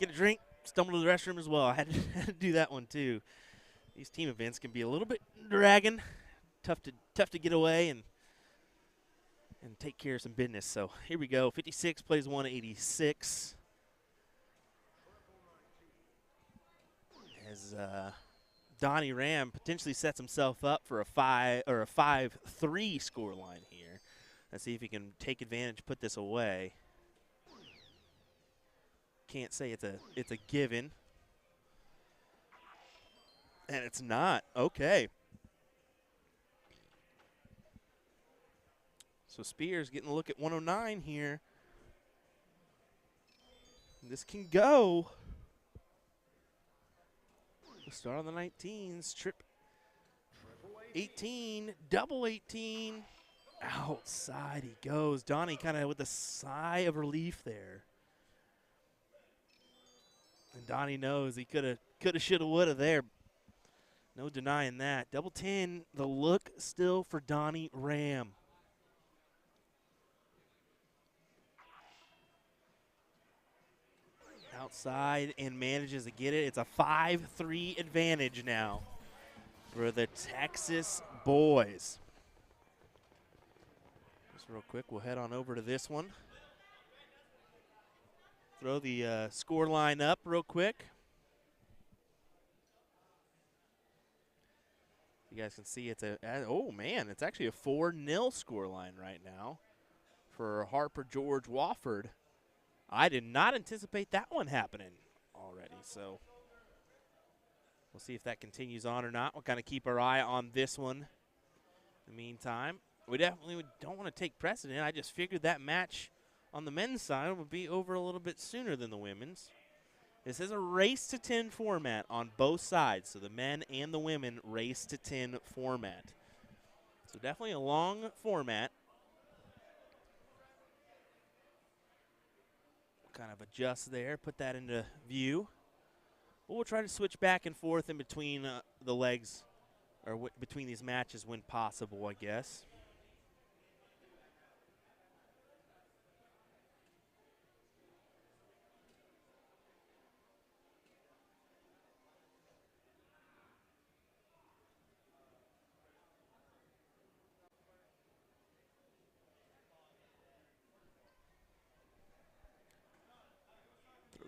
A: get a drink, stumbled to the restroom as well. I had to do that one too. These team events can be a little bit dragging, tough to get away and take care of some business. So here we go. 56 plays 186. As Donnie Ram potentially sets himself up for a 5-3 score line here. Let's see if he can take advantage, put this away. Can't say it's a given. And it's not. Okay. So Spears getting a look at 109 here. This can go. We'll start on the 19s. Trip 18, double 18. Outside he goes. Donnie kind of with a sigh of relief there. And Donnie knows he coulda, shoulda, woulda there. No denying that. Double 10, the look still for Donnie Ram. Outside and manages to get it. It's a 5-3 advantage now for the Texas boys. Just real quick, we'll head on over to this one. Throw the score line up real quick. You guys can see it's oh man, it's actually a 4-0 score line right now for Harper George Wofford. I did not anticipate that one happening already, so we'll see if that continues on or not. We'll kind of keep our eye on this one in the meantime. We definitely don't want to take precedent. I just figured that match on the men's side would be over a little bit sooner than the women's. This is a race-to-10 format on both sides, so the men and the women race-to-10 format. So definitely a long format. Kind of adjust there, put that into view. But we'll try to switch back and forth in between the legs, or between these matches when possible, I guess.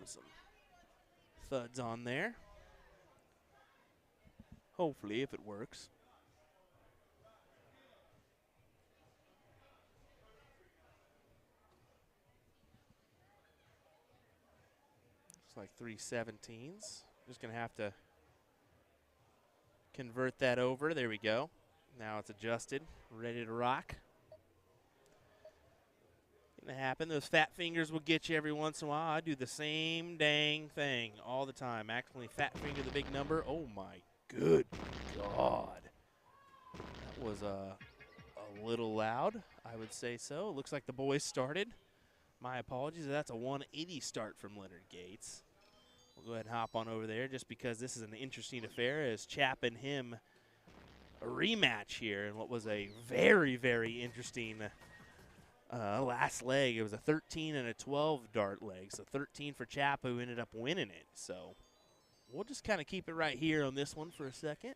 A: Some thuds on there. Hopefully, if it works. Looks like 3 17s. Just going to have to convert that over. There we go. Now it's adjusted, ready to rock. Gonna happen. Those fat fingers will get you every once in a while. I do the same dang thing all the time. Accidentally fat finger the big number. Oh my good God. That was a little loud, I would say so. Looks like the boys started. My apologies. That's a 180 start from Leonard Gates. We'll go ahead and hop on over there just because this is an interesting affair as Chap and him a rematch here in what was a very, very interesting last leg. It was a 13 and a 12 dart leg. So 13 for Chap, who ended up winning it. So we'll just kind of keep it right here on this one for a second.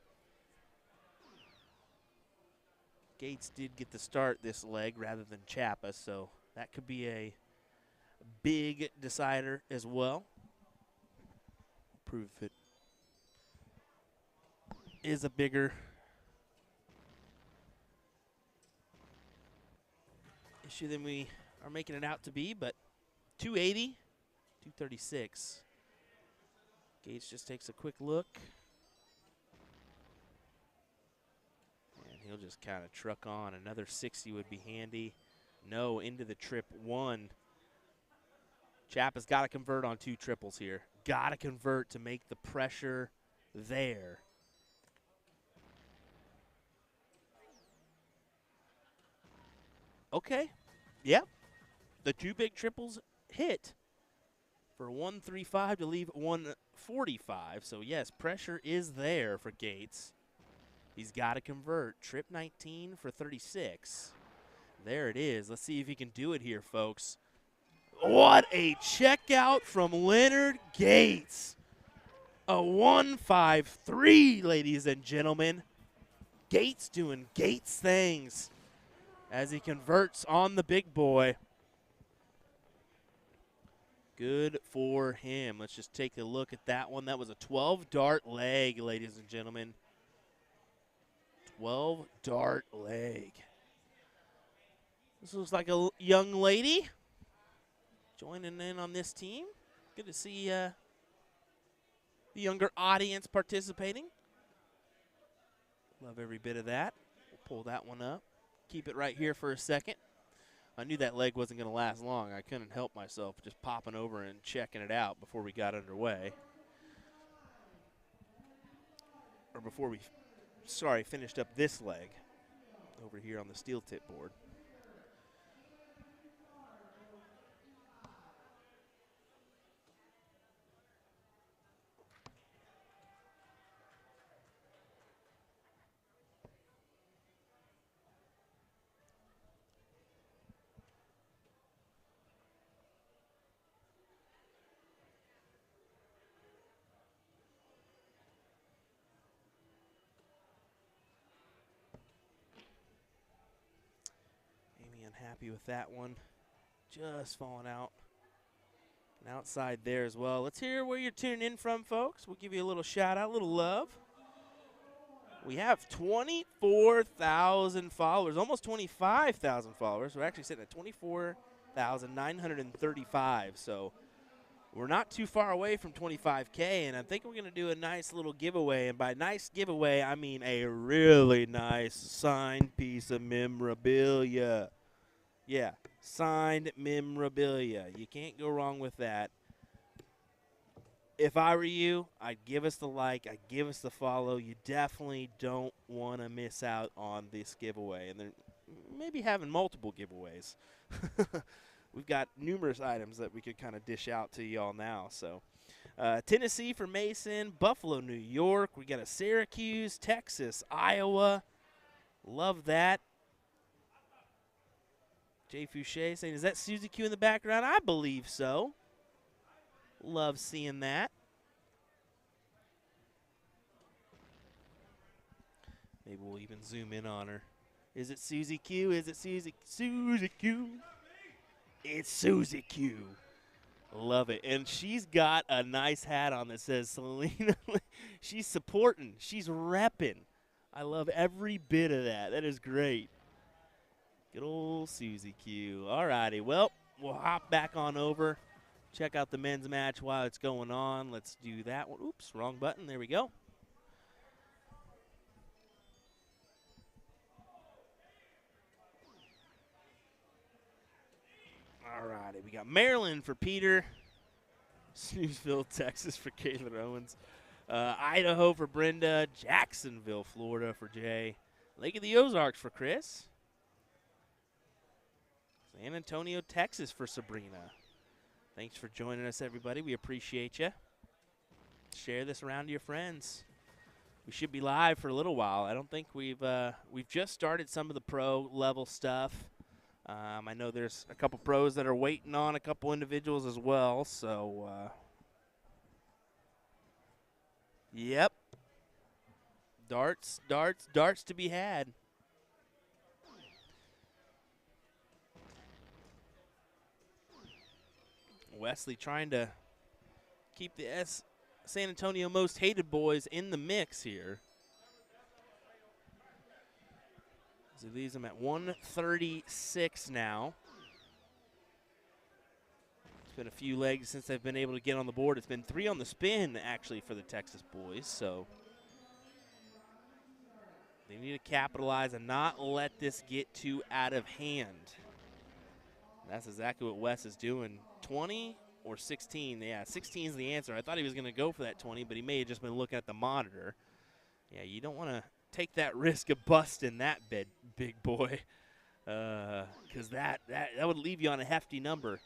A: Gates did get the start this leg rather than Chappa, so that could be a big decider as well. Prove if it is a bigger issue than we are making it out to be, but 280, 236. Gates just takes a quick look. And he'll just kind of truck on. Another 60 would be handy. No, into the trip 1. Chap has got to convert on 2 triples here. Got to convert to make the pressure there. Okay, yep. The 2 big triples hit for 135 to leave 145. So, yes, pressure is there for Gates. He's got to convert. Trip 19 for 36. There it is. Let's see if he can do it here, folks. What a checkout from Leonard Gates. A 153, ladies and gentlemen. Gates doing Gates things as he converts on the big boy. Good for him. Let's just take a look at that one. That was a 12-dart leg, ladies and gentlemen. 12-dart leg. This looks like a young lady joining in on this team. Good to see the younger audience participating. Love every bit of that. We'll pull that one up. Keep it right here for a second. I knew that leg wasn't going to last long. I couldn't help myself just popping over and checking it out before we got underway. Or before we, finished up this leg over here on the steel tip board. Happy with that one. Just falling out. And outside there as well. Let's hear where you're tuning in from, folks. We'll give you a little shout out, a little love. We have 24,000 followers, almost 25,000 followers. We're actually sitting at 24,935. So we're not too far away from 25K, and I think we're going to do a nice little giveaway. And by nice giveaway, I mean a really nice signed piece of memorabilia. Yeah, signed memorabilia. You can't go wrong with that. If I were you, I'd give us the like, I'd give us the follow. You definitely don't want to miss out on this giveaway. And then maybe having multiple giveaways. We've got numerous items that we could kind of dish out to y'all now. So Tennessee for Mason, Buffalo, New York. We got a Syracuse, Texas, Iowa. Love that. Jay Fouché saying, is that Susie Q in the background? I believe so. Love seeing that. Maybe we'll even zoom in on her. Is it Susie Q? Is it Susie Q? It's Susie Q. Love it. And she's got a nice hat on that says Selena. She's supporting. She's repping. I love every bit of that. That is great. Good old Susie Q. All righty. Well, we'll hop back on over. Check out the men's match while it's going on. Let's do that one. Oops, wrong button. There we go. All righty. We got Maryland for Peter. Snoozeville, Texas for Caitlin Owens. Idaho for Brenda. Jacksonville, Florida for Jay. Lake of the Ozarks for Chris. San Antonio, Texas for Sabrina. Thanks for joining us, everybody. We appreciate you. Share this around to your friends. We should be live for a little while. I don't think we've just started some of the pro level stuff. I know there's a couple pros that are waiting on a couple individuals as well. So, yep. Darts to be had. Wesley trying to keep the San Antonio most hated boys in the mix here. So he leaves them at 136 now. It's been a few legs since they've been able to get on the board. It's been 3 on the spin, actually, for the Texas boys. So they need to capitalize and not let this get too out of hand. That's exactly what Wes is doing. 20 or 16? Yeah, 16 is the answer. I thought he was going to go for that 20, but he may have just been looking at the monitor. Yeah, you don't want to take that risk of busting that big boy, because that would leave you on a hefty number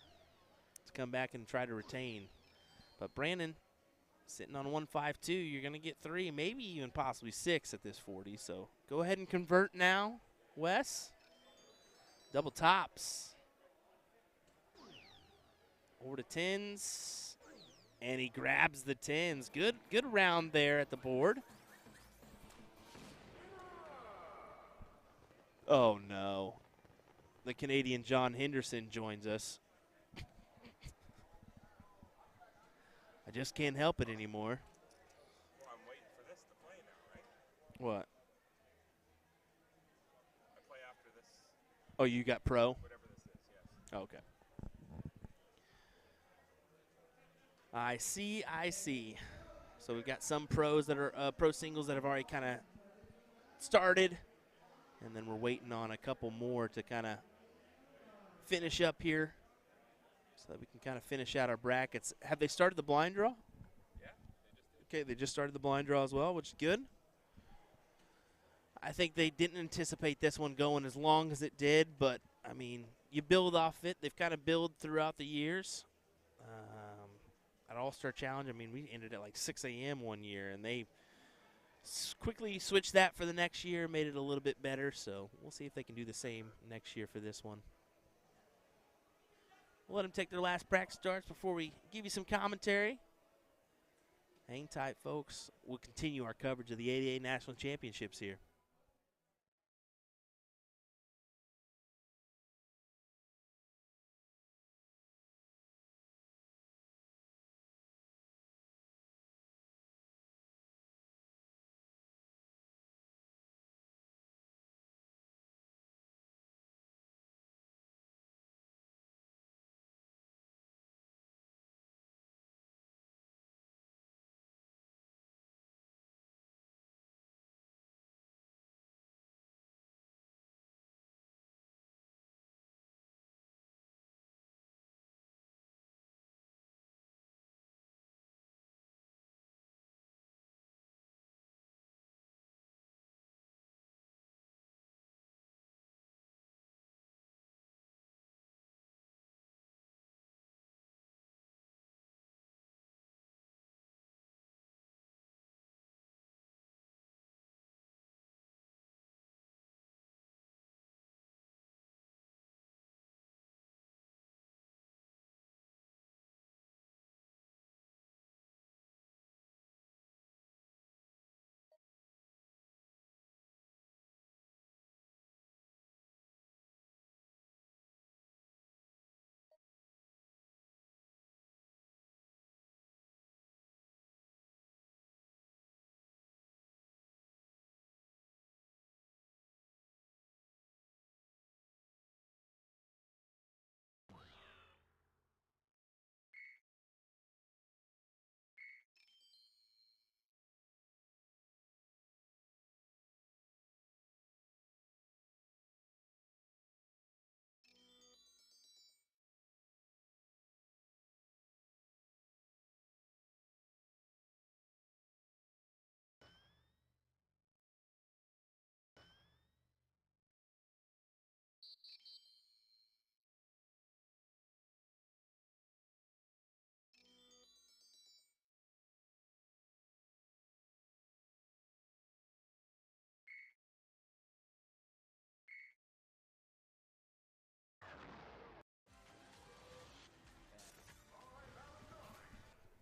A: to come back and try to retain. But Brandon sitting on 152, you're going to get 3, maybe even possibly 6 at this 40. So go ahead and convert now, Wes. Double tops. Over to tens, and he grabs the tens. Good round there at the board. Oh no, the Canadian John Henderson joins us. I just can't help it anymore.
H: Well, I'm waiting for this to play now, right?
A: What?
H: I play after this.
A: Oh, you got pro?
H: Whatever this is, yes.
A: Okay. I see. So we've got some pros that are pro singles that have already kind of started, and then we're waiting on a couple more to kind of finish up here so that we can kind of finish out our brackets. Have they started the blind draw?
H: Yeah,
A: Okay, they just started the blind draw as well, which is good. I think they didn't anticipate this one going as long as it did, but, I mean, you build off it. They've kind of built throughout the years. At All-Star Challenge, I mean, we ended at like 6 a.m. one year, and they quickly switched that for the next year, made it a little bit better, so we'll see if they can do the same next year for this one. We'll let them take their last practice starts before we give you some commentary. Hang tight, folks. We'll continue our coverage of the 88 National Championships here.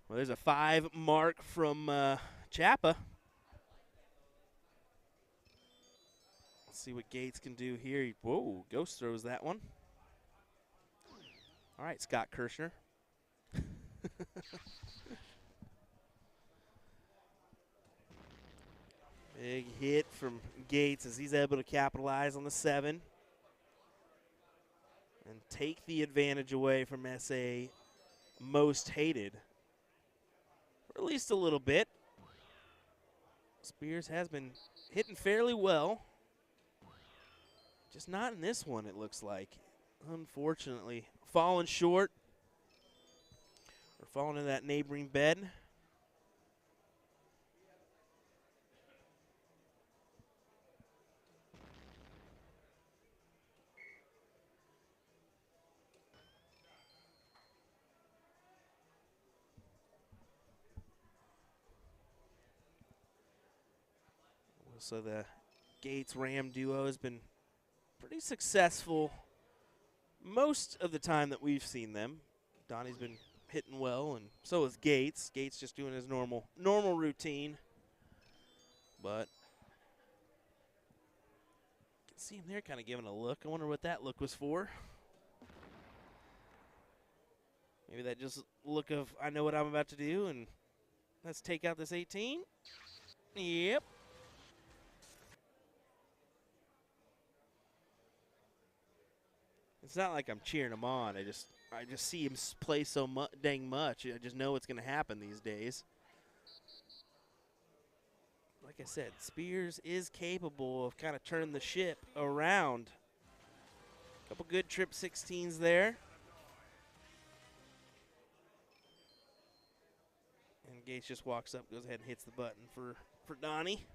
A: Well, there's a 5 mark from Chappa. Let's see what Gates can do here. Whoa, Ghost throws that one. All right, Scott Kirshner. Big hit from Gates as he's able to capitalize on the 7 and take the advantage away from SA Most Hated. Or at least a little bit. Spears has been hitting fairly well. Just not in this one, it looks like. Unfortunately, falling short. Or falling in that neighboring bed. So the Gates-Ram duo has been pretty successful most of the time that we've seen them. Donnie's been hitting well, and so is Gates. Gates just doing his normal routine. But you can see him there kind of giving a look. I wonder what that look was for. Maybe that just look of, I know what I'm about to do, and let's take out this 18. Yep. It's not like I'm cheering him on. I just see him play so dang much. I just know it's going to happen these days. Like I said, Spears is capable of kind of turning the ship around. Couple good trip 16s there. And Gates just walks up, goes ahead and hits the button for Donnie.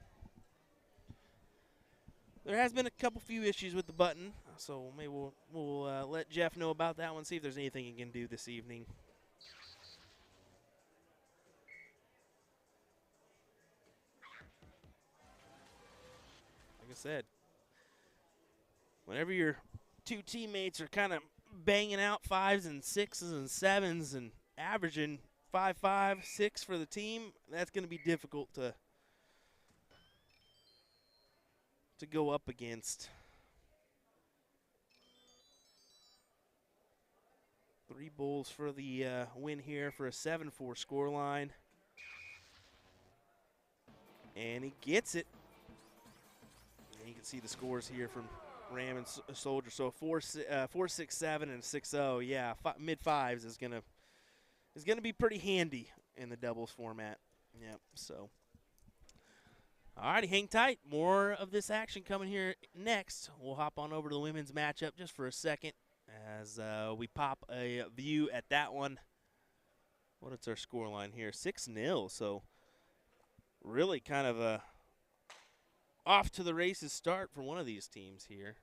A: There has been a few issues with the button, so maybe we'll let Jeff know about that one, see if there's anything he can do this evening. Like I said, whenever your two teammates are kind of banging out 5s and 6s and 7s and averaging 5, 5, 6 for the team, that's going to be difficult to go up against. 3 bulls for the win here for a 7-4 scoreline. And he gets it. And you can see the scores here from Ram and Soldier. So 4-6-7 and 6-0. Yeah, mid 5s is gonna be pretty handy in the doubles format. Yep. So. Alrighty, hang tight. More of this action coming here next. We'll hop on over to the women's matchup just for a second as we pop a view at that one. What is our score line here? 6-0. So really kind of a off to the races start for one of these teams here.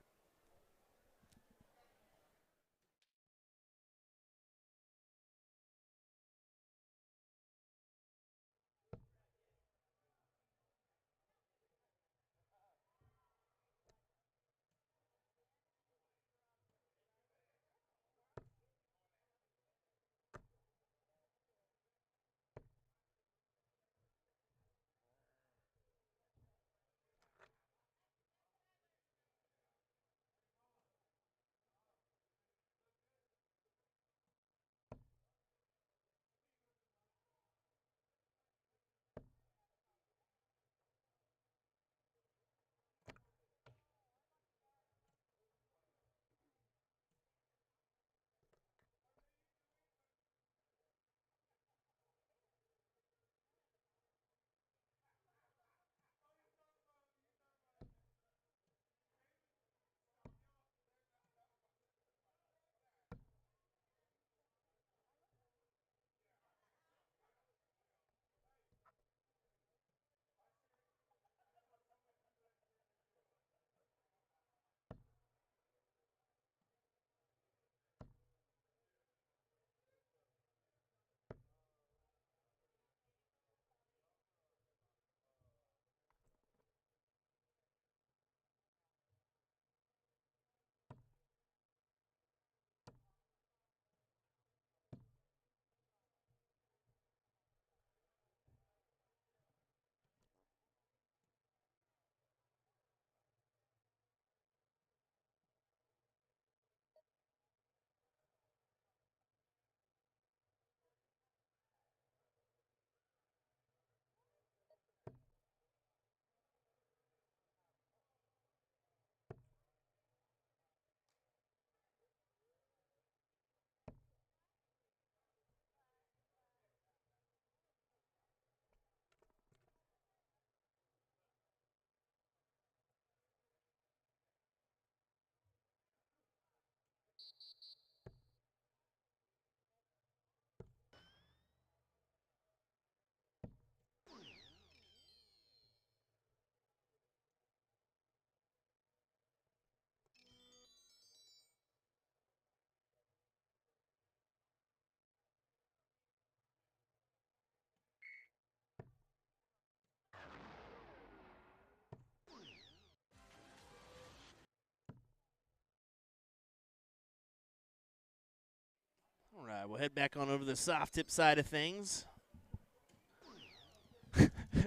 A: we'll head back on over the soft tip side of things.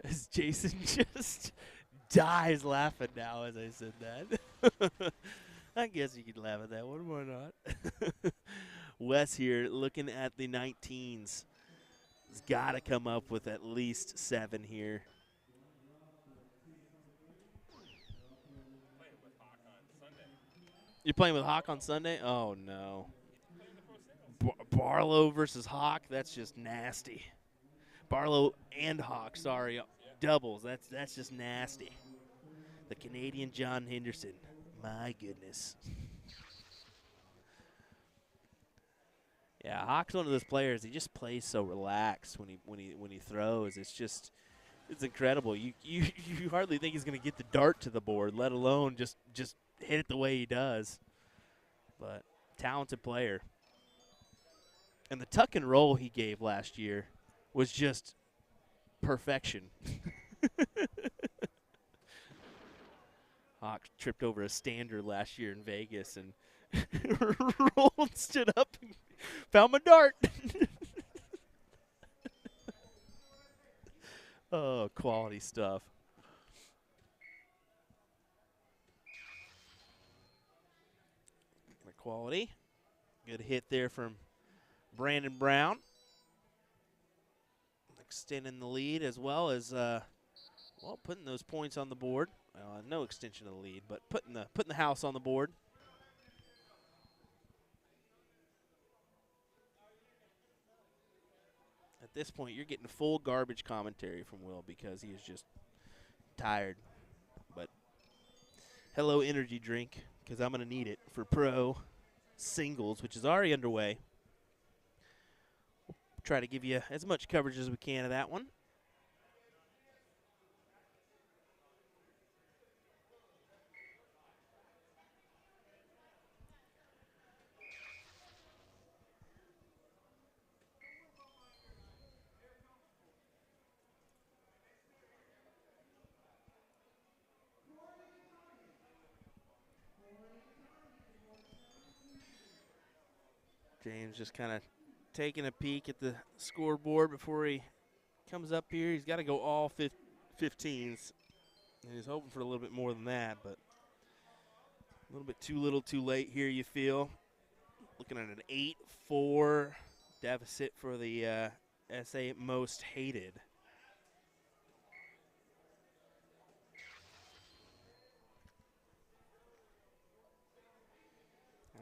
A: As Jason just dies laughing now as I said that. I guess you could laugh at that one, why not? Wes here looking at the 19s. He's got to come up with at least 7 here. You're playing with Hawk on Sunday? Oh, no. Barlow versus Hawk? That's just nasty. Barlow and Hawk, sorry. Doubles. That's just nasty. The Canadian John Henderson. My goodness. Yeah, Hawk's one of those players. He just plays so relaxed when he throws. It's incredible. You hardly think he's going to get the dart to the board, let alone just hit it the way he does. But talented player. And the tuck and roll he gave last year was just perfection. Hawk tripped over a standard last year in Vegas and rolled, stood up, and found my dart. Oh, quality stuff. Quality. Good hit there from Brandon Brown. Extending the lead as well as, putting those points on the board. No extension of the lead, but putting the house on the board. At this point, you're getting full garbage commentary from Will because he is just tired. But hello, energy drink, because I'm going to need it for pro singles, which is already underway. We'll try to give you as much coverage as we can of that one. James just kind of taking a peek at the scoreboard before he comes up here. He's got to go all 15s. And he's hoping for a little bit more than that, but a little bit too little too late here, you feel. Looking at an 8-4 deficit for the SA Most Hated.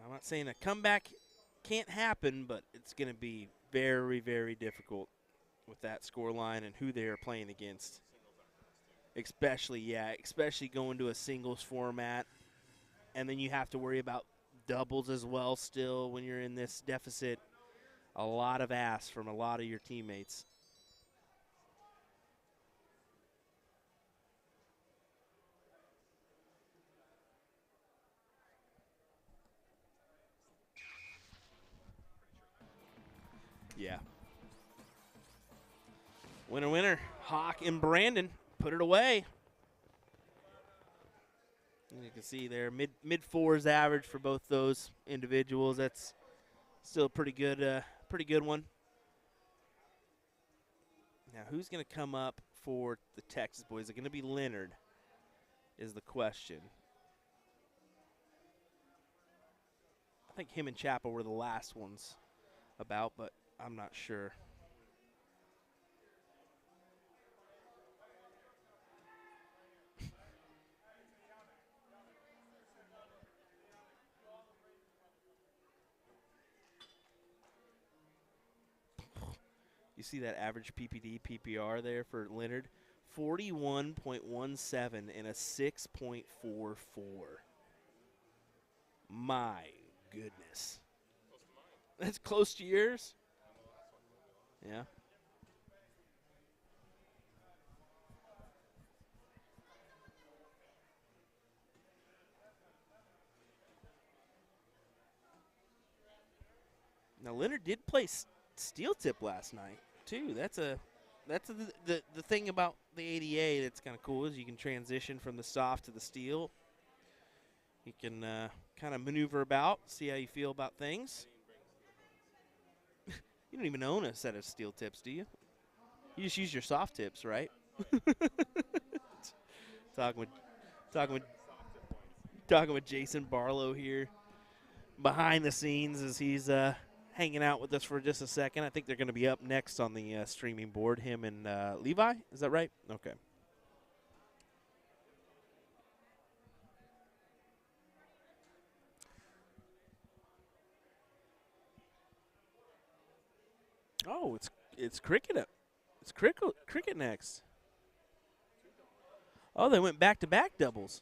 A: I'm not saying a comeback can't happen, but it's going to be very, very difficult with that score line and who they are playing against. Especially going to a singles format. And then you have to worry about doubles as well still when you're in this deficit. A lot of ass from a lot of your teammates. Yeah. Winner, winner. Hawk and Brandon put it away. And you can see there, mid fours average for both those individuals. That's still a pretty good one. Now, who's going to come up for the Texas boys? Is it going to be Leonard? Is the question. I think him and Chappell were the last ones about, but I'm not sure. You see that average PPD, PPR there for Leonard? 41.17 and a 6.44. My goodness. That's close to yours? Yeah. Now Leonard did play steel tip last night too. That's the thing about the ADA that's kind of cool is you can transition from the soft to the steel. You can kind of maneuver about, see how you feel about things. You don't even own a set of steel tips, do you? You just use your soft tips, right? talking with Jason Barlow here behind the scenes as he's hanging out with us for just a second. I think they're going to be up next on the streaming board, him and Levi. Is that right? Okay. Oh, it's cricket. It's cricket next. Oh, they went back-to-back doubles.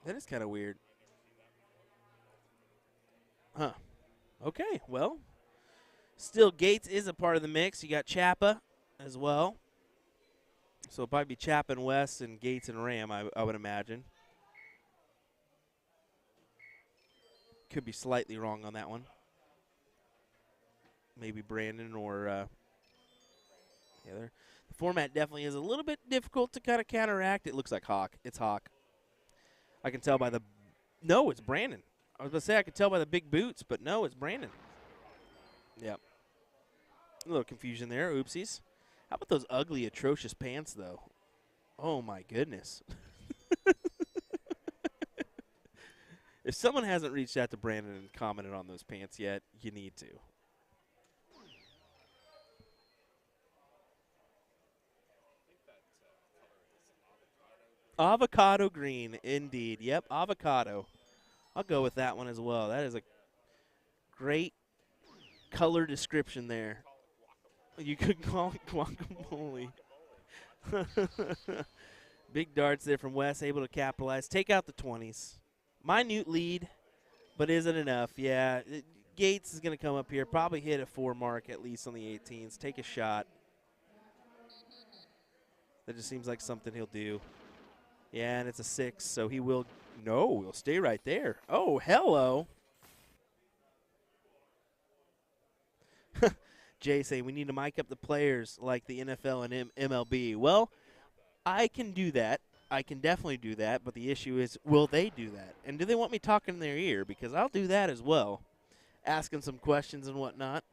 A: That is kind of weird. Huh. Okay, well, still Gates is a part of the mix. You got Chappa as well. So it'll probably be Chappa and West and Gates and Ram, I would imagine. Could be slightly wrong on that one. Maybe Brandon or the other. The format definitely is a little bit difficult to kind of counteract. It looks like Hawk. It's Hawk. I can tell by the – no, it's Brandon. I was going to say I could tell by the big boots, but no, it's Brandon. Yep. A little confusion there. Oopsies. How about those ugly, atrocious pants, though? Oh, my goodness. If someone hasn't reached out to Brandon and commented on those pants yet, you need to. Avocado green, indeed. Yep, avocado. I'll go with that one as well. That is a great color description there. You could call it guacamole. Big darts there from Wes, able to capitalize. Take out the 20s. Minute lead, but isn't enough. Yeah, Gates is going to come up here, probably hit a 4 mark at least on the 18s. Take a shot. That just seems like something he'll do. Yeah, and it's a 6, so he will – no, he'll stay right there. Oh, hello. Jay saying we need to mic up the players like the NFL and MLB. Well, I can do that. I can definitely do that, but the issue is, will they do that? And do they want me talking in their ear? Because I'll do that as well, asking some questions and whatnot.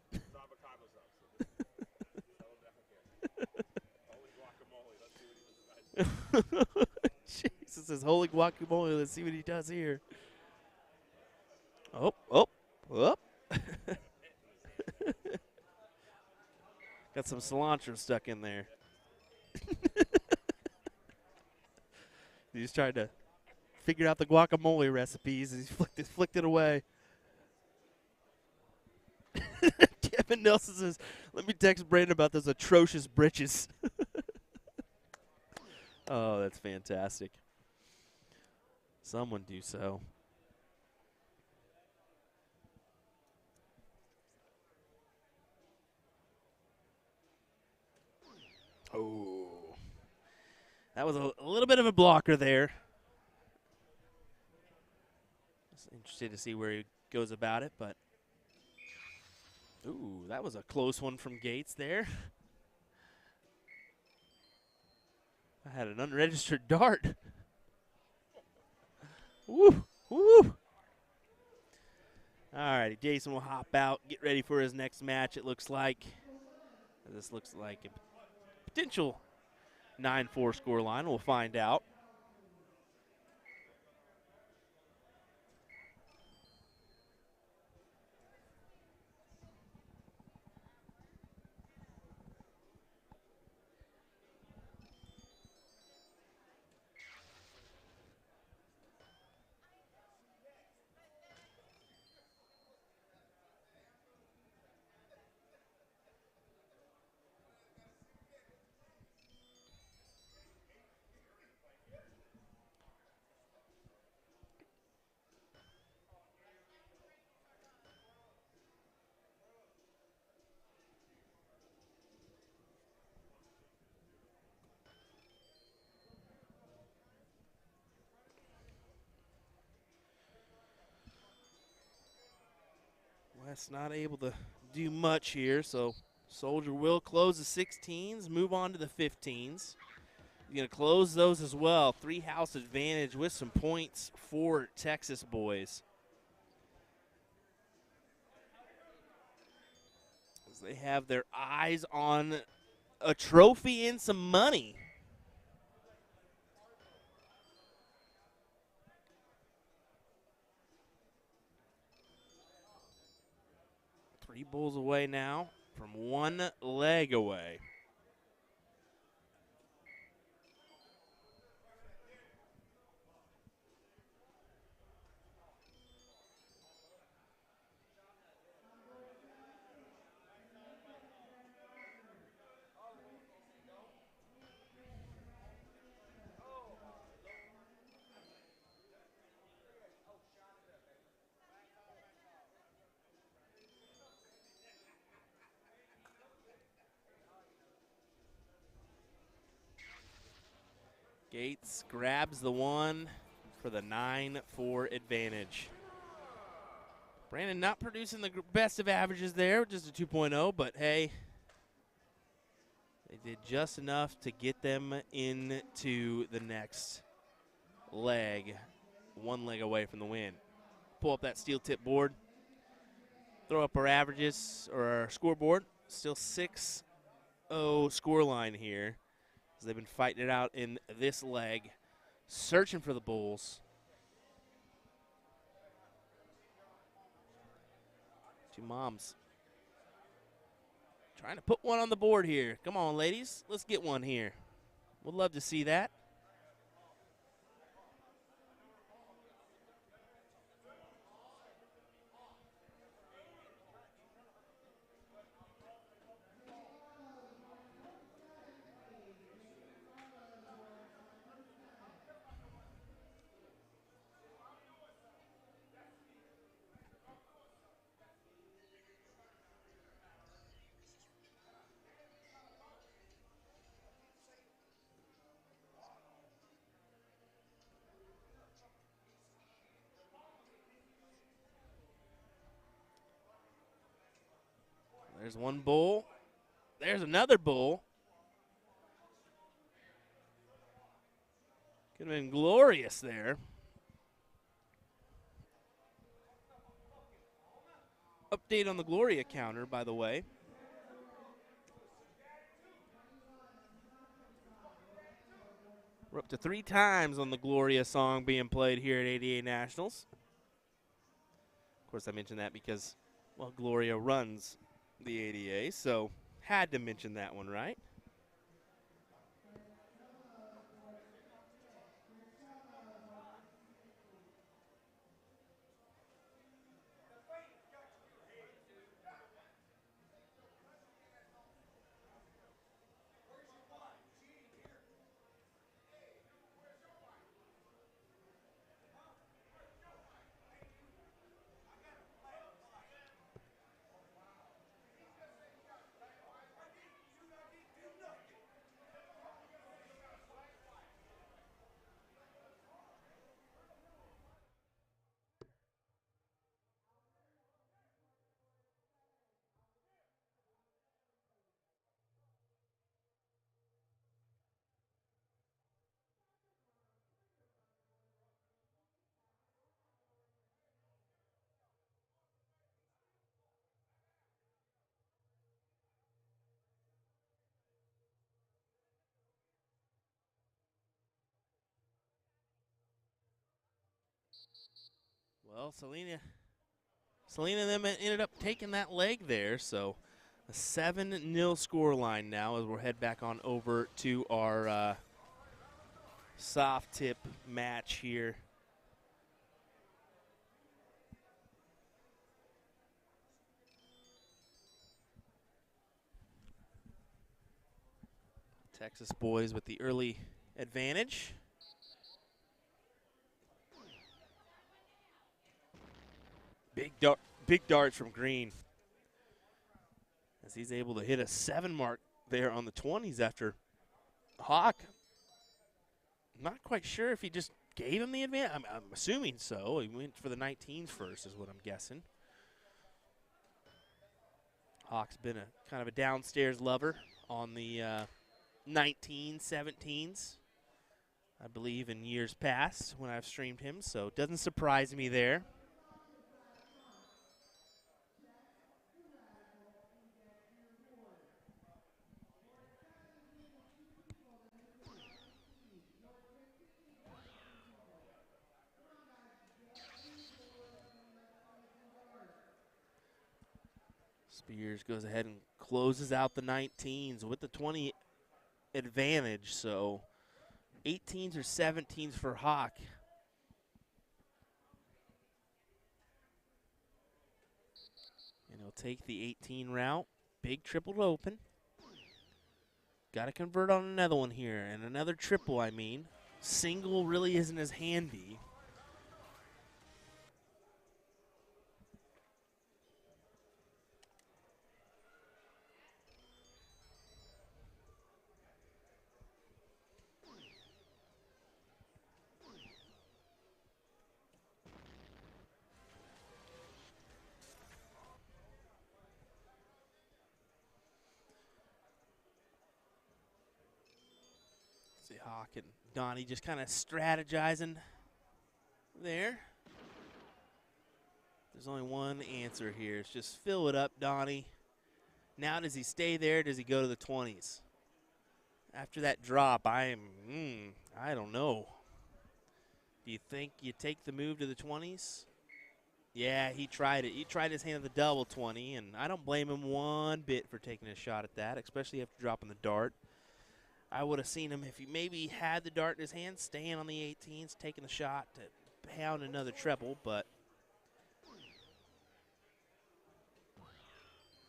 A: Jesus says, holy guacamole, let's see what he does here. Oh. Got some cilantro stuck in there. He's trying to figure out the guacamole recipes. He's flicked it away. Kevin Nelson says, let me text Brandon about those atrocious britches. Oh, that's fantastic. Someone do so. Oh. That was a little bit of a blocker there. Just interested to see where he goes about it, but. Ooh, that was a close one from Gates there. I had an unregistered dart. Woo, woo. All righty, Jason will hop out, get ready for his next match, it looks like. This looks like a potential 9-4 score line. We'll find out. West not able to do much here, so Soldier will close the 16s, move on to the 15s. He's going to close those as well. 3-house advantage with some points for Texas boys. as they have their eyes on a trophy and some money. Three bulls away now from one leg away. Gates grabs the one for the 9-4 advantage. Brandon not producing the best of averages there, just a 2.0, but hey, they did just enough to get them into the next leg, one leg away from the win. Pull up that steel tip board, throw up our averages or our scoreboard. Still 6-0 scoreline here, as they've been fighting it out in this leg, searching for the bulls. Two moms trying to put one on the board here. Come on, ladies. Let's get one here. We'd love to see that. There's one bull. There's another bull. Could have been glorious there. Update on the Gloria counter, by the way. We're up to 3 times on the Gloria song being played here at ADA Nationals. Of course, I mentioned that because, well, Gloria runs the ADA, so had to mention that one, right? Well, Selena and them ended up taking that leg there, so a 7-0 score line now as we'll head back on over to our soft tip match here. Texas boys with the early advantage. Big darts from Green, as he's able to hit a 7 mark there on the 20s after Hawk. Not quite sure if he just gave him the advantage. I'm assuming so. He went for the 19s first is what I'm guessing. Hawk's been a kind of a downstairs lover on the 19, 17s, I believe, in years past when I've streamed him, so it doesn't surprise me there. Spears goes ahead and closes out the 19s with the 20 advantage. So 18s or 17s for Hawk. And he'll take the 18 route. Big triple to open. Got to convert on another one here. And another triple, I mean. Single really isn't as handy. See Hawk and Donnie just kind of strategizing there. There's only one answer here. It's just fill it up, Donnie. Now does he stay there? Does he go to the 20s? After that drop, I don't know. Do you think you take the move to the 20s? Yeah, he tried it. He tried his hand at the double 20, and I don't blame him one bit for taking a shot at that, especially after dropping the dart. I would have seen him if he maybe had the dart in his hand, staying on the 18s, taking the shot to pound another treble, but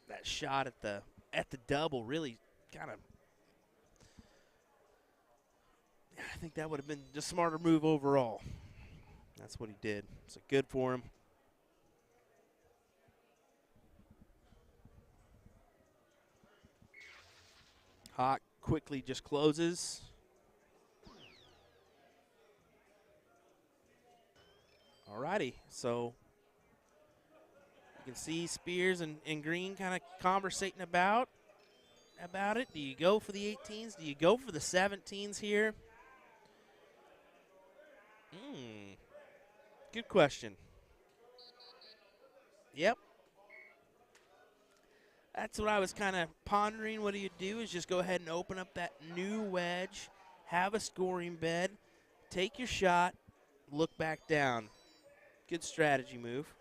A: that shot at the double really kind of, I think that would have been the smarter move overall. That's what he did. So good for him. Hawk quickly just closes. Alrighty, so you can see Spears and Green kind of conversating about it. Do you go for the 18s? Do you go for the 17s here? Good question. Yep. That's what I was kind of pondering. What do you do is just go ahead and open up that new wedge, have a scoring bed, take your shot, look back down. Good strategy move.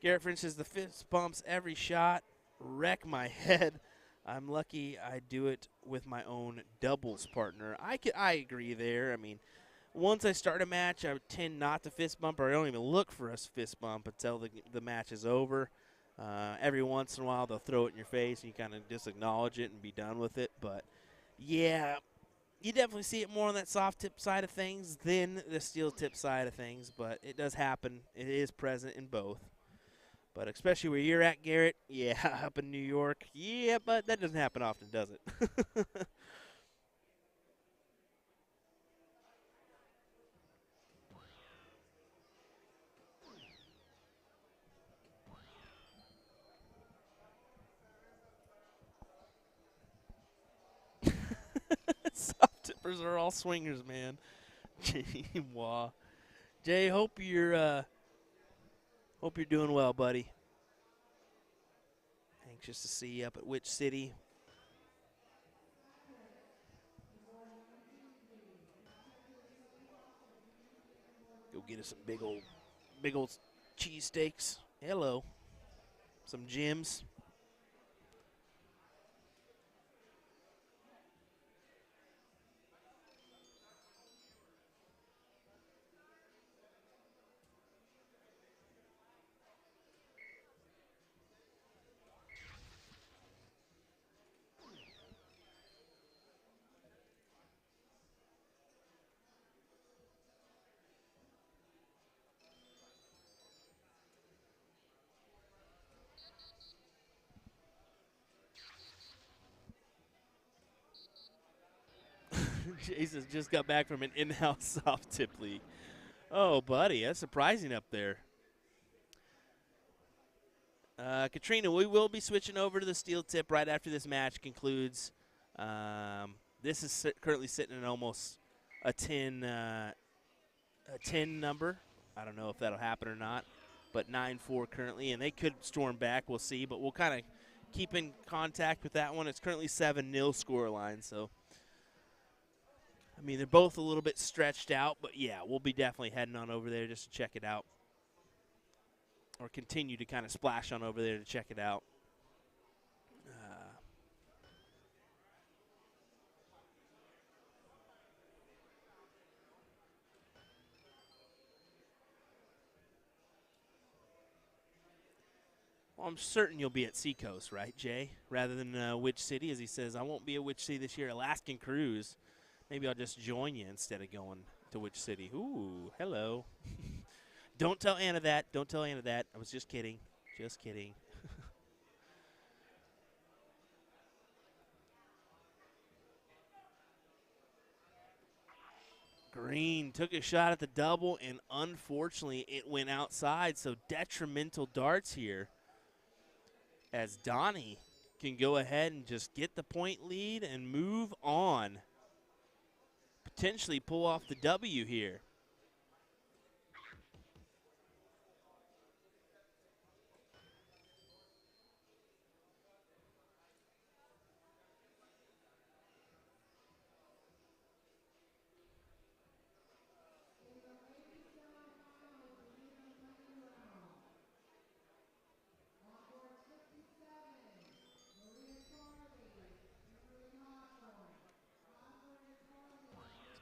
A: Garrett French says the fist bumps every shot, wreck my head. I'm lucky I do it with my own doubles partner. I agree there. I mean, once I start a match, I would tend not to fist bump, or I don't even look for a fist bump until the match is over. Every once in a while, they'll throw it in your face, and you kind of just acknowledge it and be done with it. But, yeah, you definitely see it more on that soft tip side of things than the steel tip side of things. But it does happen. It is present in both. But especially where you're at, Garrett, yeah, up in New York, yeah, but that doesn't happen often, does it? Soft tippers are all swingers, man. Wow. Jay, hope you're doing well, buddy. Anxious to see you up at which city? Go get us some big old cheesesteaks. Hello. Some gyms. Jesus just got back from an in-house soft tip league. Oh, buddy, that's surprising up there. Katrina, we will be switching over to the steel tip right after this match concludes. This is currently sitting at almost a 10 number. I don't know if that'll happen or not, but 9-4 currently, and they could storm back. We'll see, but we'll kind of keep in contact with that one. It's currently 7-0 scoreline, so. I mean, they're both a little bit stretched out, but, yeah, we'll be definitely heading on over there just to check it out. Or continue to kind of splash on over there to check it out. Well, I'm certain you'll be at Seacoast, right, Jay? Rather than which city, as he says, I won't be at which city this year, Alaskan Cruise. Maybe I'll just join you instead of going to which city. Ooh, hello. Don't tell Anna that. Don't tell Anna that. I was just kidding. Just kidding. Green took a shot at the double, and unfortunately it went outside, so detrimental darts here as Donnie can go ahead and just get the point lead and move on. Potentially pull off the W here.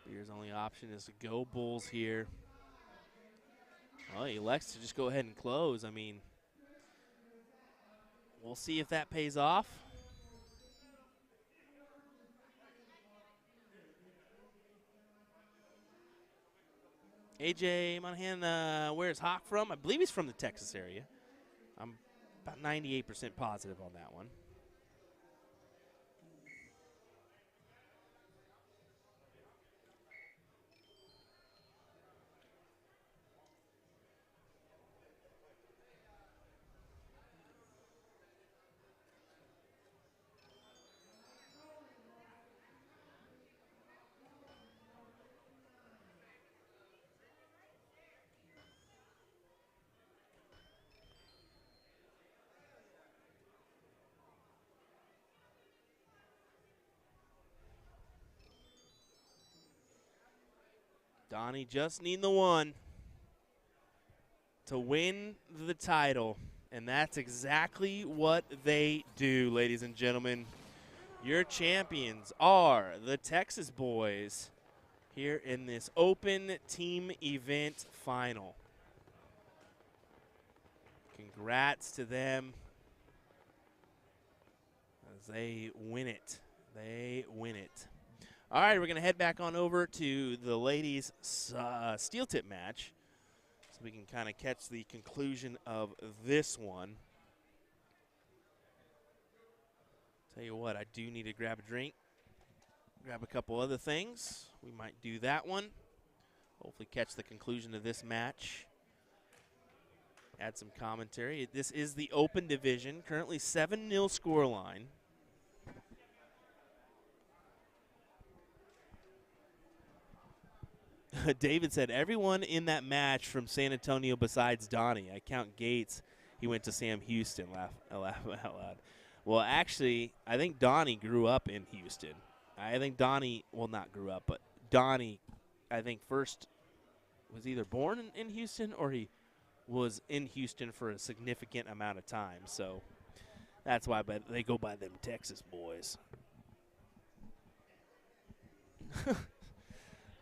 A: Spears' only option is to go Bulls here. Well, he elects to just go ahead and close. I mean, we'll see if that pays off. AJ Monahan, where's Hawk from? I believe he's from the Texas area. I'm about 98% positive on that one. Donnie just needing the one to win the title, and that's exactly what they do, ladies and gentlemen. Your champions are the Texas boys here in this open team event final. Congrats to them as they win it. They win it. All right, we're going to head back on over to the ladies' steel tip match so we can kind of catch the conclusion of this one. Tell you what, I do need to grab a drink, grab a couple other things. We might do that one. Hopefully catch the conclusion of this match. Add some commentary. This is the open division, currently 7-0 scoreline. David said, everyone in that match from San Antonio besides Donnie. I count Gates. He went to Sam Houston. Laugh out loud. Well, actually, I think Donnie grew up in Houston. I think Donnie, well, not grew up, but Donnie, I think first was either born in Houston or he was in Houston for a significant amount of time. So that's why they go by them Texas boys.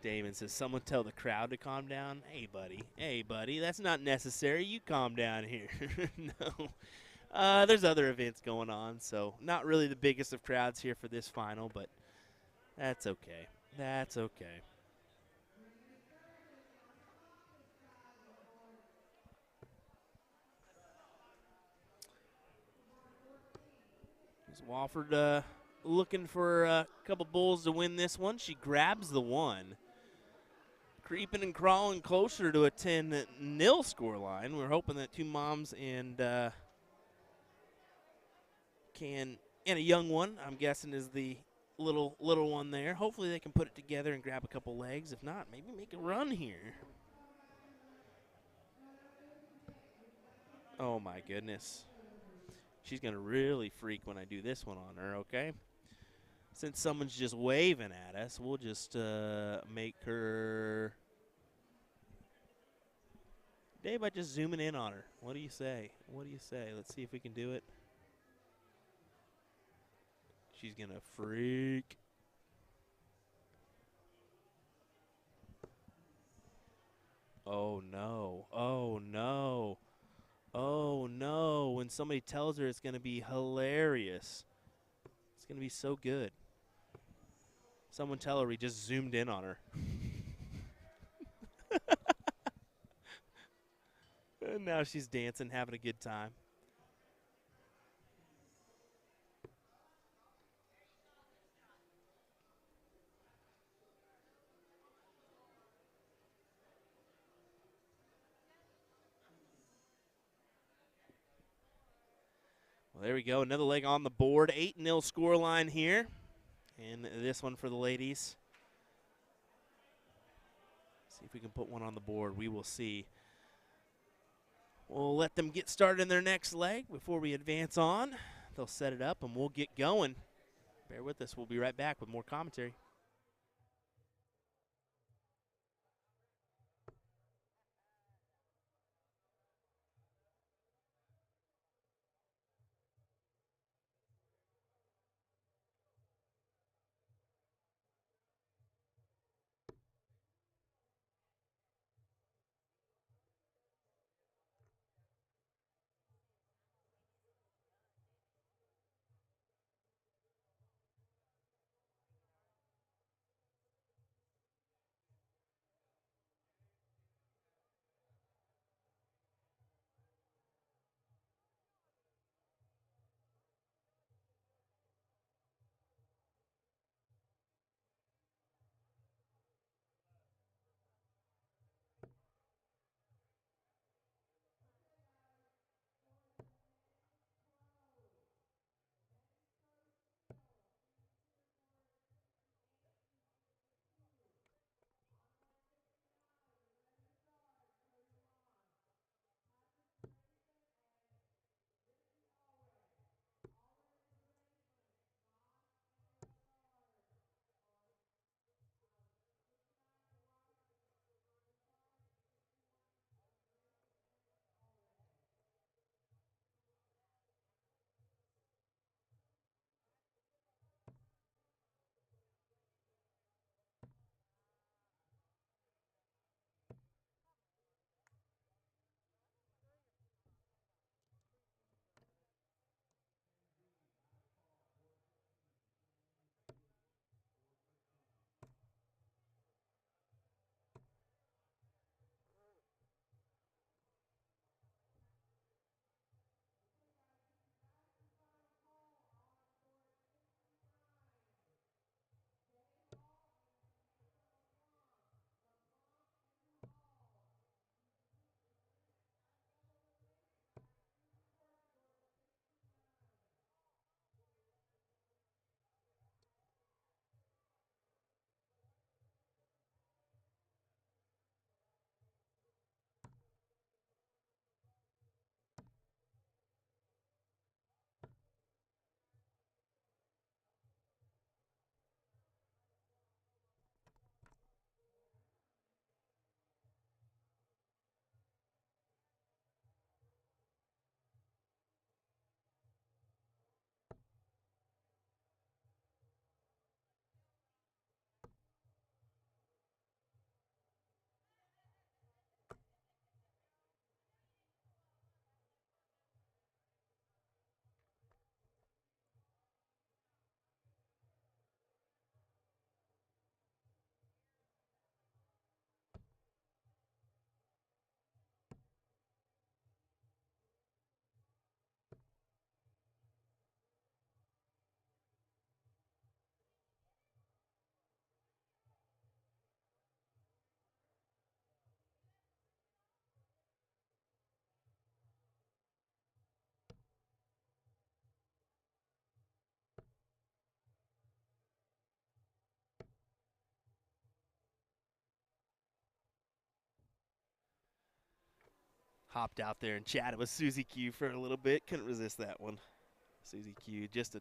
A: Damon says, someone tell the crowd to calm down. Hey, buddy, that's not necessary. You calm down here. No. There's other events going on, so not really the biggest of crowds here for this final, but that's okay. That's okay. Wofford looking for a couple bulls to win this one. She grabs the one. Creeping and crawling closer to a 10-0 scoreline. We're hoping that two moms and a young one, I'm guessing, is the little one there. Hopefully they can put it together and grab a couple legs. If not, maybe make a run here. Oh, my goodness. She's going to really freak when I do this one on her, okay? Since someone's just waving at us, we'll just make her... Dave, by just zooming in on her. What do you say? What do you say? Let's see if we can do it. She's going to freak. Oh, no. Oh, no. Oh, no. When somebody tells her it's going to be hilarious. It's going to be so good. Someone tell her we just zoomed in on her. And now she's dancing, having a good time. Well, there we go. Another leg on the board. 8-0 scoreline here. And this one for the ladies. See if we can put one on the board. We will see. We'll let them get started in their next leg before we advance on. They'll set it up, and we'll get going. Bear with us. We'll be right back with more commentary. Hopped out there and chatted with Susie Q for a little bit. Couldn't resist that one. Susie Q, just an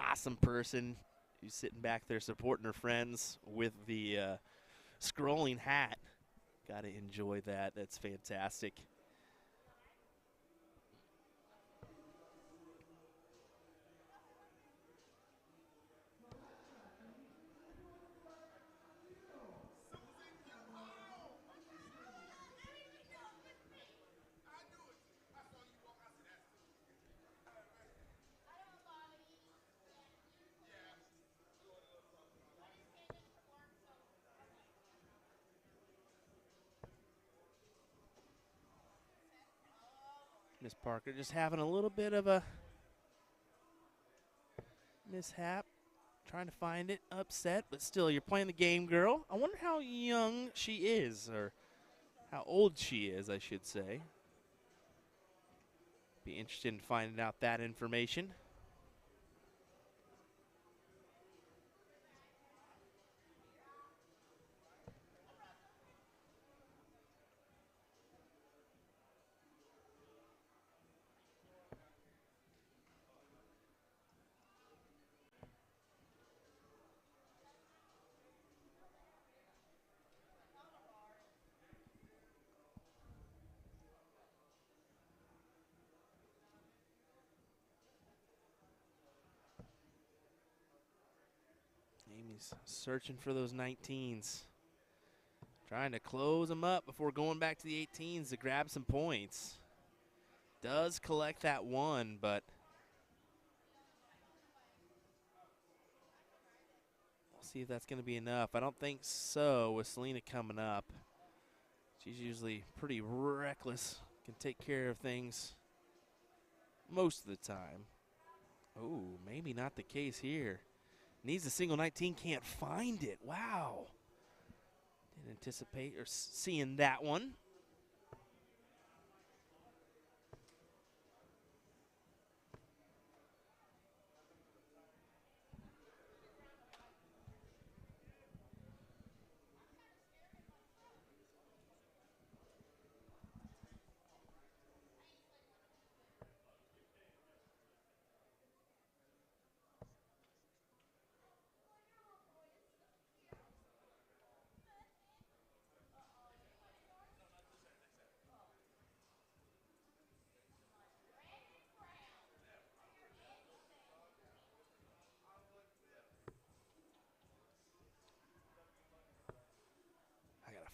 A: awesome person who's sitting back there supporting her friends with the scrolling hat. Got to enjoy that. That's fantastic. Miss Parker just having a little bit of a mishap. Trying to find it, upset, but still, you're playing the game, girl. I wonder how young she is, or how old she is, I should say. Be interested in finding out that information. Amy's searching for those 19s. Trying to close them up before going back to the 18s to grab some points. Does collect that one, but we'll see if that's going to be enough. I don't think so with Selena coming up. She's usually pretty reckless, can take care of things most of the time. Oh, maybe not the case here. Needs a single 19, can't find it. Wow. Didn't anticipate or seeing that one.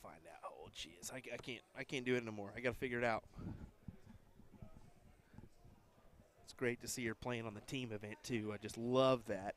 A: Find out how old she is. I can't do it anymore. I gotta figure it out. It's great to see her playing on the team event too. I just love that.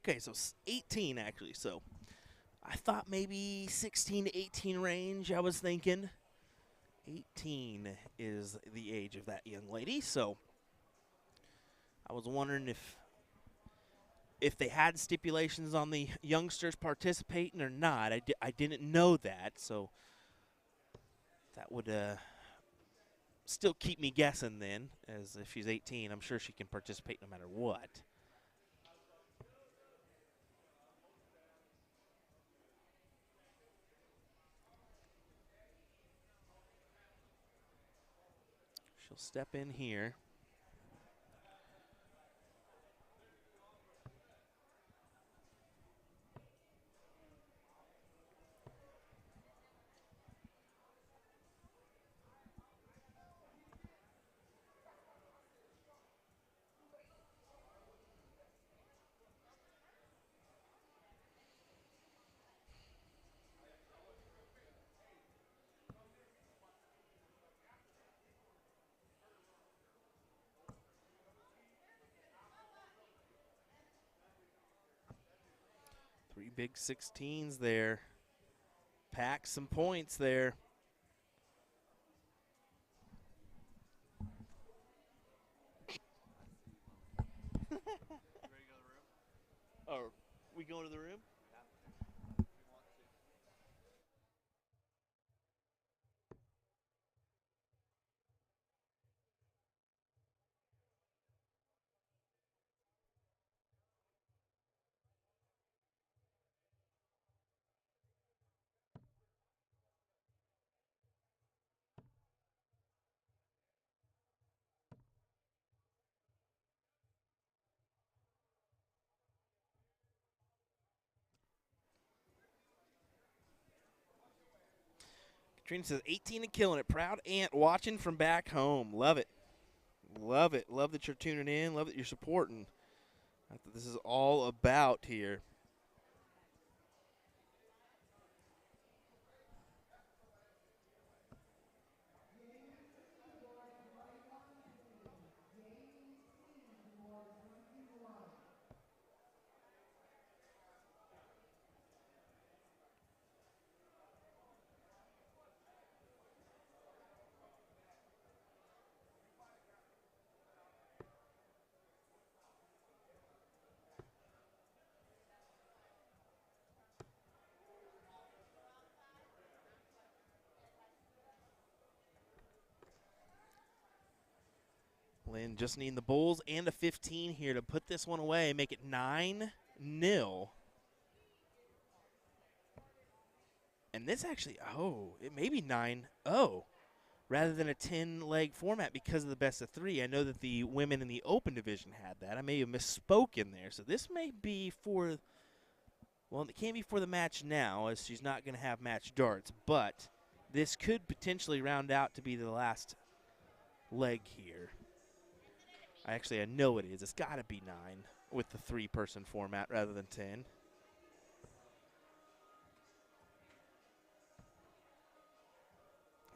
A: Okay, so 18 actually. So I thought maybe 16 to 18 range, I was thinking. 18 is the age of that young lady. So I was wondering if they had stipulations on the youngsters participating or not. I didn't know that, so that would still keep me guessing then, as if she's 18, I'm sure she can participate no matter what. She'll step in here. Three big 16s there. Pack some points there. Oh, we going to the room? Trina says 18 and killing it. Proud aunt watching from back home. Love it. Love it. Love that you're tuning in. Love that you're supporting. That's what this is all about here. Lynn just needing the Bulls and a 15 here to put this one away, make it 9-0. And this actually, it may be 9-0 rather than a 10-leg format because of the best of 3. I know that the women in the open division had that. I may have misspoken there. So this may be for, well, it can't be for the match now as she's not going to have match darts, but this could potentially round out to be the last leg here. Actually, I know it is. It's got to be 9 with the 3-person format rather than 10.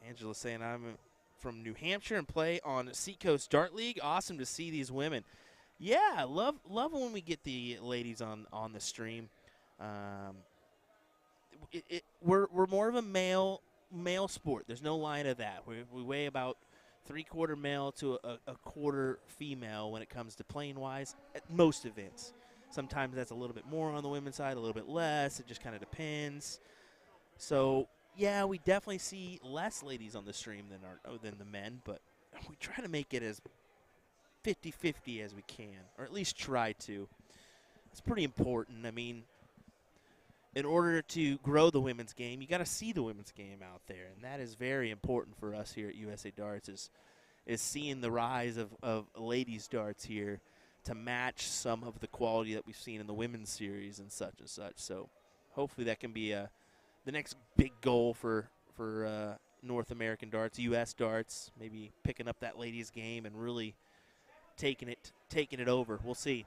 A: Angela's saying I'm from New Hampshire and play on Seacoast Dart League. Awesome to see these women. Yeah, love when we get the ladies on the stream. We're more of a male sport. There's no line of that. We weigh about 3/4 male to a quarter female when it comes to playing wise at most events. Sometimes that's a little bit more on the women's side, a little bit less. It just kind of depends. So yeah, we definitely see less ladies on the stream than the men, but we try to make it as 50-50 as we can, or at least try to. It's pretty important. I mean, in order to grow the women's game, you got to see the women's game out there, and that is very important for us here at USA Darts is seeing the rise of ladies darts here to match some of the quality that we've seen in the women's series and such. So hopefully that can be the next big goal for North American darts, U.S. darts, maybe picking up that ladies game and really taking it over. We'll see.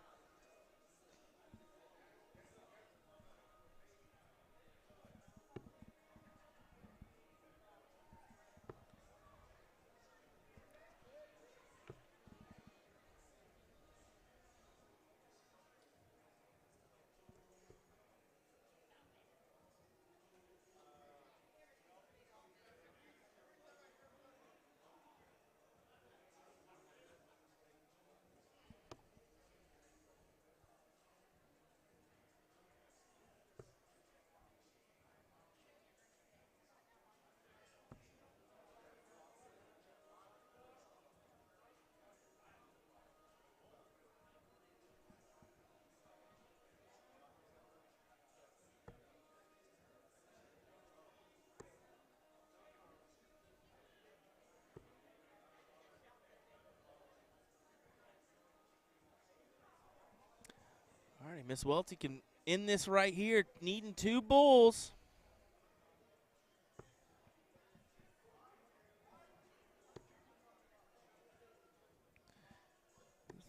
A: All right, Miss Welty can end this right here, needing 2 bulls.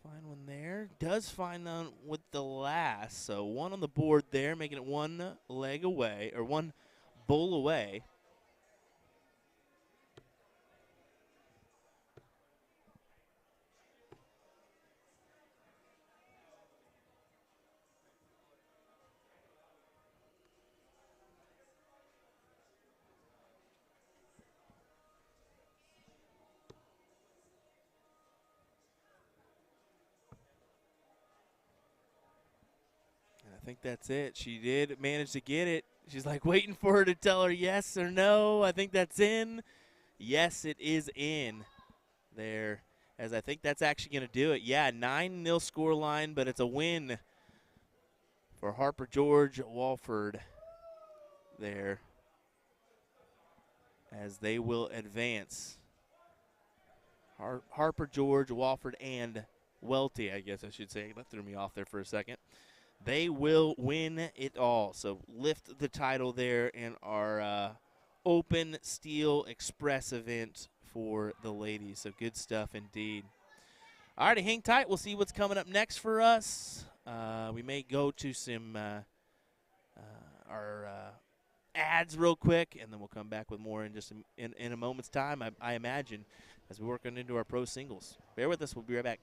A: Find one there. Does find one with the last. So 1 on the board there, making it 1 leg away, or 1 bull away. I think that's it. She did manage to get it. She's like waiting for her to tell her yes or no. I think that's in. Yes, it is in there, as I think that's actually going to do it. Yeah, 9-0 score line, but it's a win for Harper George Walford there, as they will advance. Harper George, Walford, and Welty, I guess I should say. That threw me off there for a second. They will win it all. So lift the title there in our open steel express event for the ladies. So good stuff indeed. All righty, hang tight. We'll see what's coming up next for us. We may go to some our ads real quick, and then we'll come back with more in just in a moment's time, I imagine, as we work on into our pro singles. Bear with us. We'll be right back.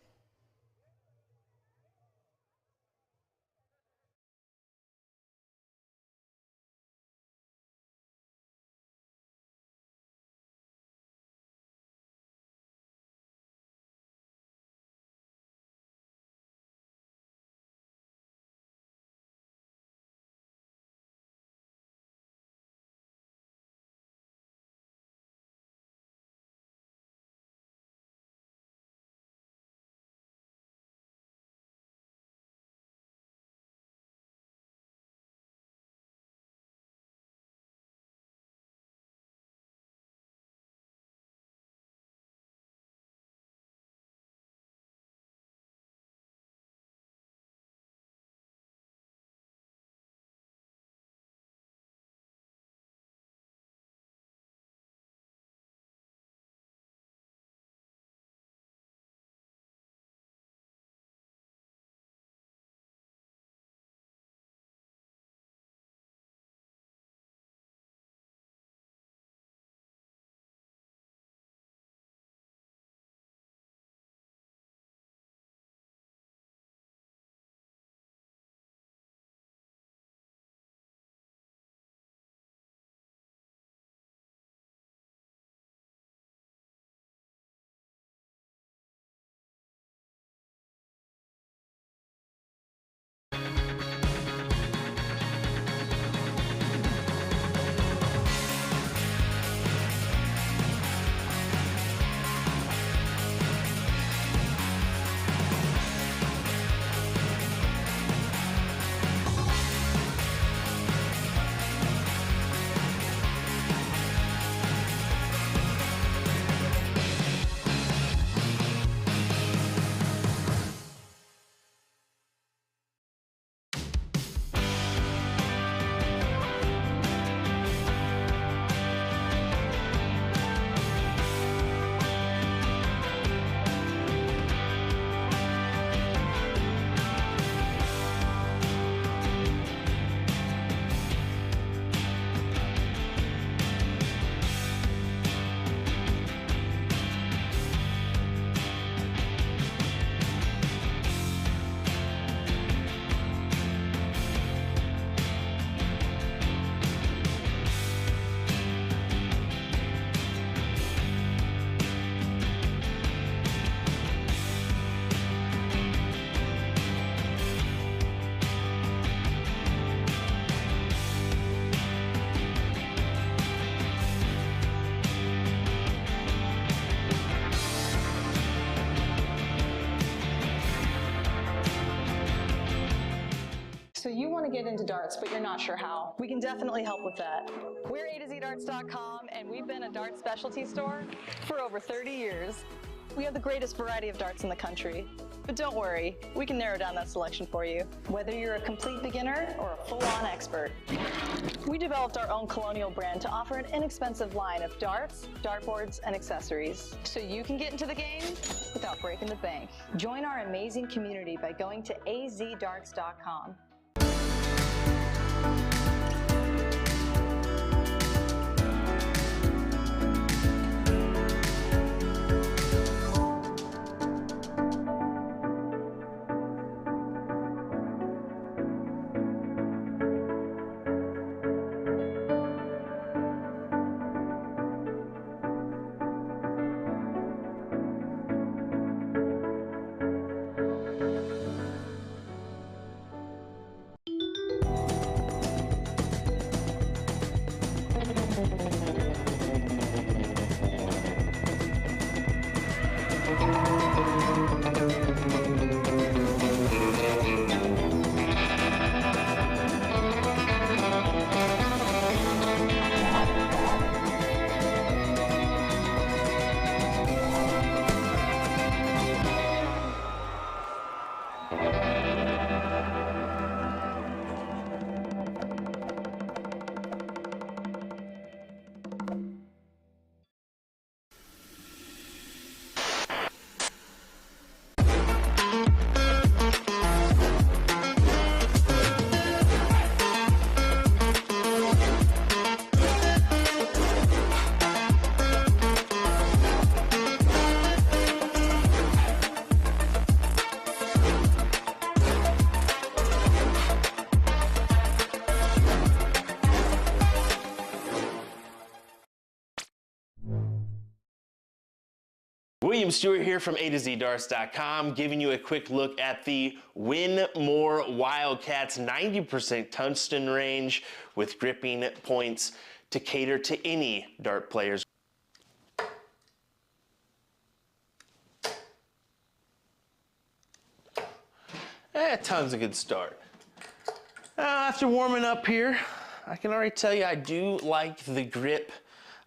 D: So you want to get into darts, but you're not sure how. We can definitely help with that. We're A2ZDarts.com, and we've been a darts specialty store for over 30 years. We have the greatest variety of darts in the country. But don't worry, we can narrow down that selection for you, whether you're a complete beginner or a full-on expert. We developed our own Colonial brand to offer an inexpensive line of darts, dartboards, and accessories, so you can get into the game without breaking the bank. Join our amazing community by going to azdarts.com.
A: William Stuart here from A2ZDarts.com, giving you a quick look at the Win More Wildcats 90% tungsten range with gripping points to cater to any dart players. Tongue's a good start. After warming up here, I can already tell you I do like the grip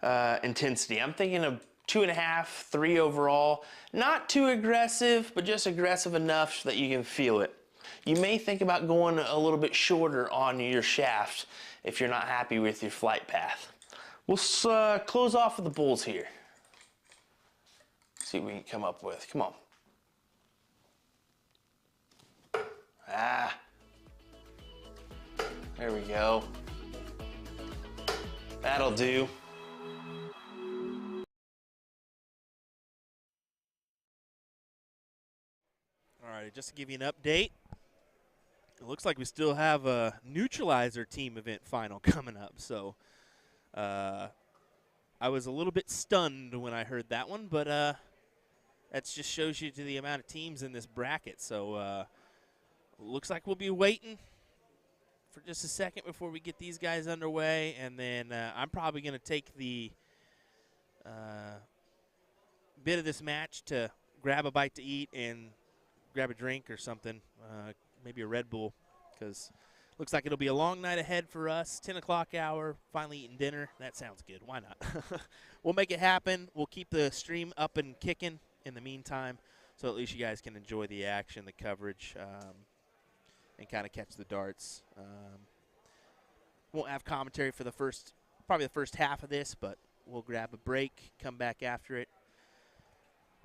A: intensity. I'm thinking of 2.5, 3 overall. Not too aggressive, but just aggressive enough so that you can feel it. You may think about going a little bit shorter on your shaft if you're not happy with your flight path. We'll close off with the bulls here. See what we can come up with. Come on. There we go. That'll do. All right, just to give you an update, it looks like we still have a neutralizer team event final coming up. So I was a little bit stunned when I heard that one, but that just shows you to the amount of teams in this bracket. So looks like we'll be waiting for just a second before we get these guys underway, and then I'm probably going to take the bit of this match to grab a bite to eat and grab a drink or something, maybe a Red Bull, because looks like it'll be a long night ahead for us. 10 o'clock hour, finally eating dinner. That sounds good. Why not? We'll make it happen. We'll keep the stream up and kicking in the meantime, so at least you guys can enjoy the action, the coverage, and kind of catch the darts. Won't have commentary for probably the first half of this, but we'll grab a break, come back after it.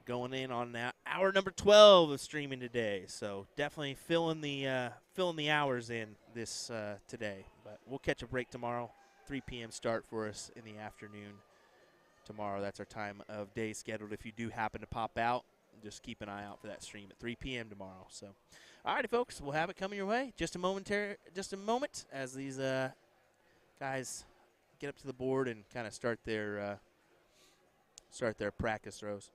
A: Going in on hour number 12 of streaming today, so definitely filling the hours in this today. But we'll catch a break tomorrow. 3 p.m. start for us in the afternoon tomorrow. That's our time of day scheduled. If you do happen to pop out, just keep an eye out for that stream at 3 p.m. tomorrow. So, all righty, folks, we'll have it coming your way. Just a moment as these guys get up to the board and kind of start their practice throws.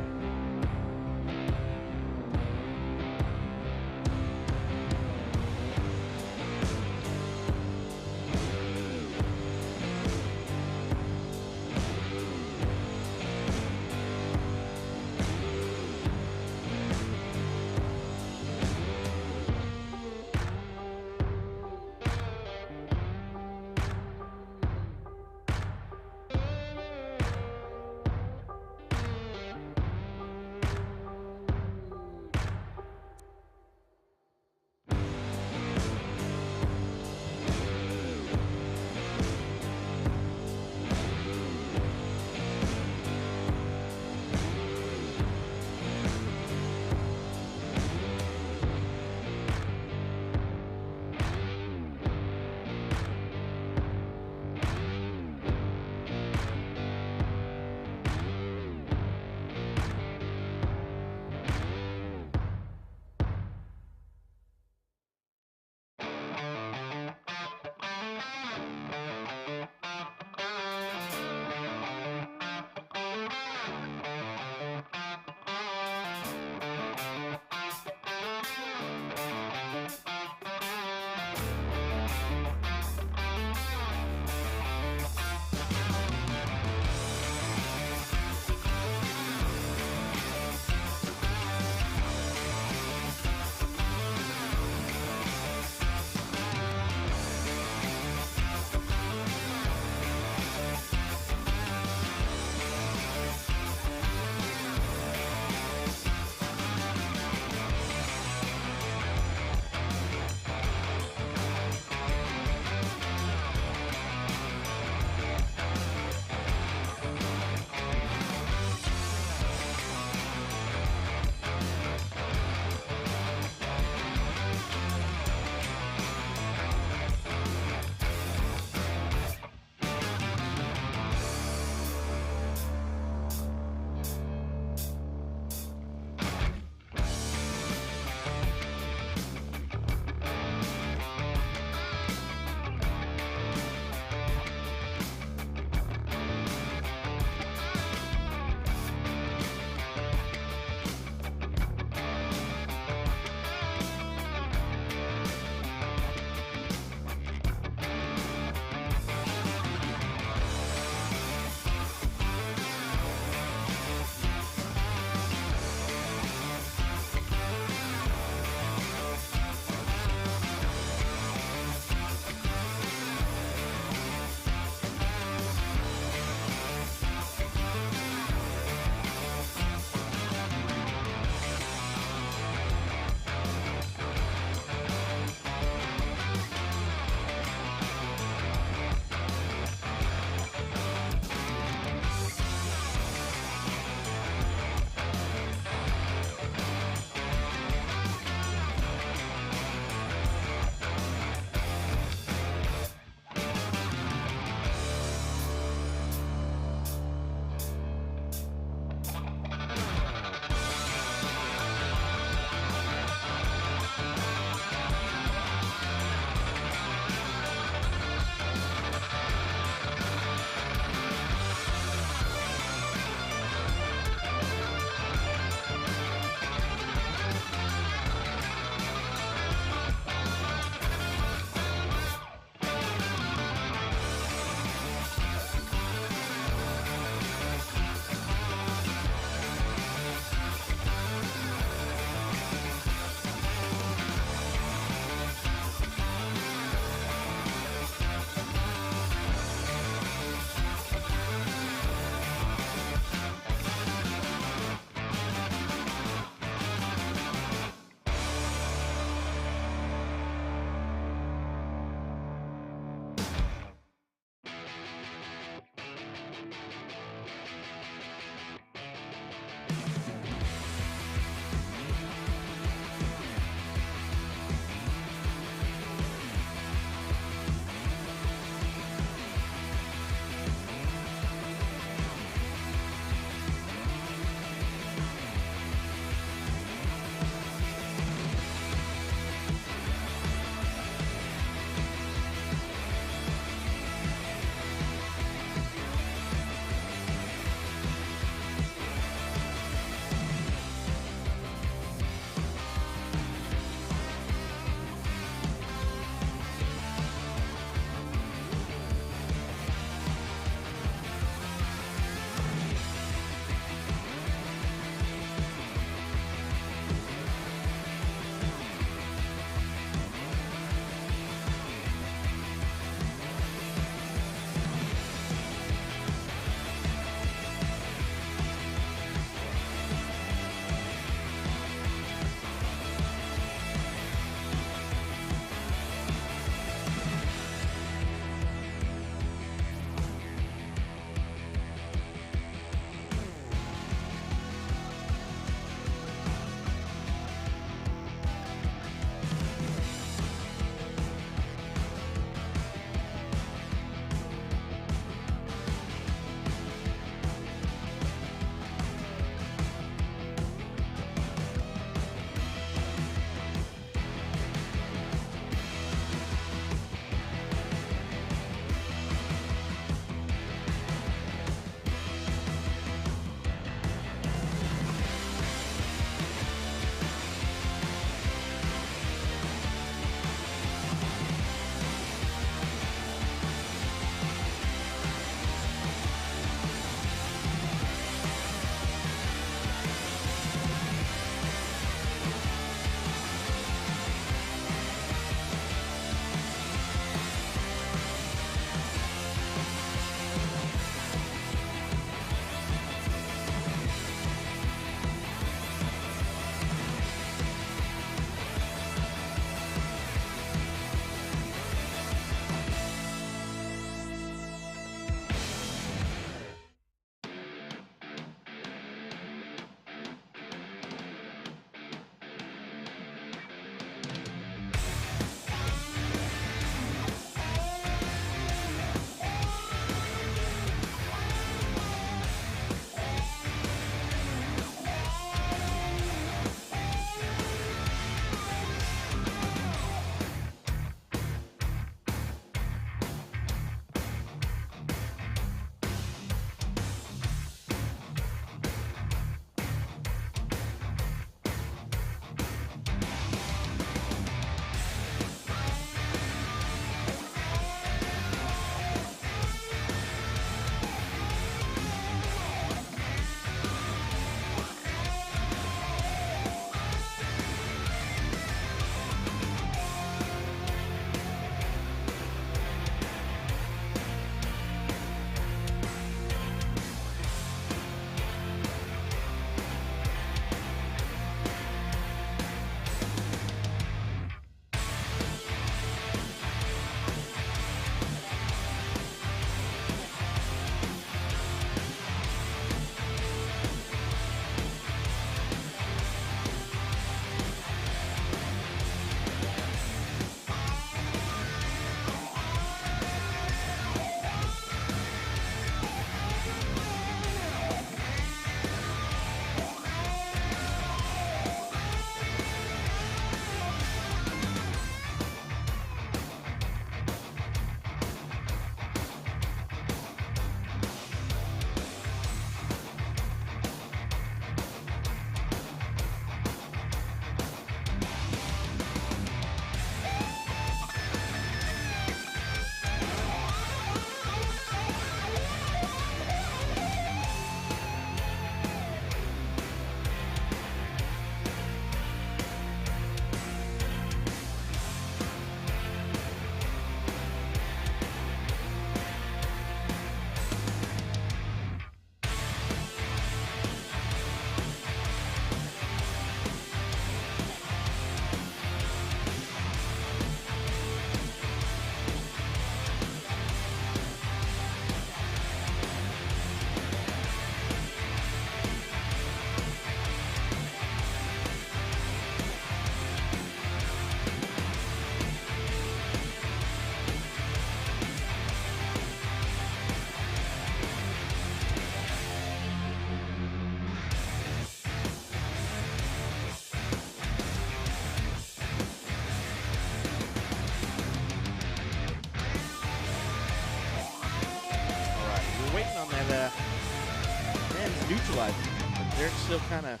A: neutralizing him. But they're still kind of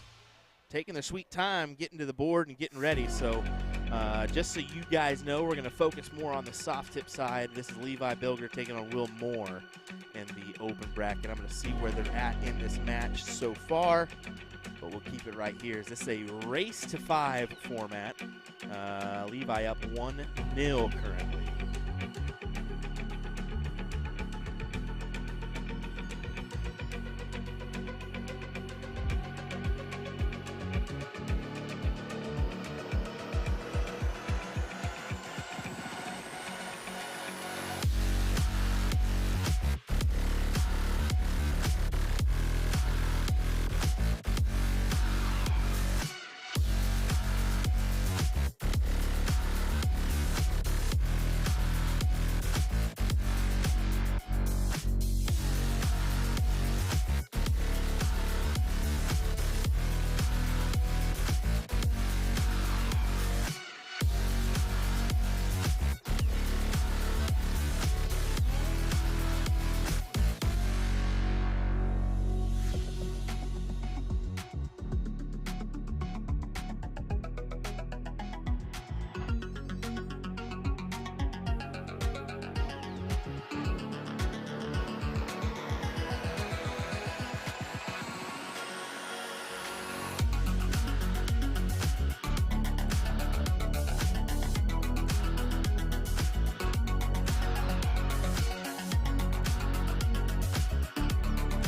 A: taking their sweet time getting to the board and getting ready. So just so you guys know, we're going to focus more on the soft tip side. This is Levi Bilger taking on Will Moore in the open bracket. I'm going to see where they're at in this match so far, but we'll keep it right here. Is this a race to 5 format? Levi up 1-0 currently.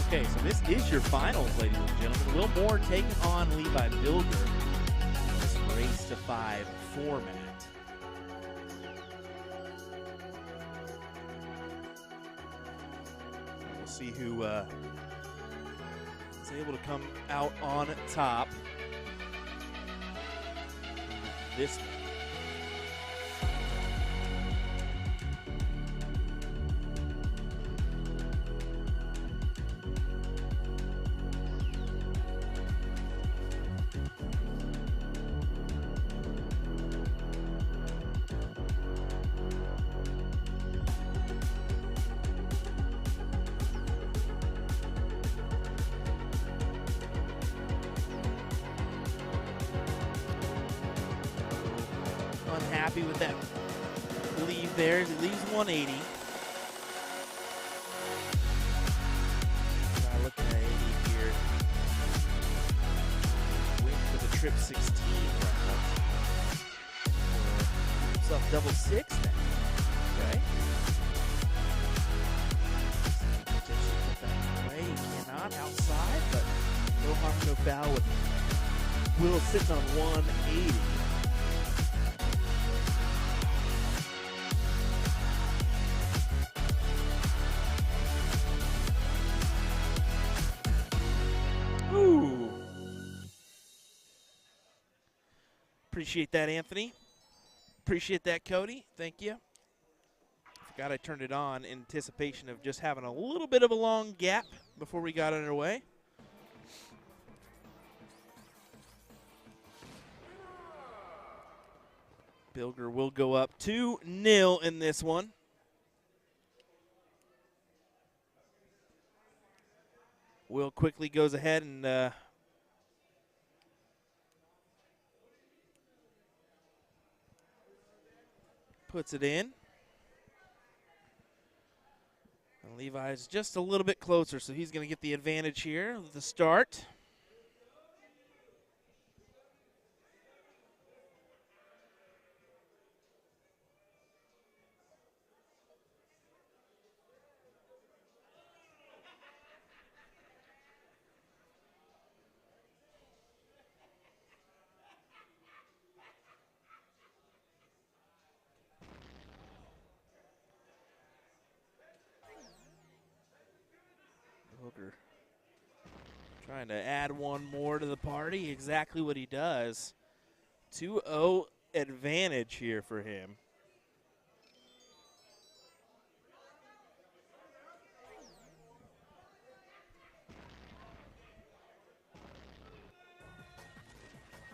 A: Okay, so this is your finals, ladies and gentlemen. Will Moore taking on Levi Bilger in this race to 5 format. We'll see who is able to come out on top this one. Unhappy with that lead there. He leaves 180. Looking at 80 here. Win for the trip 16 round. Himself double 6 now. Okay. Potentially put that away. He cannot outside, but no harm, no foul with Will sitting on 180. Appreciate that, Anthony. Appreciate that, Cody. Thank you. Forgot I turned it on in anticipation of just having a little bit of a long gap before we got underway. Bilger will go up 2-0 in this one. Will quickly goes ahead and puts it in. And Levi's just a little bit closer, so he's going to get the advantage here with the start. Trying to add one more to the party. Exactly what he does. 2-0 advantage here for him.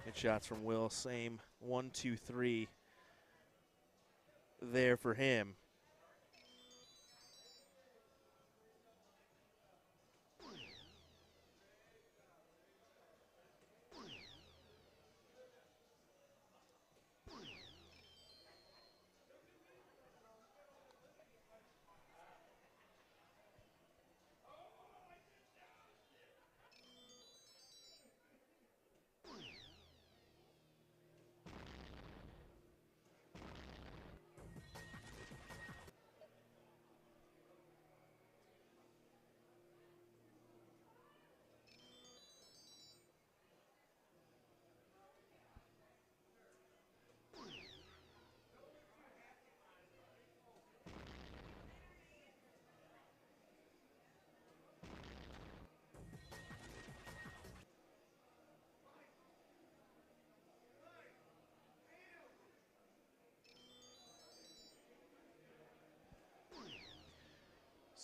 A: Good shots from Will. Same 1, 2, 3 there for him.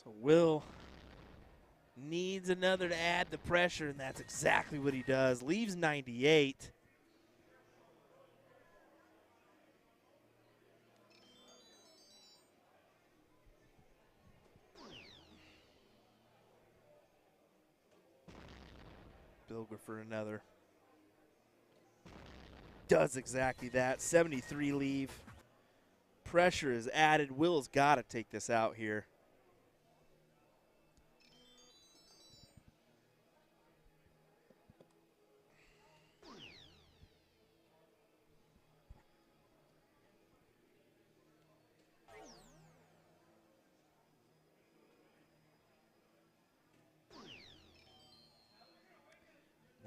A: So Will needs another to add the pressure, and that's exactly what he does. Leaves 98. Bilger for another. Does exactly that. 73 leave. Pressure is added. Will's got to take this out here.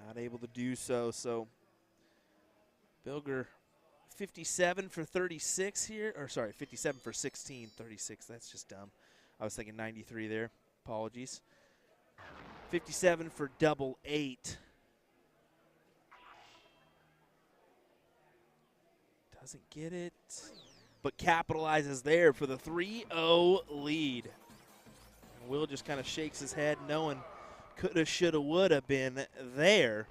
A: Not able to do so. So Bilger 57 for 36 here. Or sorry, 57 for 16, 36. That's just dumb. I was thinking 93 there. Apologies. 57 for double 8. Doesn't get it, but capitalizes there for the 3-0 lead. Will just kind of shakes his head knowing coulda, shoulda, woulda been there.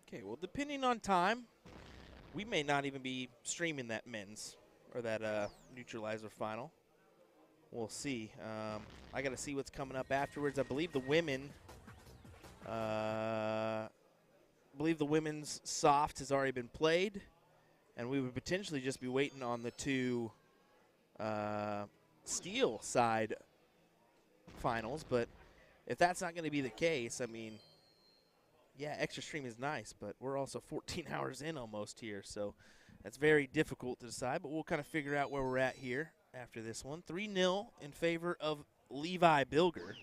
A: Okay, well, depending on time, we may not even be streaming that men's or that neutralizer final. We'll see. I got to see what's coming up afterwards. I believe the women's soft has already been played, and we would potentially just be waiting on the two steel side finals. But if that's not going to be the case, I mean, yeah, extra stream is nice, but we're also 14 hours in almost here, so that's very difficult to decide. But we'll kind of figure out where we're at here after this one. 3-0 in favor of Levi Bilger.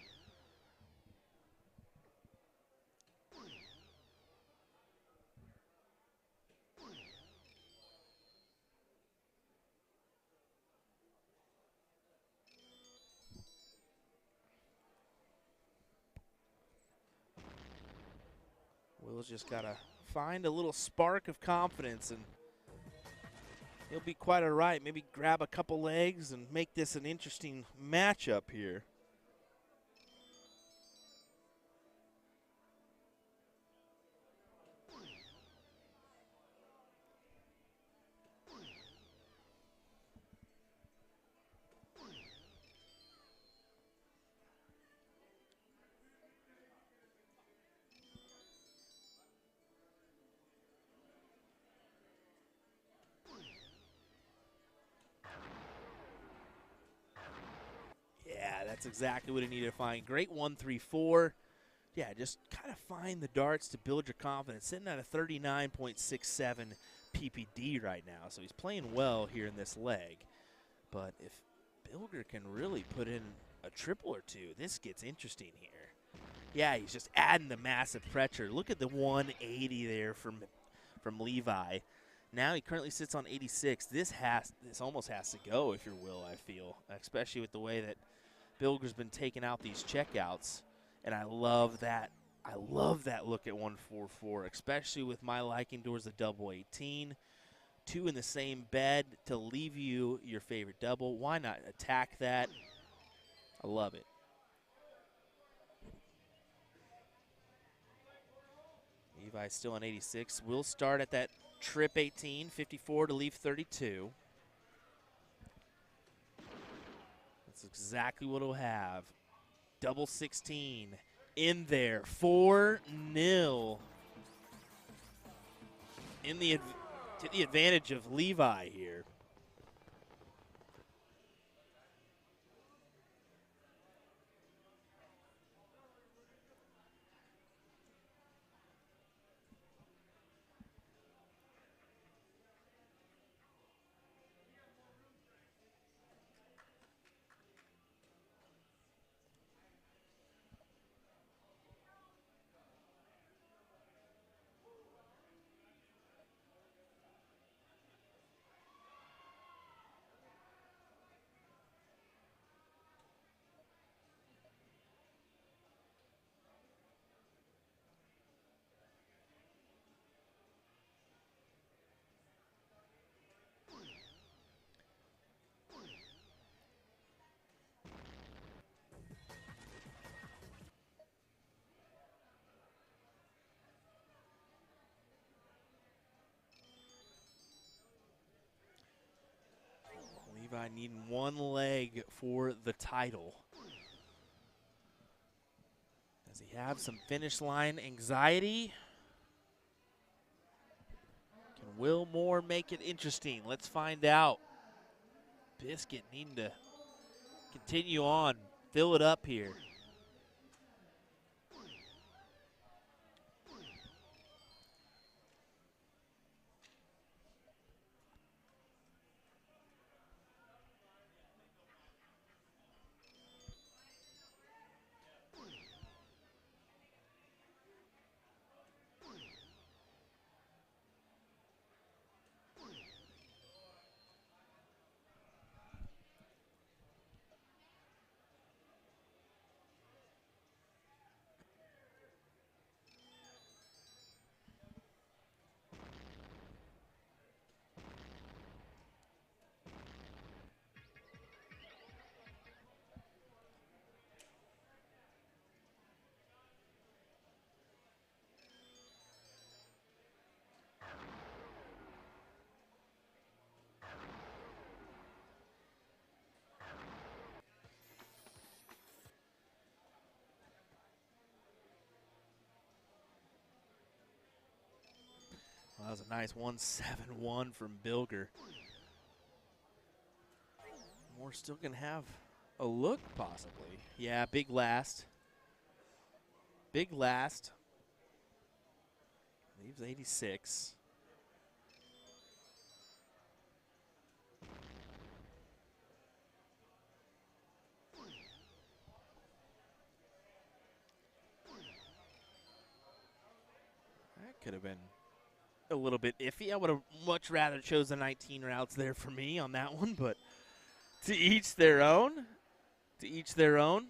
A: Will's just got to find a little spark of confidence, and he'll be quite all right. Maybe grab a couple legs and make this an interesting matchup here. Yeah, that's exactly what he needed to find. Great 1-3-4. Yeah, just kind of find the darts to build your confidence. Sitting at a 39.67 PPD right now, so he's playing well here in this leg. But if Bilger can really put in a triple or two, this gets interesting here. Yeah, he's just adding the massive pressure. Look at the 180 there from Levi. Now he currently sits on 86. This almost has to go if you're Will, I feel, especially with the way that Bilger's been taking out these checkouts. And I love that. I love that look at 144, especially with my liking towards the double 18. Two in the same bed to leave you your favorite double. Why not attack that? I love it. Levi's still on 86. We'll start at that trip 18, 54 to leave 32. That's exactly what he'll have. Double 16 in there. 4-0 to the advantage of Levi here. Levi needing one leg for the title. Does he have some finish line anxiety? Can Will Moore make it interesting? Let's find out. Biscuit needing to continue on, fill it up here. Well, that was a nice 1-7-1 from Bilger. Moore still gonna have a look, possibly. Yeah, big last. Big last. Leaves 86. That could have been a little bit iffy. I would have much rather chosen 19 routes there for me on that one, but to each their own. To each their own.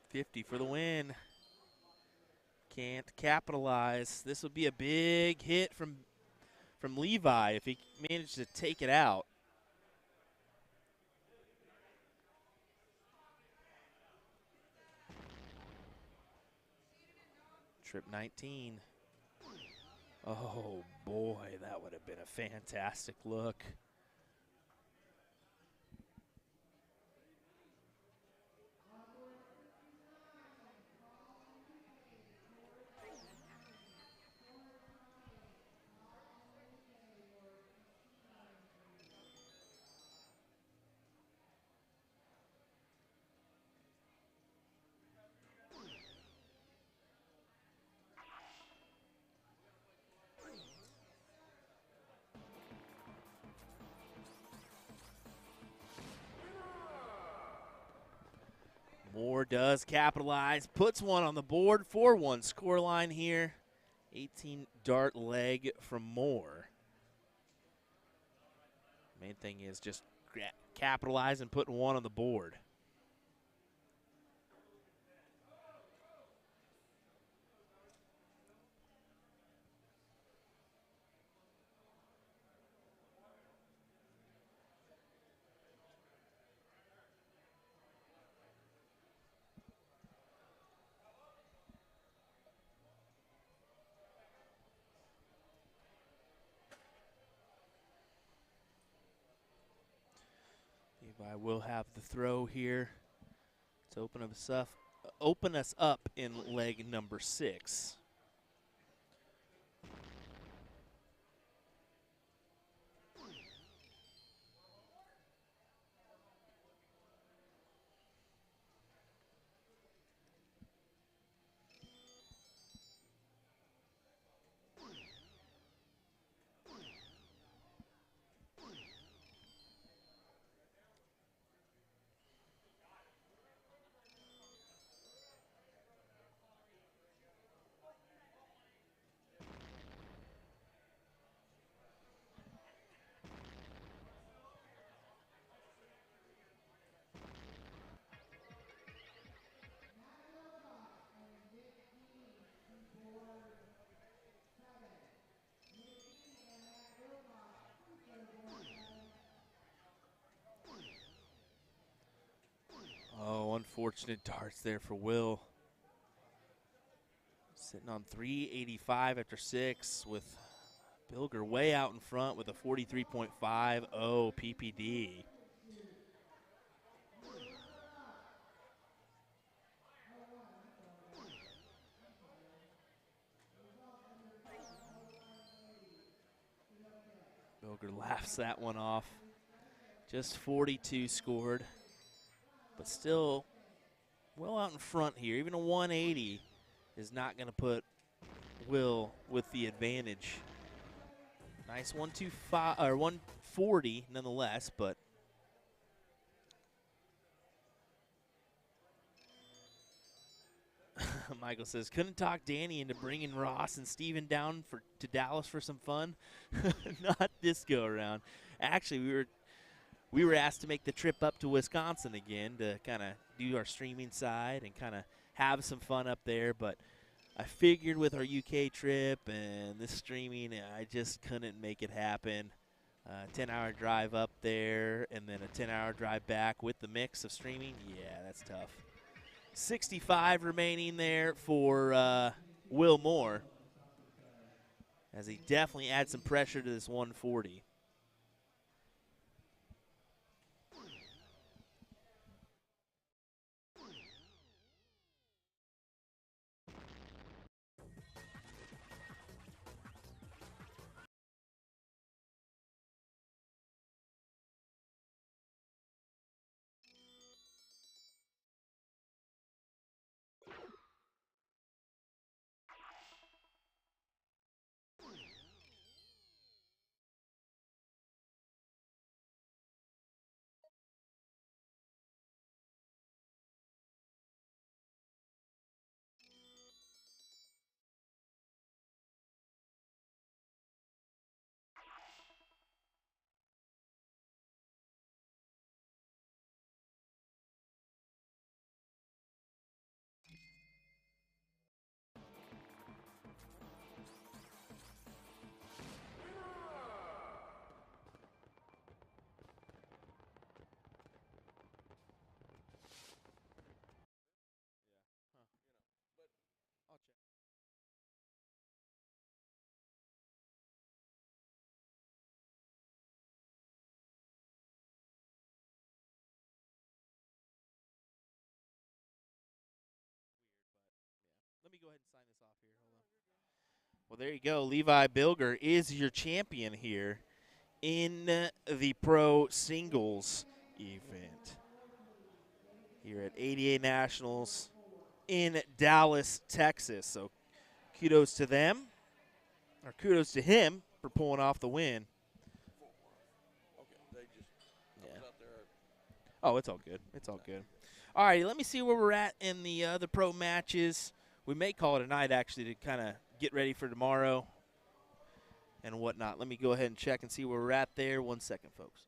A: 50 for the win. Can't capitalize. This would be a big hit from Levi if he managed to take it out. Trip 19. Oh boy, that would have been a fantastic look. Moore does capitalize, puts one on the board, 4-1 scoreline here. 18 dart leg from Moore. Main thing is just capitalize and putting one on the board. Levi will have the throw here to open us up in leg number 6. Oh, unfortunate darts there for Will. Sitting on 385 after 6 with Bilger way out in front with a 43.50 PPD. Bilger laughs that one off. Just 42 scored, but still well out in front here. Even a 180 is not going to put Will with the advantage. Nice 125 or 140 nonetheless, but Michael says couldn't talk Danny into bringing Ross and Steven down to Dallas for some fun. Not this go around. Actually, we were asked to make the trip up to Wisconsin again to kind of do our streaming side and kind of have some fun up there, but I figured with our UK trip and this streaming, I just couldn't make it happen. 10-hour drive up there and then a 10-hour drive back with the mix of streaming. Yeah, that's tough. 65 remaining there for Will Moore, as he definitely adds some pressure to this 140. Let me go ahead and sign this off here. Hold on. Well, there you go. Levi Bilger is your champion here in the pro singles event here at ADA Nationals in Dallas, Texas. So kudos to them, or kudos to him for pulling off the win. Yeah. Oh, it's all good. It's all good. All right, let me see where we're at in the other pro matches. We may call it a night, actually, to kind of get ready for tomorrow and whatnot. Let me go ahead and check and see where we're at there. 1 second, folks.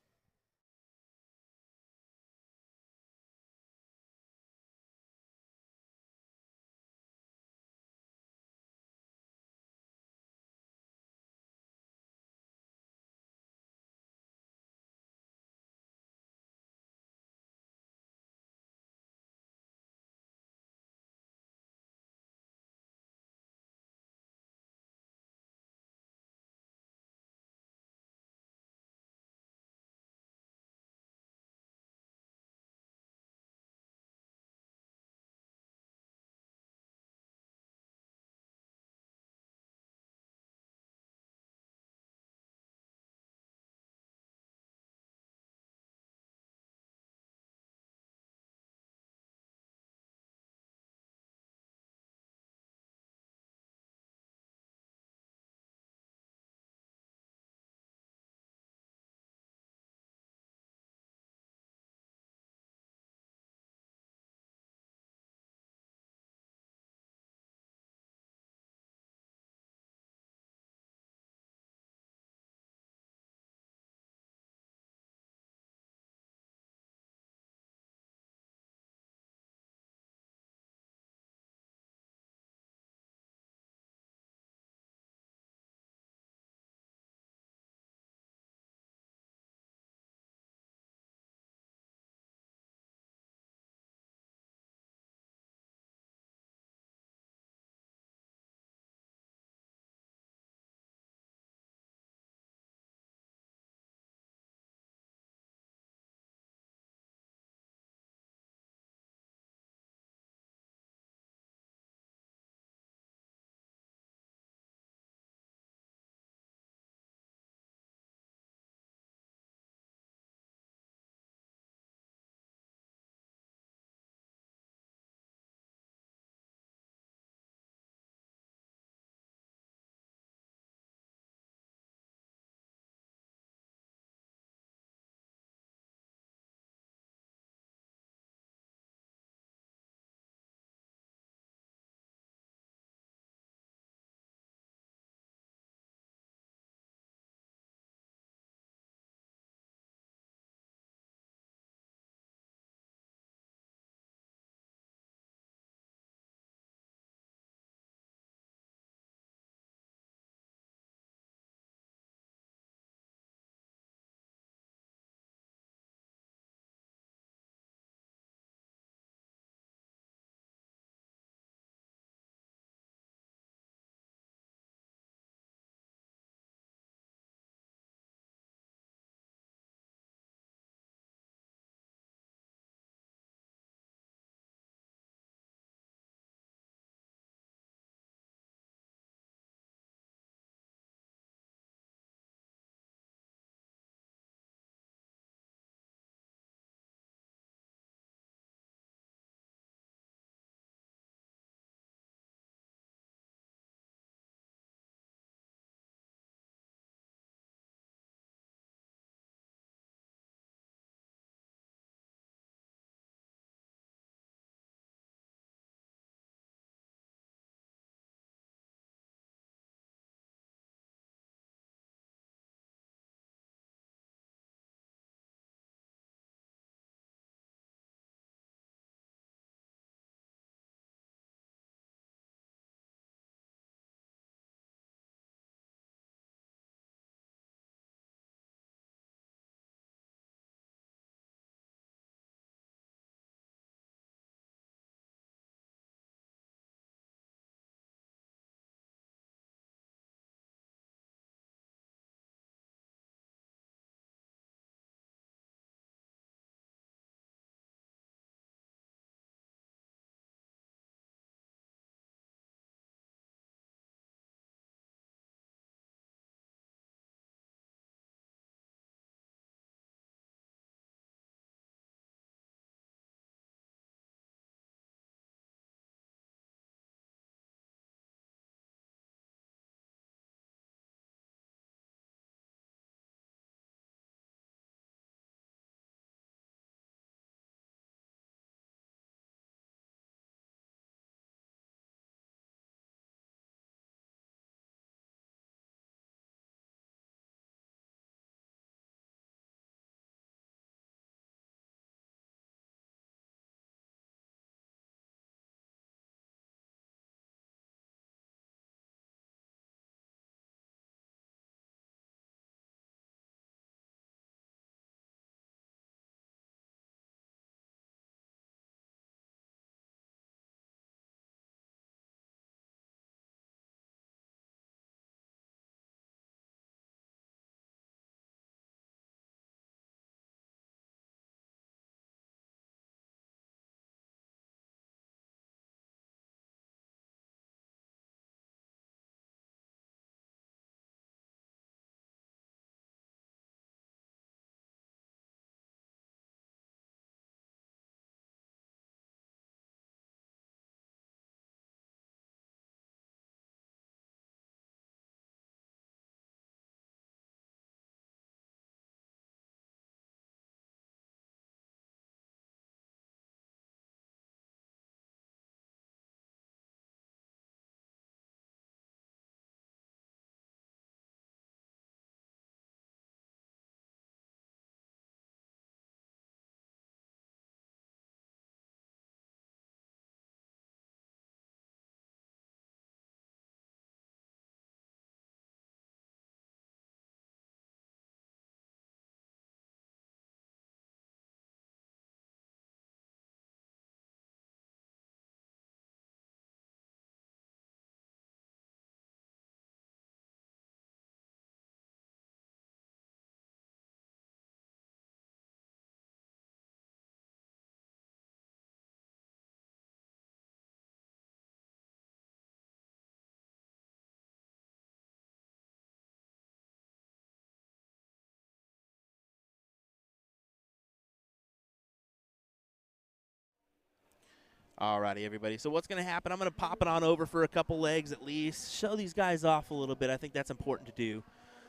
A: Alrighty, everybody. So what's going to happen, I'm going to pop it on over for a couple legs at least, show these guys off a little bit. I think that's important to do.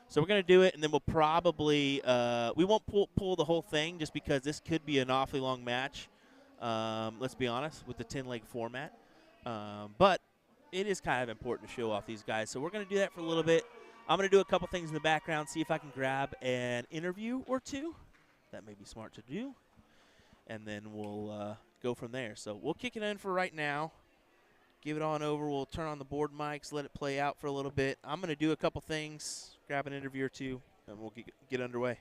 A: So we're going to do it, and then we'll probably we won't pull the whole thing just because this could be an awfully long match, let's be honest, with the 10-leg format. But it is kind of important to show off these guys. So we're going to do that for a little bit. I'm going to do a couple things in the background, see if I can grab an interview or two. That may be smart to do. And then we'll go from there. So we'll kick it in for right now. Give it on over. We'll turn on the board mics, let it play out for a little bit. I'm going to do a couple things, grab an interview or two, and we'll get underway.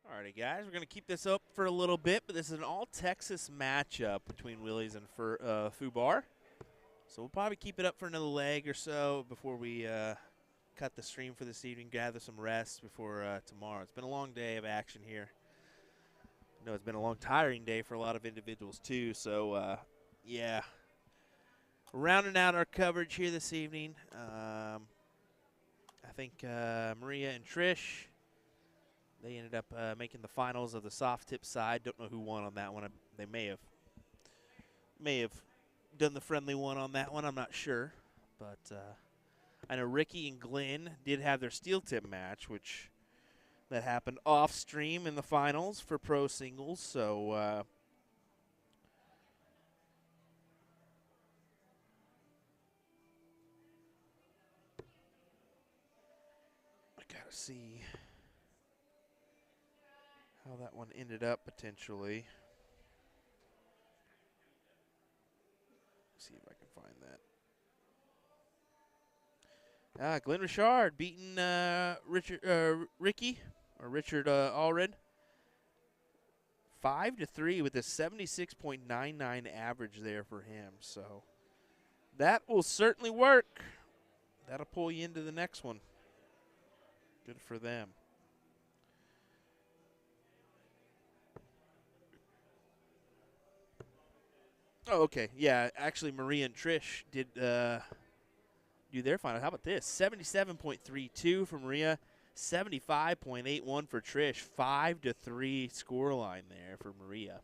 A: Alrighty, guys, we're going to keep this up for a little bit, but this is an all-Texas matchup between Willys and Fubar. So we'll probably keep it up for another leg or so before we cut the stream for this evening, gather some rest before tomorrow. It's been a long day of action here. I know it's been a long, tiring day for a lot of individuals, too. So, yeah, rounding out our coverage here this evening. I think Maria and Trish, they ended up making the finals of the soft tip side. Don't know who won on that one. They may have done the friendly one on that one. I'm not sure. But I know Ricky and Glenn did have their steel tip match, which that happened off stream in the finals for pro singles. So I gotta see how that one ended up potentially. See if I can find that. Glenn Richard beating Richard Allred 5-3 with a 76.99 average there for him. So that will certainly work. That'll pull you into the next one. Good for them. Oh, okay. Yeah, actually, Maria and Trish did do their final. How about this? 77.32 for Maria, 75.81 for Trish. 5-3 scoreline there for Maria.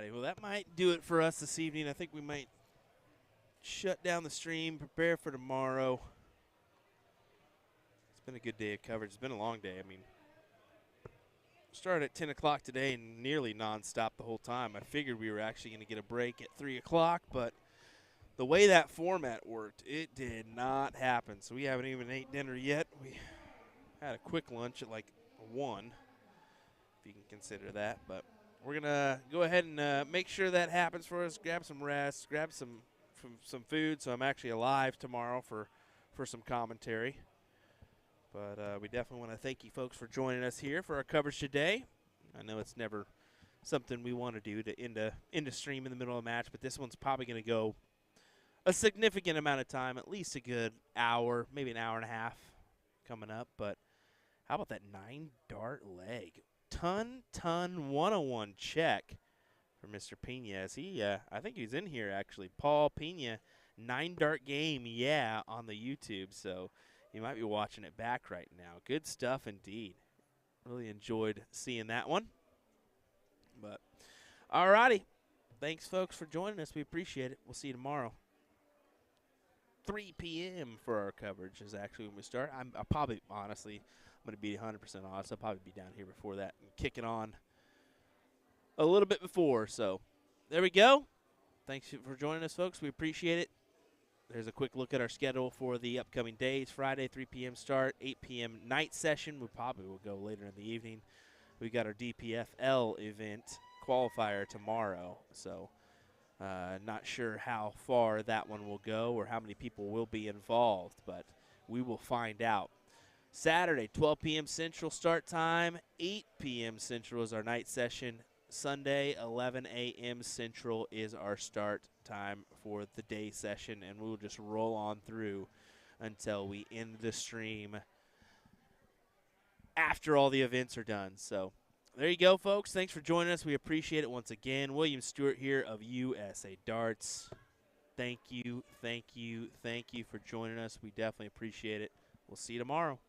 A: righty. Well, that might do it for us this evening. I think we might shut down the stream, prepare for tomorrow. It's been a good day of coverage. It's been a long day. I mean, started at 10 o'clock today and nearly nonstop the whole time. I figured we were actually going to get a break at 3 o'clock, but the way that format worked, it did not happen. So we haven't even ate dinner yet. We had a quick lunch at like 1, if you can consider that. But we're going to go ahead and make sure that happens for us, grab some rest, grab some food, so I'm actually alive tomorrow for some commentary. But we definitely want to thank you folks for joining us here for our coverage today. I know it's never something we want to do to end a stream in the middle of a match, but this one's probably going to go a significant amount of time, at least a good hour, maybe an hour and a half coming up. But how about that 9-dart leg? Ton 101 check for Mr. Pena. As I think he's in here actually. Paul Pena, 9-dart game, yeah, on the YouTube. So you might be watching it back right now. Good stuff indeed. Really enjoyed seeing that one. But all righty. Thanks, folks, for joining us. We appreciate it. We'll see you tomorrow. 3 p.m. for our coverage is actually when we start. I'll probably, honestly, I'm going to be 100% honest. I'll probably be down here before that and kicking on a little bit before. So there we go. Thanks for joining us, folks. We appreciate it. There's a quick look at our schedule for the upcoming days. Friday, 3 p.m. start, 8 p.m. night session. We probably will go later in the evening. We got our DPFL event qualifier tomorrow. So not sure how far that one will go or how many people will be involved, but we will find out. Saturday, 12 p.m. Central start time, 8 p.m. Central is our night session. Sunday, 11 a.m. Central is our start time for the day session, and we'll just roll on through until we end the stream after all the events are done. So there you go, folks. Thanks for joining us. We appreciate it once again. William Stuart here of USA Darts. Thank you for joining us. We definitely appreciate it. We'll see you tomorrow.